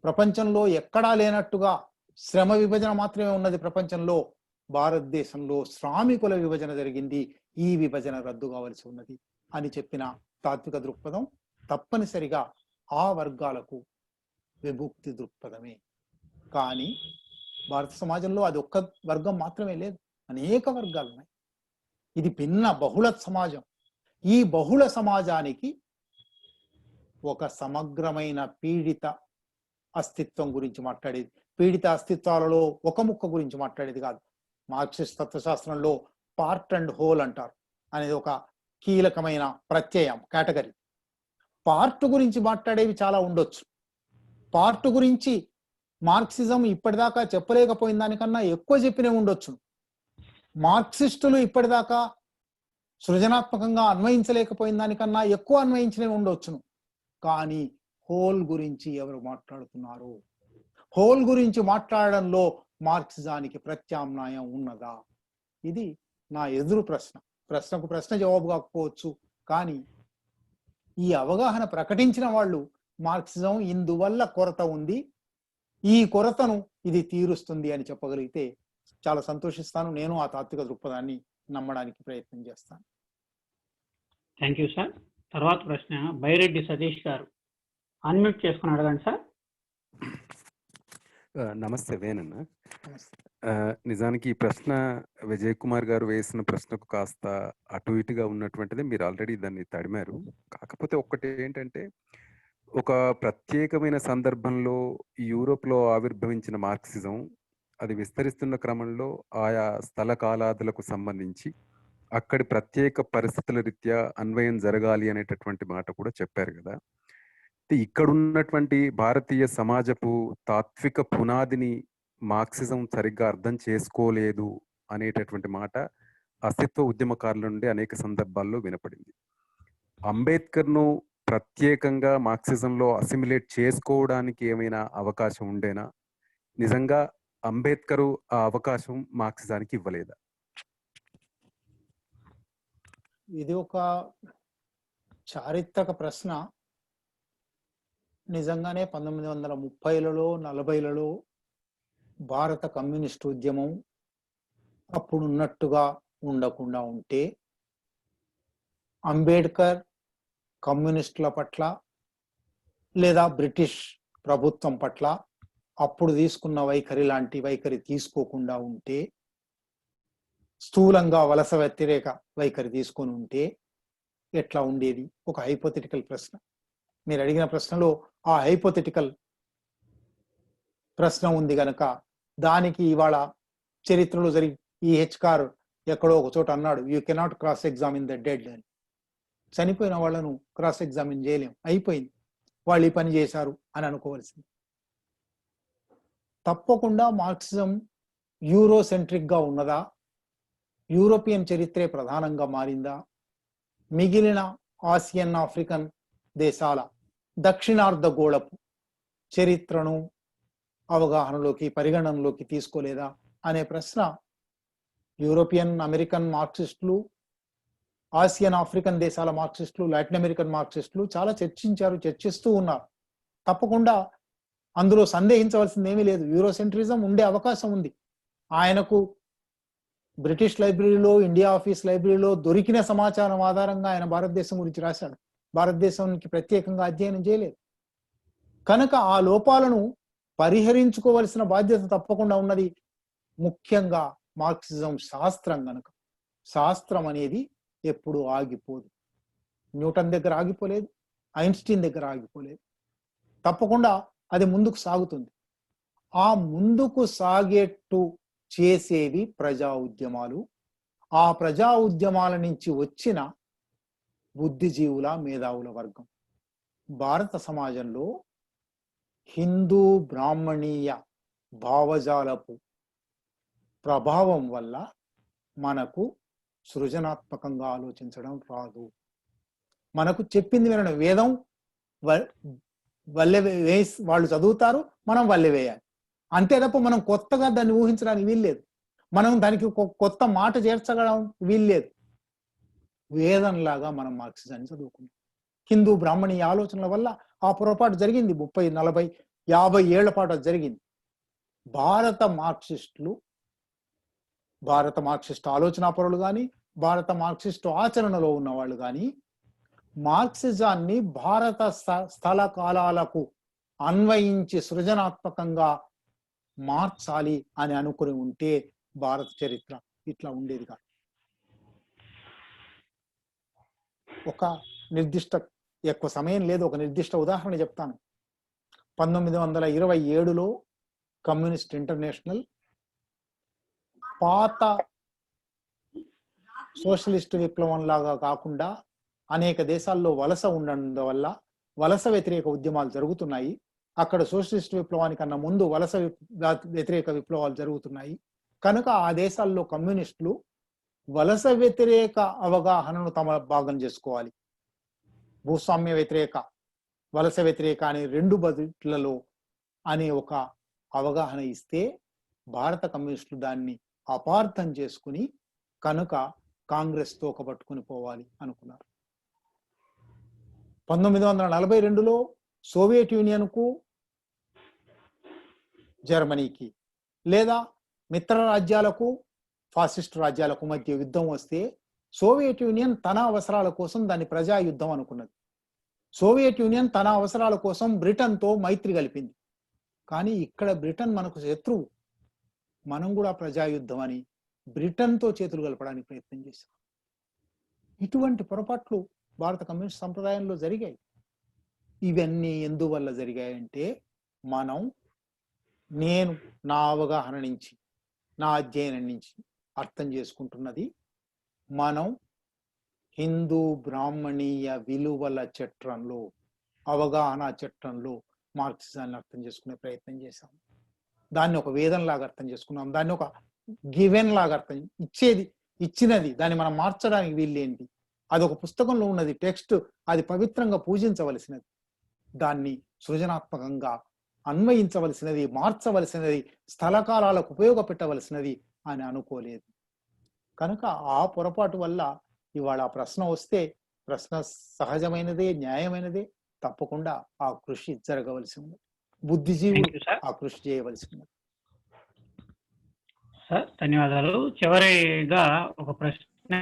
ప్రపంచంలో ఎక్కడా లేనట్టుగా శ్రమ విభజన మాత్రమే ఉన్నది ప్రపంచంలో. భారతదేశంలో శ్రామికుల విభజన జరిగింది, ఈ విభజన రద్దు కావలసి ఉన్నది అని చెప్పిన తాత్విక దృక్పథం తప్పనిసరిగా ఆ వర్గాలకు విముక్తి దృక్పథమే. కానీ భారత సమాజంలో అది ఒక్క వర్గం మాత్రమే లేదు, అనేక వర్గాలు ఉన్నాయి. ఇది భిన్న బహుళ సమాజం. ఈ బహుళ సమాజానికి ఒక సమగ్రమైన పీడిత అస్తిత్వం గురించి మాట్లాడేది, పీడిత అస్తిత్వాలలో ఒక ముక్క గురించి మాట్లాడేది కాదు. మార్క్సిస్ట్ తత్వశాస్త్రంలో పార్ట్ అండ్ హోల్ అంటారు అనేది ఒక కీలకమైన ప్రత్యయం, కేటగిరీ. పార్ట్ గురించి మాట్లాడేవి చాలా ఉండొచ్చు. పార్ట్ గురించి మార్క్సిజం ఇప్పటిదాకా చెప్పలేకపోయిన దానికన్నా ఎక్కువ చెప్పినే ఉండొచ్చు. మార్క్సిస్టులు ఇప్పటిదాకా సృజనాత్మకంగా అన్వయించలేకపోయిన దానికన్నా ఎక్కువ అన్వయించనే ఉండొచ్చును. కానీ హోల్ గురించి ఎవరు మాట్లాడుతున్నారు? హోల్ గురించి మాట్లాడడంలో మార్క్సిజానికి ప్రత్యామ్నాయం ఉన్నదా? ఇది నా ఎదురు ప్రశ్న. ప్రశ్నకు ప్రశ్న జవాబు కాకపోవచ్చు, కానీ ఈ అవగాహన ప్రకటించిన వాళ్ళు మార్క్సిజం ఇందువల్ల కొరత ఉంది, ఈ కొరతను ఇది తీరుస్తుంది అని చెప్పగలిగితే చాలా సంతోషిస్తాను. నేను ఆ తాత్విక దృక్పథాన్ని నమ్మడానికి ప్రయత్నం చేస్తాను. Thank you sir. తర్వాత ప్రశ్న బైరెడ్డి సతీష్ గారు, అన్మ్యూట్ చేసుకుని అడగండి సార్. నమస్తే వేనన్న. నిజానికి ఈ ప్రశ్న విజయ్ కుమార్ గారు వేసిన ప్రశ్నకు కాస్త అటు ఇటుగా ఉన్నటువంటిది, మీరు ఆల్రెడీ దాన్ని తడిమారు. కాకపోతే ఒక్కటి ఏంటంటే, ఒక ప్రత్యేకమైన సందర్భంలో యూరోప్లో ఆవిర్భవించిన మార్క్సిజం అది విస్తరిస్తున్న క్రమంలో ఆయా స్థల కాలాదులకు సంబంధించి అక్కడి ప్రత్యేక పరిస్థితుల రీత్యా అన్వయం జరగాలి అనేటటువంటి మాట కూడా చెప్పారు కదా. ఇక్కడ ఉన్నటువంటి భారతీయ సమాజపు తాత్విక పునాదిని మార్క్సిజం సరిగ్గా అర్థం చేసుకోలేదు అనేటటువంటి మాట అస్తిత్వ ఉద్యమకారుల నుండి అనేక సందర్భాల్లో వినపడింది. అంబేద్కర్ను ప్రత్యేకంగా మార్క్సిజంలో అసిమిలేట్ చేసుకోవడానికి ఏమైనా అవకాశం ఉండేనా? నిజంగా అంబేద్కర్ ఆ అవకాశం మార్క్సిజానికి ఇవ్వలేదా? ఇది ఒక చారిత్రక ప్రశ్న. నిజంగానే 1930లలో 40లలో భారత కమ్యూనిస్ట్ ఉద్యమం అప్పుడున్నట్టుగా ఉండకుండా ఉంటే అంబేద్కర్ కమ్యూనిస్టుల పట్ల లేదా బ్రిటిష్ ప్రభుత్వం పట్ల అప్పుడు తీసుకున్న వైఖరి లాంటి వైఖరి తీసుకోకుండా ఉంటే, స్థూలంగా వలస వ్యతిరేక వైఖరి తీసుకొని ఉంటే ఎట్లా ఉండేది? ఒక హైపోథెటికల్ ప్రశ్న. మీరు అడిగిన ప్రశ్నలో ఆ హైపోథెటికల్ ప్రశ్న ఉంది కనుక దానికి ఇవాళ చరిత్రలో జరిగి ఈ హెచ్కార్ ఎక్కడో ఒక చోట అన్నాడు, you cannot cross examine the dead అని. చనిపోయిన వాళ్ళను క్రాస్ ఎగ్జామిన్ చేయలేం, అయిపోయింది, వాళ్ళు ఈ పని చేశారు అని అనుకోవాల్సింది. తప్పకుండా మార్క్సిజం యూరోసెంట్రిక్ గా ఉన్నదా? యూరోపియన్ చరిత్రే ప్రధానంగా మారిందా? మిగిలిన ఆసియన్ ఆఫ్రికన్ దేశాల దక్షిణార్ధగోళపు చరిత్రను అవగాహనలోకి పరిగణనలోకి తీసుకోలేదా అనే ప్రశ్న యూరోపియన్ అమెరికన్ మార్క్సిస్టులు, ఆసియన్ ఆఫ్రికన్ దేశాల మార్క్సిస్టులు, లాటిన్ అమెరికన్ మార్క్సిస్టులు చాలా చర్చిస్తూ ఉన్నారు. తప్పకుండా అందులో సందేహించవలసింది ఏమీ లేదు. యూరోసెంట్రిజం ఉండే అవకాశం ఉంది. ఆయనకు బ్రిటిష్ లైబ్రరీలో, ఇండియా ఆఫీస్ లైబ్రరీలో దొరికిన సమాచారం ఆధారంగా ఆయన భారతదేశం గురించి రాశాడు. భారతదేశానికి ప్రత్యేకంగా అధ్యయనం చేయలేదు. కనుక ఆ లోపాలను పరిహరించుకోవలసిన బాధ్యత తప్పకుండా ఉన్నది. ముఖ్యంగా మార్క్సిజం శాస్త్రం కనుక. శాస్త్రం అనేది ఎప్పుడు ఆగిపోదు. న్యూటన్ దగ్గర ఆగిపోలేదు, ఐన్స్టీన్ దగ్గర ఆగిపోలేదు. తప్పకుండా అది ముందుకు సాగుతుంది. ఆ ముందుకు సాగేట్టు చేసేవి ప్రజా ఉద్యమాలు. ఆ ప్రజా ఉద్యమాల నుంచి వచ్చిన బుద్ధిజీవుల, మేధావుల వర్గం. భారత సమాజంలో హిందూ బ్రాహ్మణీయ భావజాలపు ప్రభావం వల్ల మనకు సృజనాత్మకంగా ఆలోచించడం రాదు. మనకు చెప్పింది వినడం. వేదం వల్లె వేసి వాళ్ళు చదువుతారు, మనం వల్లె వేయాలి అంతే తప్ప మనం కొత్తగా దాన్ని ఊహించడానికి వీల్లేదు. మనం దానికి కొత్త మాట చేర్చడం వీల్లేదు. వేదంలాగా మనం మార్క్సిజాన్ని చదువుకున్నాం. హిందూ బ్రాహ్మణీయ ఆలోచనల వల్ల ఆ పొరపాటు జరిగింది. 30, 40, 50 ఏళ్ల పాటు అది జరిగింది. భారత మార్క్సిస్ట్ ఆలోచనాపరులు కానీ, భారత మార్క్సిస్టు ఆచరణలో ఉన్న వాళ్ళు కానీ మార్క్సిజాన్ని భారత స్థల కాలాలకు అన్వయించి సృజనాత్మకంగా మార్చాలి అని అనుకుని ఉంటే భారత చరిత్ర ఇట్లా ఉండేది కాదు. ఒక నిర్దిష్ట, ఎక్కువ సమయం లేదు, ఒక నిర్దిష్ట ఉదాహరణ చెప్తాను. 1927లో కమ్యూనిస్ట్ ఇంటర్నేషనల్ పాత సోషలిస్ట్ విప్లవం లాగా కాకుండా అనేక దేశాల్లో వలస ఉండడం వల్ల వలస వ్యతిరేక ఉద్యమాలు జరుగుతున్నాయి. అక్కడ సోషలిస్ట్ విప్లవానికన్నా ముందు వలస వ్యతిరేక విప్లవాలు జరుగుతున్నాయి. కనుక ఆ దేశాల్లో కమ్యూనిస్టులు వలస వ్యతిరేక అవగాహనను తమ భాగం చేసుకోవాలి. భూస్వామ్య వ్యతిరేక, వలస వ్యతిరేక అనే 2 బదుట్లలో అనే ఒక అవగాహన ఇస్తే భారత కమ్యూనిస్టులు దాన్ని అపార్థం చేసుకుని కనుక కాంగ్రెస్ తోక పట్టుకుని పోవాలి అనుకున్నారు. 1942లో సోవియట్ యూనియన్కు, జర్మనీకి లేదా మిత్ర రాజ్యాలకు, ఫాసిస్ట్ రాజ్యాలకు మధ్య యుద్ధం వస్తే సోవియట్ యూనియన్ తన అవసరాల కోసం దాన్ని ప్రజా యుద్ధం అనుకున్నది. సోవియట్ యూనియన్ తన అవసరాల కోసం బ్రిటన్తో మైత్రి కలిపింది. కానీ ఇక్కడ బ్రిటన్ మనకు శత్రువు. మనం కూడా ప్రజాయుద్ధం అని బ్రిటన్తో చేతులు కలపడానికి ప్రయత్నం చేశాం. ఇటువంటి పొరపాట్లు భారత కమ్యూనిస్ట్ సంప్రదాయంలో జరిగాయి. ఇవన్నీ ఎందువల్ల జరిగాయంటే నేను నా అవగాహన నుంచి, నా అధ్యయనం నుంచి అర్థం చేసుకుంటున్నది, మనం హిందూ బ్రాహ్మణీయ విలువల చట్రంలో, అవగాహన చట్రంలో మార్క్సిజాన్ని అర్థం చేసుకునే ప్రయత్నం చేశాం. దాన్ని ఒక వేదంలాగా అర్థం చేసుకున్నాం. దాన్ని ఒక గివెన్ లాగా ఇచ్చినది దాన్ని మనం మార్చడానికి వీల్లేంటి. అది ఒక పుస్తకంలో ఉన్నది, టెక్స్ట్, అది పవిత్రంగా పూజించవలసినది. దాన్ని సృజనాత్మకంగా అన్వయించవలసినది, మార్చవలసినది, స్థలకాలాలకు ఉపయోగపెట్టవలసినది అని అనుకోలేదు. కనుక ఆ పొరపాటు వల్ల ఇవాళ ఆ ప్రశ్న వస్తే, ప్రశ్న సహజమైనదే, న్యాయమైనదే. తప్పకుండా ఆ కృషి జరగవలసి ఉంది. బుద్ధిజీవులు ఆ కృషి చేయవలసి ఉంది. సార్ ధన్యవాదాలు. చివరిగా ఒక ప్రశ్న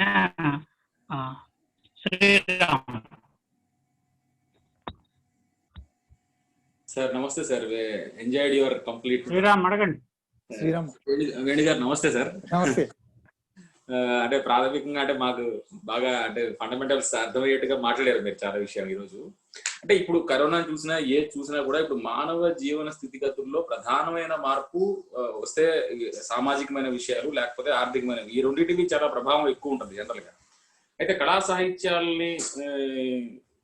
శ్రీరామ్. సార్ నమస్తే sir, enjoyed your complete. Sriram అడగండి. శ్రీరామ్ వేణు గారు నమస్తే సార్. నమస్తే. అంటే ప్రాథమికంగా అంటే మాకు బాగా అంటే ఫండమెంటల్స్ అర్థమయ్యేట్టుగా మాట్లాడారు మీరు చాలా విషయాలు ఈరోజు. అంటే ఇప్పుడు కరోనా చూసినా కూడా ఇప్పుడు మానవ జీవన స్థితిగతుల్లో ప్రధానమైన మార్పు వస్తే సామాజికమైన విషయాలు లేకపోతే ఆర్థికమైన, ఈ రెండింటికి చాలా ప్రభావం ఎక్కువ ఉంటుంది జనరల్ గా. అయితే కళా సాహిత్యాలని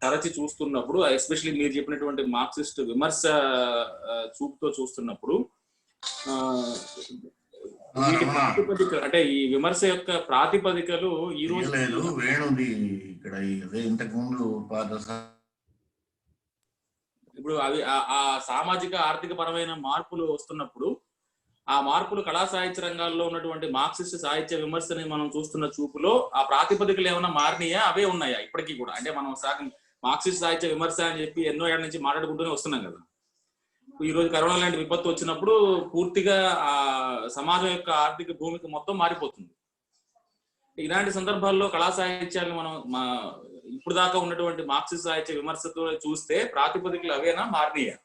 తరచి చూస్తున్నప్పుడు, ఎస్పెషల్లీ మీరు చెప్పినటువంటి మార్క్సిస్ట్ విమర్శ చూపుతో చూస్తున్నప్పుడు అంటే ఈ విమర్శ యొక్క ప్రాతిపదికలు ఈ రోజు ఇప్పుడు అవి ఆ సామాజిక ఆర్థిక పరమైన మార్పులు వస్తున్నప్పుడు ఆ మార్పులు కళా సాహిత్య రంగాల్లో ఉన్నటువంటి మార్క్సిస్ట్ సాహిత్య విమర్శని మనం చూస్తున్న చూపులో ఆ ప్రాతిపదికలు ఏమైనా మారినాయా, అవే ఉన్నాయా ఇప్పటికీ కూడా? అంటే మనం మార్క్సిస్ట్ సాహిత్య విమర్శ అని చెప్పి ఎన్నో ఏళ్ళ నుంచి మాట్లాడుకుంటూనే వస్తున్నాం కదా. ఈ రోజు కరోనా లాంటి విపత్తు వచ్చినప్పుడు పూర్తిగా ఆ సమాజం యొక్క ఆర్థిక భూమిక మొత్తం మారిపోతుంది. ఇలాంటి సందర్భాల్లో కళా సాహిత్యాన్ని మనం ఇప్పుడు దాకా ఉన్నటువంటి మార్క్సిస్ట్ సాహిత్య విమర్శతో చూస్తే ప్రాతిపదికలు అవేనా మారినాయా?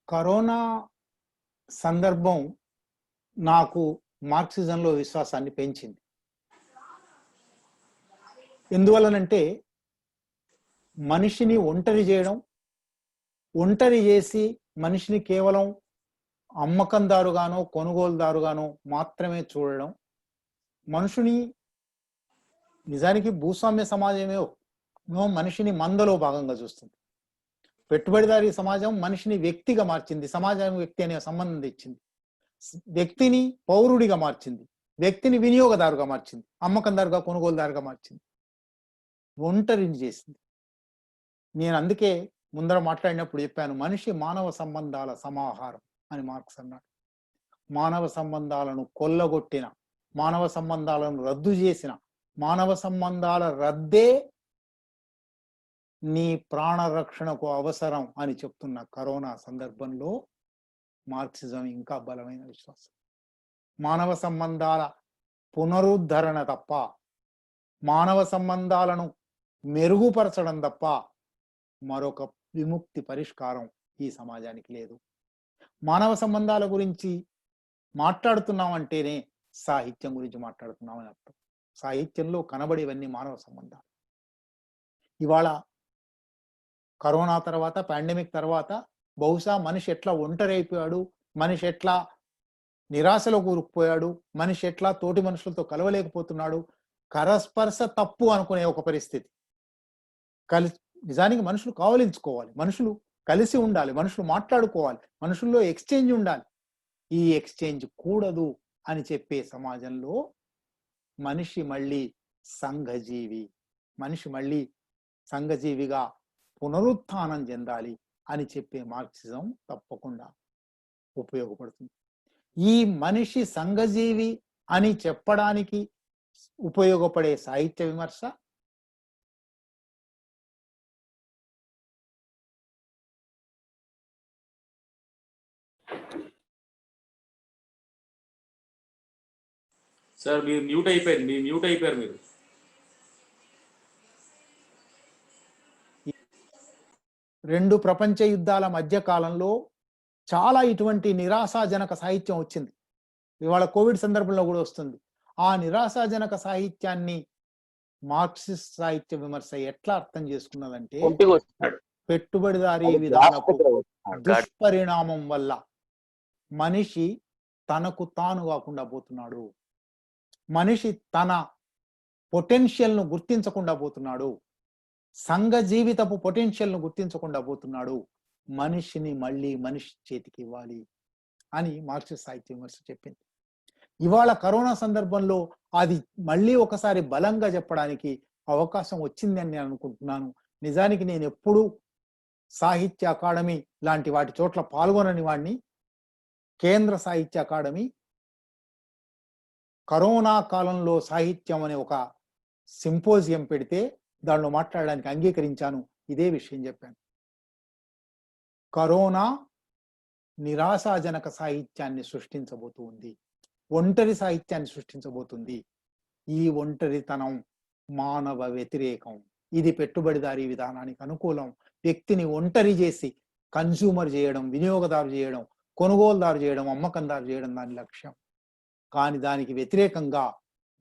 కరోనా సందర్భం నాకు మార్క్సిజంలో విశ్వాసాన్ని పెంచింది. ఎందువలనంటే మనిషిని ఒంటరి చేయడం, ఒంటరి చేసి మనిషిని కేవలం అమ్మకందారుగానో కొనుగోలుదారుగానో మాత్రమే చూడడం, మనుషుని నిజానికి భూస్వామ్య సమాజమే మనిషిని మందలో భాగంగా చూస్తుంది. పెట్టుబడిదారీ సమాజం మనిషిని వ్యక్తిగా మార్చింది, సమాజం వ్యక్తి అనే సంబంధం తెచ్చింది, వ్యక్తిని పౌరుడిగా మార్చింది, వ్యక్తిని వినియోగదారుగా మార్చింది, అమ్మకందారుగా కొనుగోలుదారుగా మార్చింది, ఒంటరిని చేసింది. నేను అందుకే ముందర మాట్లాడినప్పుడు చెప్పాను, మనిషి మానవ సంబంధాల సమాహారం అని మార్క్స్ అన్నాడు. మానవ సంబంధాలను కొల్లగొట్టిన, మానవ సంబంధాలను రద్దు చేసిన, మానవ సంబంధాల రద్దే నీ ప్రాణరక్షణకు అవసరం అని చెప్తున్న కరోనా సందర్భంలో మార్క్సిజం ఇంకా బలమైన విశ్వాసం. మానవ సంబంధాల పునరుద్ధరణ తప్ప, మానవ సంబంధాలను మెరుగుపరచడం తప్ప మరొక విముక్తి పరిష్కారం ఈ సమాజానికి లేదు. మానవ సంబంధాల గురించి మాట్లాడుతున్నామంటేనే సాహిత్యం గురించి మాట్లాడుతున్నామని అర్థం. సాహిత్యంలో కనబడేవన్నీ మానవ సంబంధాలు. ఇవాళ కరోనా తర్వాత, పాండమిక్ తర్వాత బహుశా మనిషి ఎట్లా ఒంటరి అయిపోయాడు, మనిషి ఎట్లా నిరాశలో కూరుకుపోయాడు, మనిషి ఎట్లా తోటి మనుషులతో కలవలేకపోతున్నాడు, కరస్పర్శ తప్పు అనుకునే ఒక పరిస్థితి. నిజానికి మనుషులు కావలించుకోవాలి, మనుషులు కలిసి ఉండాలి, మనుషులు మాట్లాడుకోవాలి, మనుషుల్లో ఎక్స్చేంజ్ ఉండాలి. ఈ ఎక్స్చేంజ్ కూడదు అని చెప్పే సమాజంలో మనిషి మళ్ళీ సంఘజీవి, మనిషి మళ్ళీ సంఘజీవిగా పునరుత్థానం చెందాలి అని చెప్పే మార్క్సిజం తప్పకుండా ఉపయోగపడుతుంది. ఈ మనిషి సంఘజీవి అని చెప్పడానికి ఉపయోగపడే సాహిత్య విమర్శ సార్ మీరు మ్యూట్ అయిపోయారు మీరు. రెండు ప్రపంచ యుద్ధాల మధ్య కాలంలో చాలా ఇటువంటి నిరాశాజనక సాహిత్యం వచ్చింది. ఇవాళ కోవిడ్ సందర్భంలో కూడా వస్తుంది. ఆ నిరాశాజనక సాహిత్యాన్ని మార్క్సిస్ట్ సాహిత్య విమర్శ ఎట్లా అర్థం చేసుకున్నదంటే, పెట్టుబడిదారీ విధానపు దుష్పరిణామం వల్ల మనిషి తనకు తాను కాకుండా పోతున్నాడు, మనిషి తన పొటెన్షియల్ను గుర్తించకుండా పోతున్నాడు, సంఘ జీవితపు పొటెన్షియల్ను గుర్తించకుండా పోతున్నాడు, మనిషిని మళ్ళీ మనిషి చేతికి ఇవ్వాలి అని మార్క్సిస్ట్ సాహిత్య విమర్శ చెప్పింది. ఇవాళ కరోనా సందర్భంలో అది మళ్ళీ ఒకసారి బలంగా చెప్పడానికి అవకాశం వచ్చిందని నేను అనుకుంటున్నాను. నిజానికి నేను ఎప్పుడూ సాహిత్య అకాడమీ లాంటి వాటి చోట్ల పాల్గొనని వాడిని. కేంద్ర సాహిత్య అకాడమీ కరోనా కాలంలో సాహిత్యం అనే ఒక సింపోజియం పెడితే దానిలో మాట్లాడడానికి అంగీకరించాను. ఇదే విషయం చెప్పాను. కరోనా నిరాశాజనక సాహిత్యాన్ని సృష్టించబోతూ ఉంది, ఒంటరి సాహిత్యాన్ని సృష్టించబోతుంది. ఈ ఒంటరితనం మానవ వ్యతిరేకం, ఇది పెట్టుబడిదారీ విధానానికి అనుకూలం. వ్యక్తిని ఒంటరి చేసి కన్స్యూమర్ చేయడం, వినియోగదారు చేయడం, కొనుగోలుదారు చేయడం, అమ్మకందారు చేయడం దాని లక్ష్యం. కానీ దానికి వ్యతిరేకంగా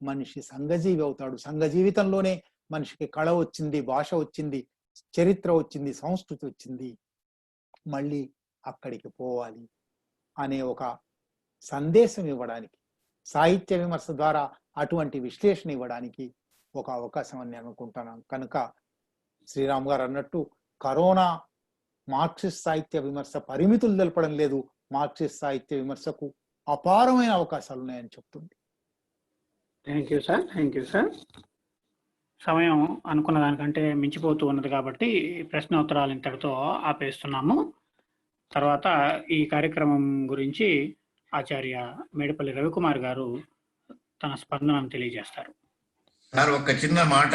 మనిషి సంఘజీవి అవుతాడు. సంఘ జీవితంలోనే మనిషికి కళ వచ్చింది, భాష వచ్చింది, చరిత్ర వచ్చింది, సంస్కృతి వచ్చింది. మళ్ళీ అక్కడికి పోవాలి అనే ఒక సందేశం ఇవ్వడానికి, సాహిత్య విమర్శ ద్వారా అటువంటి విశ్లేషణ ఇవ్వడానికి ఒక అవకాశం అని నేను అనుకుంటున్నాను. కనుక శ్రీరామ్ గారు అన్నట్టు కరోనా మార్క్సిస్ట్ సాహిత్య విమర్శ పరిమితులు తెలపడం లేదు, మార్క్సిస్ట్ సాహిత్య విమర్శకు అపారమైన అవకాశాలు ఉన్నాయని చెప్తుంది. Thank you sir, thank you sir. సమయం అనుకున్న దానికంటే మించిపోతూ ఉన్నది కాబట్టి ప్రశ్నోత్తరాలు ఇంతటితో ఆపేస్తున్నాము. తర్వాత ఈ కార్యక్రమం గురించి ఆచార్య మేడపల్లి రవికుమార్ గారు తన స్పందనను తెలియజేస్తారు. సార్ ఒక చిన్న మాట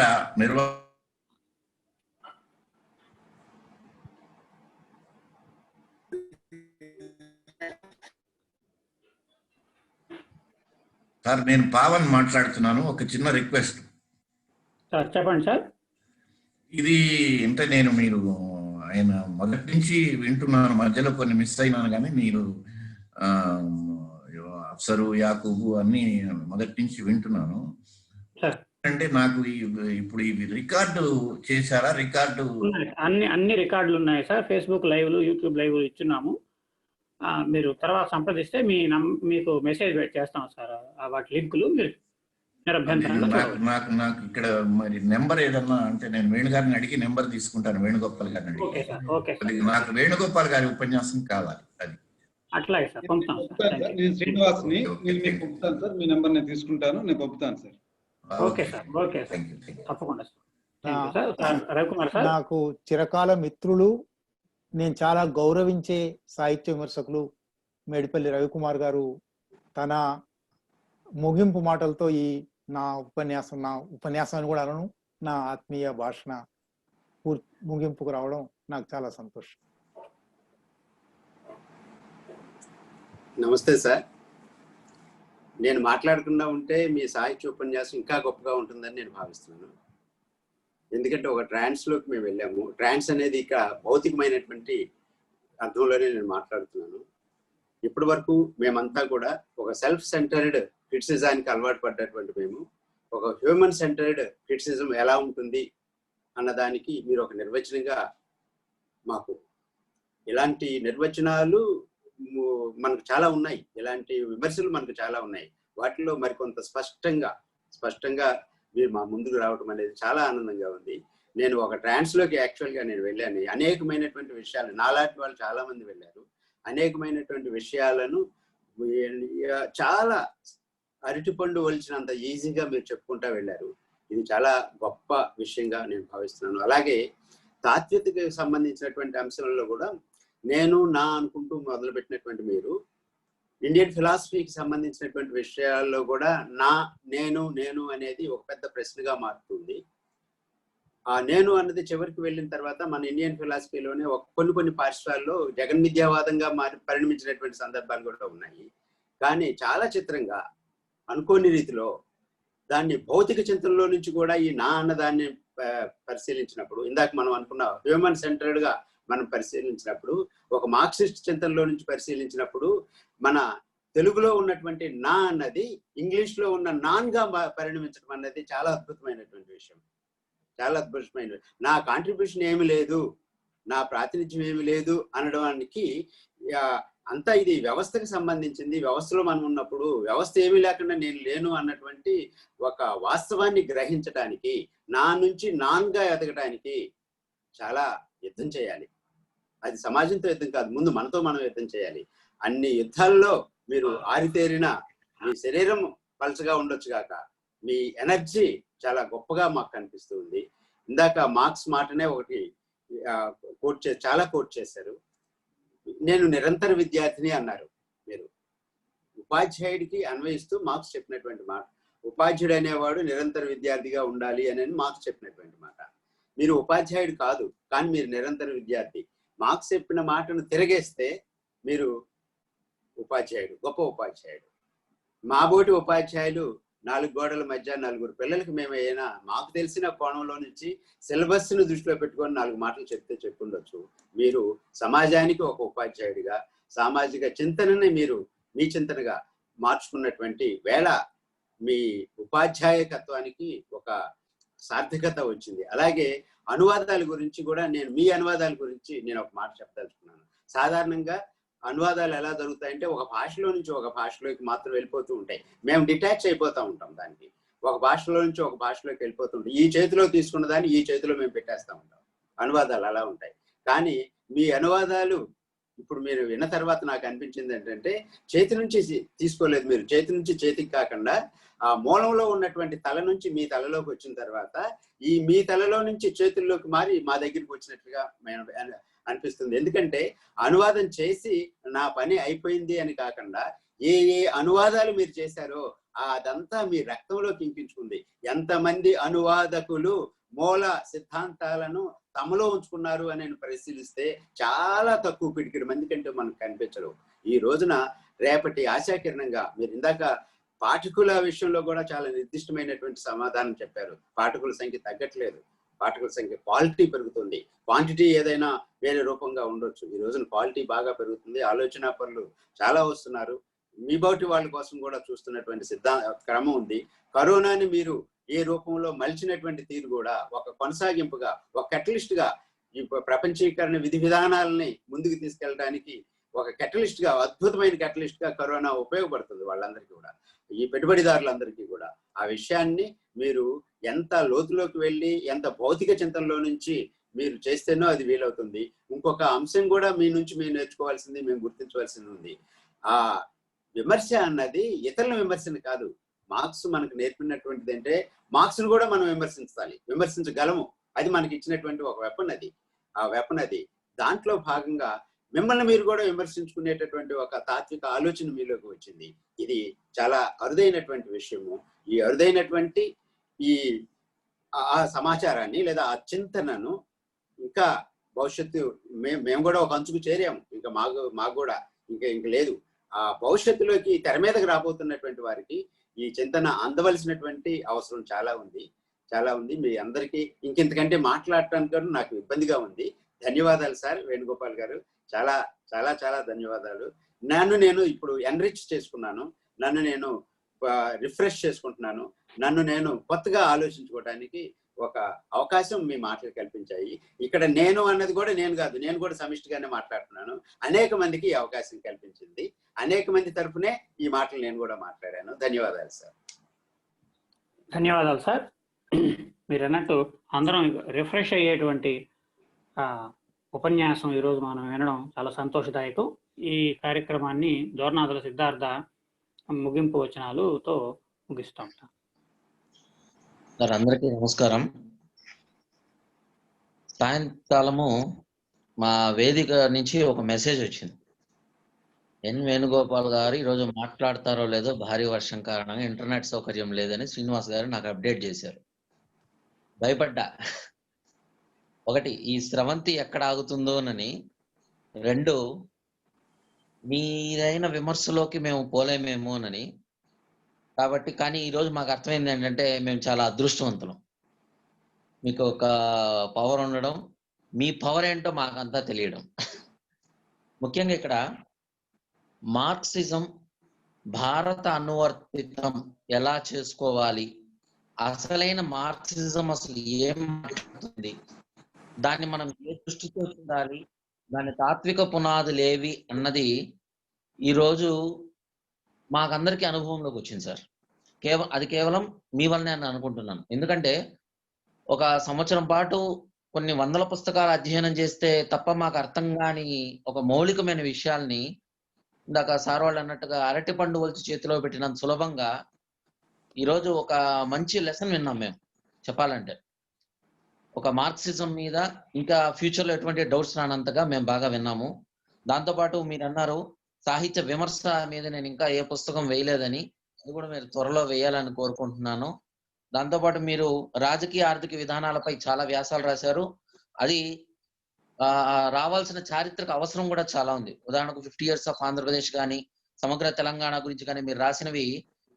సార్ నేను పావన్ మాట్లాడుతున్నాను. ఒక చిన్న రిక్వెస్ట్. సార్ చెప్పండి సార్. ఇది అంటే నేను మీరు ఆయన మొదటి నుంచి వింటున్నాను, మధ్యలో కొన్ని మిస్ అయినాను, కానీ మీరు అఫ్సరు యాకూబు అన్ని మొదటి నుంచి వింటున్నాను. అంటే నాకు ఇప్పుడు ఇవి రికార్డు చేశారా? రికార్డు అన్ని రికార్డులు ఉన్నాయి సార్. ఫేస్బుక్ లైవ్లు, యూట్యూబ్ లైవ్లు ఇచ్చున్నాము. మీరు తర్వాత సంప్రదిస్తే మీకు మెసేజ్ చేస్తాం సార్. వాటి లింకులు మీరు నాకు ఇక్కడ మరి నెంబర్ ఏదన్నా అంటే నేను వేణుగారిని అడిగి నెంబర్ తీసుకుంటాను. వేణుగోపాల్ గారిని అడిగి నాకు వేణుగోపాల్ గారి ఉపన్యాసం కావాలి. అది అట్లాగే సార్, పంపుతాను సార్. నేను శ్రీనివాస్ని, నేను మీకు పంపుతాను సార్. మీ నెంబర్ నేను తీసుకుంటాను, నేను పంపుతాను sir. Okay sir, okay sir, తప్పకుండా సార్. రవికుమార్ సార్, నాకు చిరకాల మిత్రులు, నేను చాలా గౌరవించే సాహిత్య విమర్శకులు మేడిపల్లి రవికుమార్ గారు తన ముగింపు మాటలతో ఈ నా ఉపన్యాసాన్ని కూడా అనను, నా ఆత్మీయ భాషణ ముగింపుకు రావడం నాకు చాలా సంతోషం. నమస్తే సార్. నేను మాట్లాడకుండా ఉంటే మీ సాహిత్య ఉపన్యాసం ఇంకా గొప్పగా ఉంటుందని నేను భావిస్తున్నాను. ఎందుకంటే ఒక ట్రాన్స్లోకి మేము వెళ్ళాము. ట్రాన్స్ అనేది ఇక భౌతికమైనటువంటి అర్థంలోనే నేను మాట్లాడుతున్నాను. ఇప్పటి వరకు మేమంతా కూడా ఒక సెల్ఫ్ సెంటర్డ్ క్రిటిసిజానికి అలవాటు పడ్డటువంటి మేము ఒక హ్యూమన్ సెంటర్డ్ క్రిటిసిజం ఎలా ఉంటుంది అన్నదానికి మీరు ఒక నిర్వచనంగా, మాకు ఇలాంటి నిర్వచనాలు మనకు చాలా ఉన్నాయి, ఇలాంటి విమర్శలు మనకు చాలా ఉన్నాయి. వాటిలో మరికొంత స్పష్టంగా మీరు మా ముందుకు రావడం అనేది చాలా ఆనందంగా ఉంది. నేను ఒక ట్రాన్స్లోకి యాక్చువల్గా నేను వెళ్ళాను. అనేకమైనటువంటి విషయాలు, నాలాంటి వాళ్ళు చాలా మంది వెళ్ళారు. అనేకమైనటువంటి విషయాలను చాలా అరటిపండు వలిచినంత ఈజీగా మీరు చెప్పుకుంటా వెళ్ళారు. ఇది చాలా గొప్ప విషయంగా నేను భావిస్తున్నాను. అలాగే తాత్వికతకు సంబంధించినటువంటి అంశాలలో కూడా నేను నా అనుకుంటూ మొదలుపెట్టినటువంటి మీరు ఇండియన్ ఫిలాసఫీకి సంబంధించినటువంటి విషయాల్లో కూడా నేను అనేది ఒక పెద్ద ప్రశ్నగా మారుతుంది. ఆ నేను అన్నది చివరికి వెళ్ళిన తర్వాత మన ఇండియన్ ఫిలాసఫీలోనే కొన్ని పార్శ్వాల్లో జగన్మిథ్యావాదంగా పరిణమించినటువంటి సందర్భాలు కూడా ఉన్నాయి. కానీ చాలా చిత్రంగా అనుకోని రీతిలో దాన్ని భౌతిక చింతనలో నుంచి కూడా ఈ నా అన్నదాన్ని పరిశీలించినప్పుడు, ఇందాక మనం అనుకున్న హ్యూమన్ సెంటర్డ్గా మనం పరిశీలించినప్పుడు, ఒక మార్క్సిస్ట్ చింతనలో నుంచి పరిశీలించినప్పుడు, మన తెలుగులో ఉన్నటువంటి నా అన్నది ఇంగ్లీష్లో ఉన్న నాన్గా పరిణమించడం అన్నది చాలా అద్భుతమైనటువంటి విషయం. చాలా అద్భుతమైన, నా కాంట్రిబ్యూషన్ ఏమి లేదు, నా ప్రాతినిధ్యం ఏమి లేదు అనడానికి అంతా ఇది వ్యవస్థకు సంబంధించింది. వ్యవస్థలో మనం ఉన్నప్పుడు వ్యవస్థ ఏమీ లేకుండా నేను లేను అన్నటువంటి ఒక వాస్తవాన్ని గ్రహించడానికి, నా నుంచి నాన్గా ఎదగడానికి చాలా యుద్ధం చేయాలి. అది సమాజంతో యుద్ధం కాదు, ముందు మనతో మనం యుద్ధం చేయాలి. అన్ని యుద్ధాల్లో మీరు ఆరితేరిన, మీ శరీరం పలచగా ఉండొచ్చు కాక మీ ఎనర్జీ చాలా గొప్పగా మాకు కనిపిస్తుంది. ఇందాక మార్క్స్ మాటనే ఒకటి చాలా కోట్ చేశారు. నేను నిరంతర విద్యార్థిని అన్నారు మీరు. ఉపాధ్యాయుడికి అన్వయిస్తూ మార్క్స్ చెప్పినటువంటి మాట. ఉపాధ్యాయుడు అనేవాడు నిరంతర విద్యార్థిగా ఉండాలి అని మార్క్స్ చెప్పినటువంటి మాట. మీరు ఉపాధ్యాయుడు కాదు, కానీ మీరు నిరంతర విద్యార్థి. మార్క్స్ చెప్పిన మాటను తిరగేస్తే మీరు ఉపాధ్యాయుడు, గొప్ప ఉపాధ్యాయుడు. మాబోటి ఉపాధ్యాయులు 4 గోడల మధ్య 4 పిల్లలకి మేమైనా మాకు తెలిసిన కోణంలో నుంచి సిలబస్ను దృష్టిలో పెట్టుకొని 4 మాటలు చెప్పుండొచ్చు. మీరు సమాజానికి ఒక ఉపాధ్యాయుడిగా సామాజిక చింతనని మీరు మీ చింతనగా మార్చుకున్నటువంటి వేళ మీ ఉపాధ్యాయకత్వానికి ఒక సార్థకత వచ్చింది. అలాగే అనువాదాల గురించి కూడా మీ అనువాదాల గురించి నేను ఒక మాట చెప్పదలుచుకున్నాను. సాధారణంగా అనువాదాలు ఎలా జరుగుతాయంటే ఒక భాషలో నుంచి ఒక భాషలోకి మాత్రం వెళ్ళిపోతూ ఉంటాయి. మేము డిటాచ్ అయిపోతూ ఉంటాం దానికి. ఒక భాషలో నుంచి ఒక భాషలోకి వెళ్ళిపోతూ ఉంటాం. ఈ చేతిలో తీసుకున్న దాన్ని ఈ చేతిలో మేము పెట్టేస్తూ ఉంటాం. అనువాదాలు అలా ఉంటాయి. కానీ మీ అనువాదాలు ఇప్పుడు మీరు విన్న తర్వాత నాకు అనిపించింది ఏంటంటే, చేతి నుంచి తీసుకోలేదు మీరు, చేతి నుంచి చేతికి కాకుండా ఆ మూలంలో ఉన్నటువంటి తల నుంచి మీ తలలోకి వచ్చిన తర్వాత ఈ మీ తలలో నుంచి చేతుల్లోకి మారి మా దగ్గరికి వచ్చినట్లుగా అనిపిస్తుంది. ఎందుకంటే అనువాదం చేసి నా పని అయిపోయింది అని కాకుండా ఏ అనువాదాలు మీరు చేశారో అదంతా మీ రక్తంలోకి ఇంకించుకుంది. ఎంతమంది అనువాదకులు మూల సిద్ధాంతాలను తమలో ఉంచుకున్నారు అని పరిశీలిస్తే చాలా తక్కువ పిడికిడి మంది కంటే మనకు కనిపించరు. ఈ రోజున రేపటి ఆశాకిరణంగా మీరు ఇందాక పాఠకుల విషయంలో కూడా చాలా నిర్దిష్టమైనటువంటి సమాధానం చెప్పారు. పాఠకుల సంఖ్య తగ్గట్లేదు, పాఠకుల సంఖ్య క్వాలిటీ పెరుగుతుంది. క్వాంటిటీ ఏదైనా వేరే రూపంగా ఉండొచ్చు, ఈ రోజున క్వాలిటీ బాగా పెరుగుతుంది. ఆలోచన పనులు చాలా వస్తున్నారు. మీ బౌటి వాళ్ళ కోసం కూడా చూస్తున్నటువంటి క్రమం ఉంది. కరోనాని మీరు ఏ రూపంలో మలిచినటువంటి తీరు కూడా ఒక కొనసాగింపుగా, ఒక కెటలిస్ట్ గా ఈ ప్రపంచీకరణ విధి విధానాలని ముందుకు తీసుకెళ్ళడానికి ఒక కెటలిస్ట్ గా, అద్భుతమైన కెటలిస్ట్ గా కరోనా ఉపయోగపడుతుంది వాళ్ళందరికీ కూడా, ఈ పెట్టుబడిదారులందరికీ కూడా. ఆ విషయాన్ని మీరు ఎంత లోతులోకి వెళ్ళి ఎంత భౌతిక చింతనలో నుంచి మీరు చేస్తేనో అది వీలవుతుంది. ఇంకొక అంశం కూడా మీ నుంచి మేము నేర్చుకోవాల్సింది, మేము గుర్తించవలసింది ఉంది. ఆ విమర్శ అన్నది ఇతరుల విమర్శను కాదు. మార్క్స్ మనకు నేర్పినటువంటిది అంటే మార్క్స్ను కూడా మనం విమర్శించాలి, విమర్శించగలము. అది మనకి ఇచ్చినటువంటి ఒక వెపన్ అది, ఆ వెపన్ అది. దాంట్లో భాగంగా మిమ్మల్ని మీరు కూడా విమర్శించుకునేటటువంటి ఒక తాత్విక ఆలోచన మీలోకి వచ్చింది. ఇది చాలా అరుదైనటువంటి విషయము. ఈ అరుదైనటువంటి ఈ ఆ సమాచారాన్ని లేదా ఆ చింతనను ఇంకా భవిష్యత్తు మేము కూడా ఒక అంచుకు చేరాము. ఇంకా మాకు కూడా ఇంక లేదు. ఆ భవిష్యత్తులోకి తెర మీదకి రాబోతున్నటువంటి వారికి ఈ చింతన అందవలసినటువంటి అవసరం చాలా ఉంది. మీ అందరికీ ఇంకెంతకంటే మాట్లాడటానికి నాకు ఇబ్బందిగా ఉంది. ధన్యవాదాలు సార్ వేణుగోపాల్ గారు, చాలా చాలా చాలా ధన్యవాదాలు. నేను ఇప్పుడు ఎన్రిచ్ చేసుకున్నాను, నన్ను నేను రిఫ్రెష్ చేసుకుంటున్నాను, నన్ను నేను కొత్తగా ఆలోచించుకోవడానికి ఒక అవకాశం మీ మాటలు కల్పించాయి. ఇక్కడ నేను అన్నది కూడా నేను కాదు, నేను కూడా సమిష్టిగానే మాట్లాడుతున్నాను. అనేక మందికి ఈ అవకాశం కల్పించింది, అనేక మంది తరఫునే ఈ మాటలు నేను కూడా మాట్లాడాను. ధన్యవాదాలు సార్. ధన్యవాదాలు సార్. మీరు అన్నట్టు అందరం రిఫ్రెష్ అయ్యేటువంటి ఉపన్యాసం ఈరోజు మనం వినడం చాలా సంతోషదాయకం. ఈ కార్యక్రమాన్ని జోర్నాథుల సిద్ధార్థ ముగింపు వచనాలతో ముగిస్తాం. సార్ అందరికీ నమస్కారం. సాయంకాలము మా వేదిక నుంచి ఒక మెసేజ్ వచ్చింది. ఎన్ వేణుగోపాల్ గారు ఈరోజు మాట్లాడతారో లేదో భారీ వర్షం కారణంగా ఇంటర్నెట్ సౌకర్యం లేదని శ్రీనివాస్ గారు నాకు అప్డేట్ చేశారు. భయపడ్డా. ఒకటి, ఈ స్రవంతి ఎక్కడ ఆగుతుందోనని. రెండు, మీదైన విమర్శలోకి మేము పోలేమేమోనని. కాబట్టి కానీ ఈరోజు మాకు అర్థమైంది ఏంటంటే మేము చాలా అదృష్టవంతులం. మీకు ఒక పవర్ ఉండడం, మీ పవర్ ఏంటో మాకంతా తెలియడం. ముఖ్యంగా ఇక్కడ మార్క్సిజం భారత అనువర్తితం ఎలా చేసుకోవాలి, అసలైన మార్క్సిజం అసలు ఏం మాట్లాడుతుంది, దాన్ని మనం ఏ దృష్టితో చూడాలి, దాని తాత్విక పునాదులు ఏవి అన్నది ఈరోజు మాకందరికీ అనుభవంలోకి వచ్చింది సార్. అది కేవలం మీ వల్లనే అని అనుకుంటున్నాను. ఎందుకంటే ఒక సంవత్సరం పాటు కొన్ని వందల పుస్తకాలు అధ్యయనం చేస్తే తప్ప మాకు అర్థం కాని ఒక మౌలికమైన విషయాల్ని, ఇందాక సార్ వాళ్ళు అన్నట్టుగా అరటి పండు వలిచి చేతిలో పెట్టినంత సులభంగా ఈరోజు ఒక మంచి లెసన్ విన్నాం మేము. చెప్పాలంటే ఒక మార్క్సిజం మీద ఇంకా ఫ్యూచర్లో ఎటువంటి డౌట్స్ రానంతగా మేము బాగా విన్నాము. దాంతోపాటు మీరు అన్నారు సాహిత్య విమర్శ మీద నేను ఇంకా ఏ పుస్తకం వేయలేదని, అది కూడా మీరు త్వరలో వేయాలని కోరుకుంటున్నాను. దాంతోపాటు మీరు రాజకీయ ఆర్థిక విధానాలపై చాలా వ్యాసాలు రాశారు. అది రావాల్సిన చారిత్రక అవసరం కూడా చాలా ఉంది. ఉదాహరణకు 50 years ఆఫ్ ఆంధ్రప్రదేశ్ కానీ, సమగ్ర తెలంగాణ గురించి కానీ మీరు రాసినవి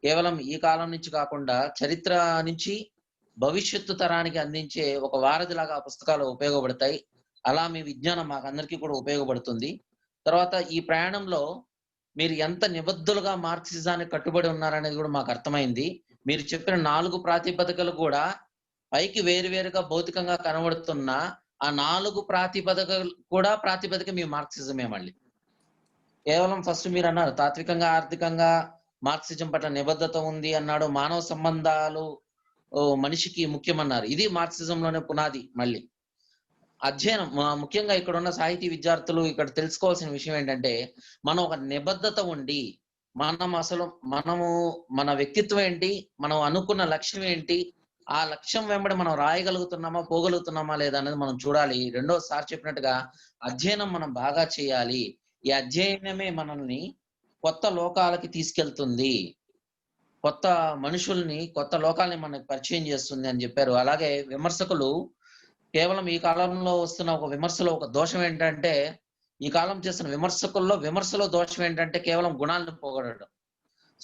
కేవలం ఈ కాలం నుంచి కాకుండా చరిత్ర నుంచి భవిష్యత్తు తరానికి అందించే ఒక వారధిలాగా ఆ పుస్తకాలు ఉపయోగపడతాయి. అలా మీ విజ్ఞానం మాకందరికీ కూడా ఉపయోగపడుతుంది. తర్వాత ఈ ప్రయాణంలో మీరు ఎంత నిబద్ధులుగా మార్క్సిజానికి కట్టుబడి ఉన్నారనేది కూడా మాకు అర్థమైంది. మీరు చెప్పిన 4 ప్రాతిపదికలు కూడా పైకి వేరువేరుగా భౌతికంగా కనబడుతున్న ఆ 4 ప్రాతిపదికలు కూడా ప్రాతిపదిక మీ మార్క్సిజమే. మళ్ళీ కేవలం ఫస్ట్ మీరు అన్నారు తాత్వికంగా ఆర్థికంగా మార్క్సిజం పట్ల నిబద్ధత ఉంది అన్నాడు, మానవ సంబంధాలు మనిషికి ముఖ్యమన్నారు. ఇది మార్క్సిజంలోనే పునాది. మళ్ళీ అధ్యయనం, ముఖ్యంగా ఇక్కడ ఉన్న సాహితీ విద్యార్థులు ఇక్కడ తెలుసుకోవాల్సిన విషయం ఏంటంటే మనం ఒక నిబద్ధత ఉండి మనము మన వ్యక్తిత్వం ఏంటి, మనం అనుకున్న లక్ష్యం ఏంటి, ఆ లక్ష్యం వెంబడి మనం రాయగలుగుతున్నామా పోగలుగుతున్నామా లేదా అనేది మనం చూడాలి. రెండోసారి చెప్పినట్టుగా అధ్యయనం మనం బాగా చేయాలి. ఈ అధ్యయనమే మనల్ని కొత్త లోకాలకి తీసుకెళ్తుంది, కొత్త మనుషుల్ని కొత్త లోకాలని మనకు పరిచయం చేస్తుంది అని చెప్పారు. అలాగే విమర్శకులు కేవలం ఈ కాలంలో వస్తున్న ఒక విమర్శలో ఒక దోషం ఏంటంటే, ఈ కాలం చేస్తున్న విమర్శకుల్లో విమర్శలో దోషం ఏంటంటే కేవలం గుణాలను పోగొట్టడం.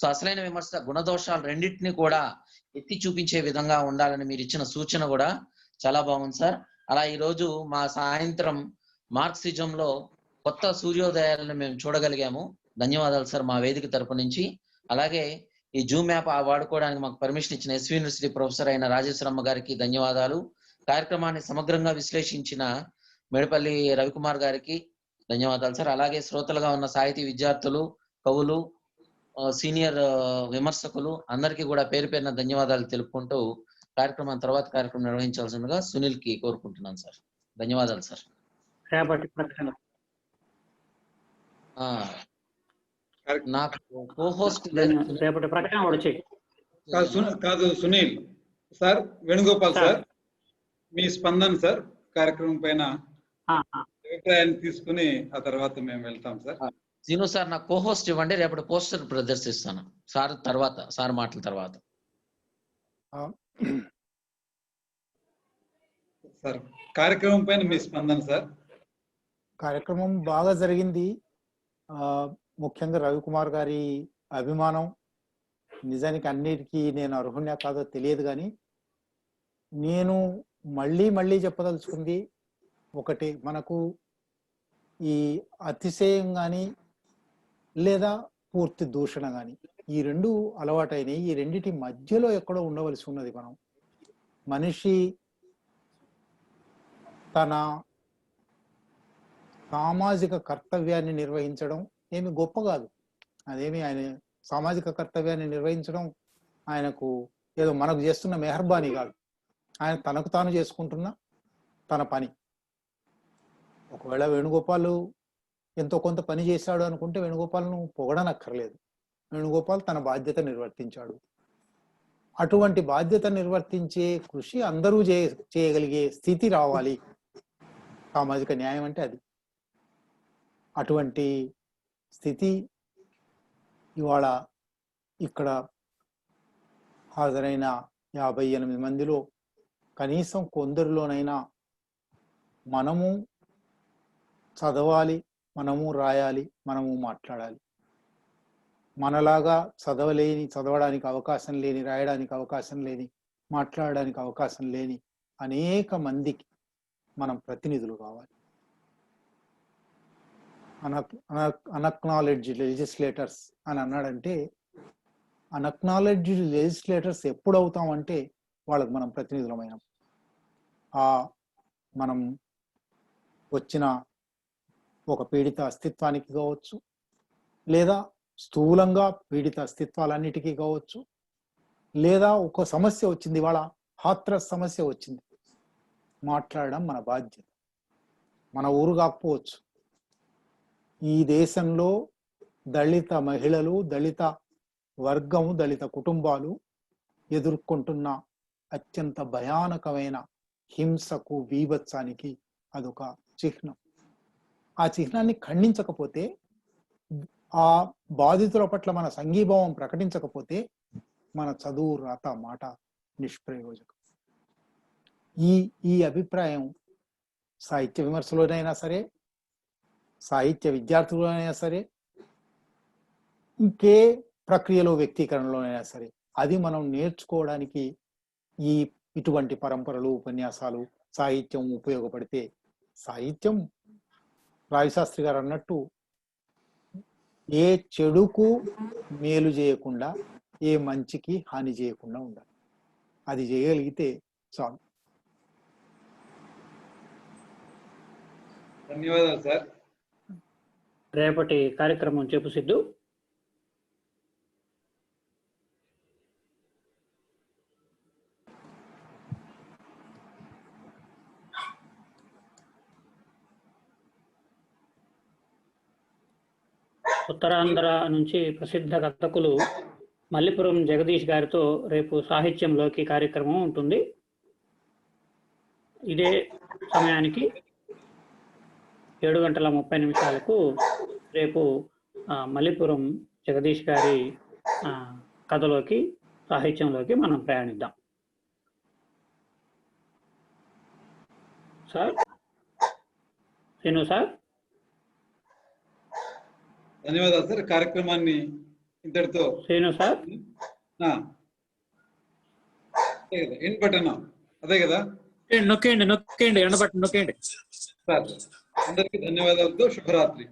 సో అసలైన విమర్శ గుణదోషాలు రెండింటిని కూడా ఎత్తి చూపించే విధంగా ఉండాలని మీరు ఇచ్చిన సూచన కూడా చాలా బాగుంది సార్. అలా ఈరోజు మా సాయంత్రం మార్క్సిజంలో కొత్త సూర్యోదయాలను మేము చూడగలిగాము. ధన్యవాదాలు సార్ మా వేదిక తరపు నుంచి. అలాగే ఈ జూమ్ యాప్ వాడుకోవడానికి మాకు పర్మిషన్ ఇచ్చిన ఎస్వి యూనివర్సిటీ ప్రొఫెసర్ అయిన రాజేశ్వరమ్మ గారికి ధన్యవాదాలు. కార్యక్రమాన్ని సమగ్రంగా విశ్లేషించిన మేడపల్లి రవికుమార్ గారికి ధన్యవాదాలు సార్. అలాగే శ్రోతలుగా ఉన్న సాహితీ విద్యార్థులు, కవులు, సీనియర్ విమర్శకులు అందరికీ కూడా పేరు పేరున ధన్యవాదాలు తెలుపుకుంటూ తర్వాత కార్యక్రమం నిర్వహించాల్సిందిగా సునీల్ కి కోరుకుంటున్నాను సార్. ధన్యవాదాలు సార్. నాకు కోహోస్ట్ రేపటి ప్రకటన వచ్చి కాదు సునీల్ సార్, వేణుగోపాల్ సార్, మీ స్పందన సార్ కార్యక్రమం పైన అభిప్రాయాన్ని తీసుకుని ఆ తర్వాత మేము వెళ్తాం సార్. సీను సార్ నాకు కోహోస్ట్ ఇవ్వండి, రేపటి పోస్టర్ ప్రదర్శిస్తాను సార్ సార్ మాటల తర్వాత. సార్ కార్యక్రమం పైన మీ స్పందన సార్. కార్యక్రమం బాగా జరిగింది. ముఖ్యంగా రవికుమార్ గారి అభిమానం నిజానికి అన్నిటికీ నేను అర్హుణ్యా కాదో తెలియదు, కానీ నేను మళ్ళీ చెప్పదలుచుకుంది ఒకటి, మనకు ఈ అతిశయం కానీ లేదా పూర్తి దూషణ కానీ ఈ రెండు అలవాటైనవి. ఈ రెండిటి మధ్యలో ఎక్కడో ఉండవలసి ఉన్నది. మనిషి తన సామాజిక కర్తవ్యాన్ని నిర్వహించడం ఏమి గొప్ప కాదు. అదేమి ఆయన సామాజిక కర్తవ్యాన్ని నిర్వహించడం ఆయనకు ఏదో మనకు చేస్తున్న మెహర్బానీ కాదు. ఆయన తనకు తాను చేసుకుంటున్న తన పని. ఒకవేళ వేణుగోపాల్ ఎంతో కొంత పని చేశాడు అనుకుంటే వేణుగోపాల్ను పొగడనక్కర్లేదు. వేణుగోపాల్ తన బాధ్యత నిర్వర్తించాడు. అటువంటి బాధ్యత నిర్వర్తించే కృషి అందరూ చేయగలిగే స్థితి రావాలి. సామాజిక న్యాయం అంటే అది. అటువంటి స్థితి ఇవాళ ఇక్కడ హాజరైన 58 మందిలో కనీసం కొందరిలోనైనా మనము చదవాలి, మనము రాయాలి, మనము మాట్లాడాలి. మనలాగా చదవడానికి అవకాశం లేని, రాయడానికి అవకాశం లేని, మాట్లాడడానికి అవకాశం లేని అనేక మందికి మనం ప్రతినిధులు కావాలి. అన్అక్నాలెడ్జ్డ్ లెజిస్లేటర్స్ అని అన్నాడంటే, అన్అక్నాలెడ్జ్డ్ లెజిస్లేటర్స్ ఎప్పుడు అవుతామంటే వాళ్ళకు మనం ప్రతినిధులమైన మనం వచ్చిన ఒక పీడిత అస్తిత్వానికి కావచ్చు, లేదా స్థూలంగా పీడిత అస్తిత్వాలన్నిటికీ కావచ్చు, లేదా ఒక సమస్య వచ్చింది, ఇవాళ హాత్రస్ సమస్య వచ్చింది, మాట్లాడడం మన బాధ్యత. మన ఊరు కాకపోవచ్చు, ఈ దేశంలో దళిత మహిళలు, దళిత వర్గము, దళిత కుటుంబాలు ఎదుర్కొంటున్న అత్యంత భయానకమైన హింసకు, బీభత్సానికి అదొక చిహ్నం. ఆ చిహ్నాన్ని ఖండించకపోతే, ఆ బాధితుల పట్ల మన సంఘీభావం ప్రకటించకపోతే మన చదువు, రాత, మాట నిష్ప్రయోజకం. ఈ అభిప్రాయం సాహిత్య విమర్శలోనైనా సరే, సాహిత్య విద్యార్థులైనా సరే, ఇంకే ప్రక్రియలో వ్యక్తీకరణలోనైనా సరే, అది మనం నేర్చుకోవడానికి ఇటువంటి పరంపరలు, ఉపన్యాసాలు, సాహిత్యం ఉపయోగపడితే, సాహిత్యం రావిశాస్త్రి గారు అన్నట్టు ఏ చెడుకు మేలు చేయకుండా, ఏ మంచికి హాని చేయకుండా ఉండాలి. అది చేయగలిగితే చాలు. ధన్యవాదాలు సార్. రేపటి కార్యక్రమం చెప్పు సిద్ధు. ఉత్తరాంధ్ర నుంచి ప్రసిద్ధ కథకులు మల్లిపురం జగదీష్ గారితో రేపు సాహిత్యంలోకి కార్యక్రమం ఉంటుంది. ఇదే సమయానికి 7:30 రేపు మల్లిపురం జగదీష్ గారి కథలోకి, సాహిత్యంలోకి మనం ప్రయాణిద్దాం. Sir Srinu sir. ధన్యవాదాలు సార్. కార్యక్రమాన్ని ఇంతటితో సార్ ఎండ్ బటన్ అదే కదా, నొక్కేయండి నొక్కేయండి ఎండ్ బటన్ నొక్కేయండి. సార్ అందరికీ ధన్యవాదాలతో శుభరాత్రి.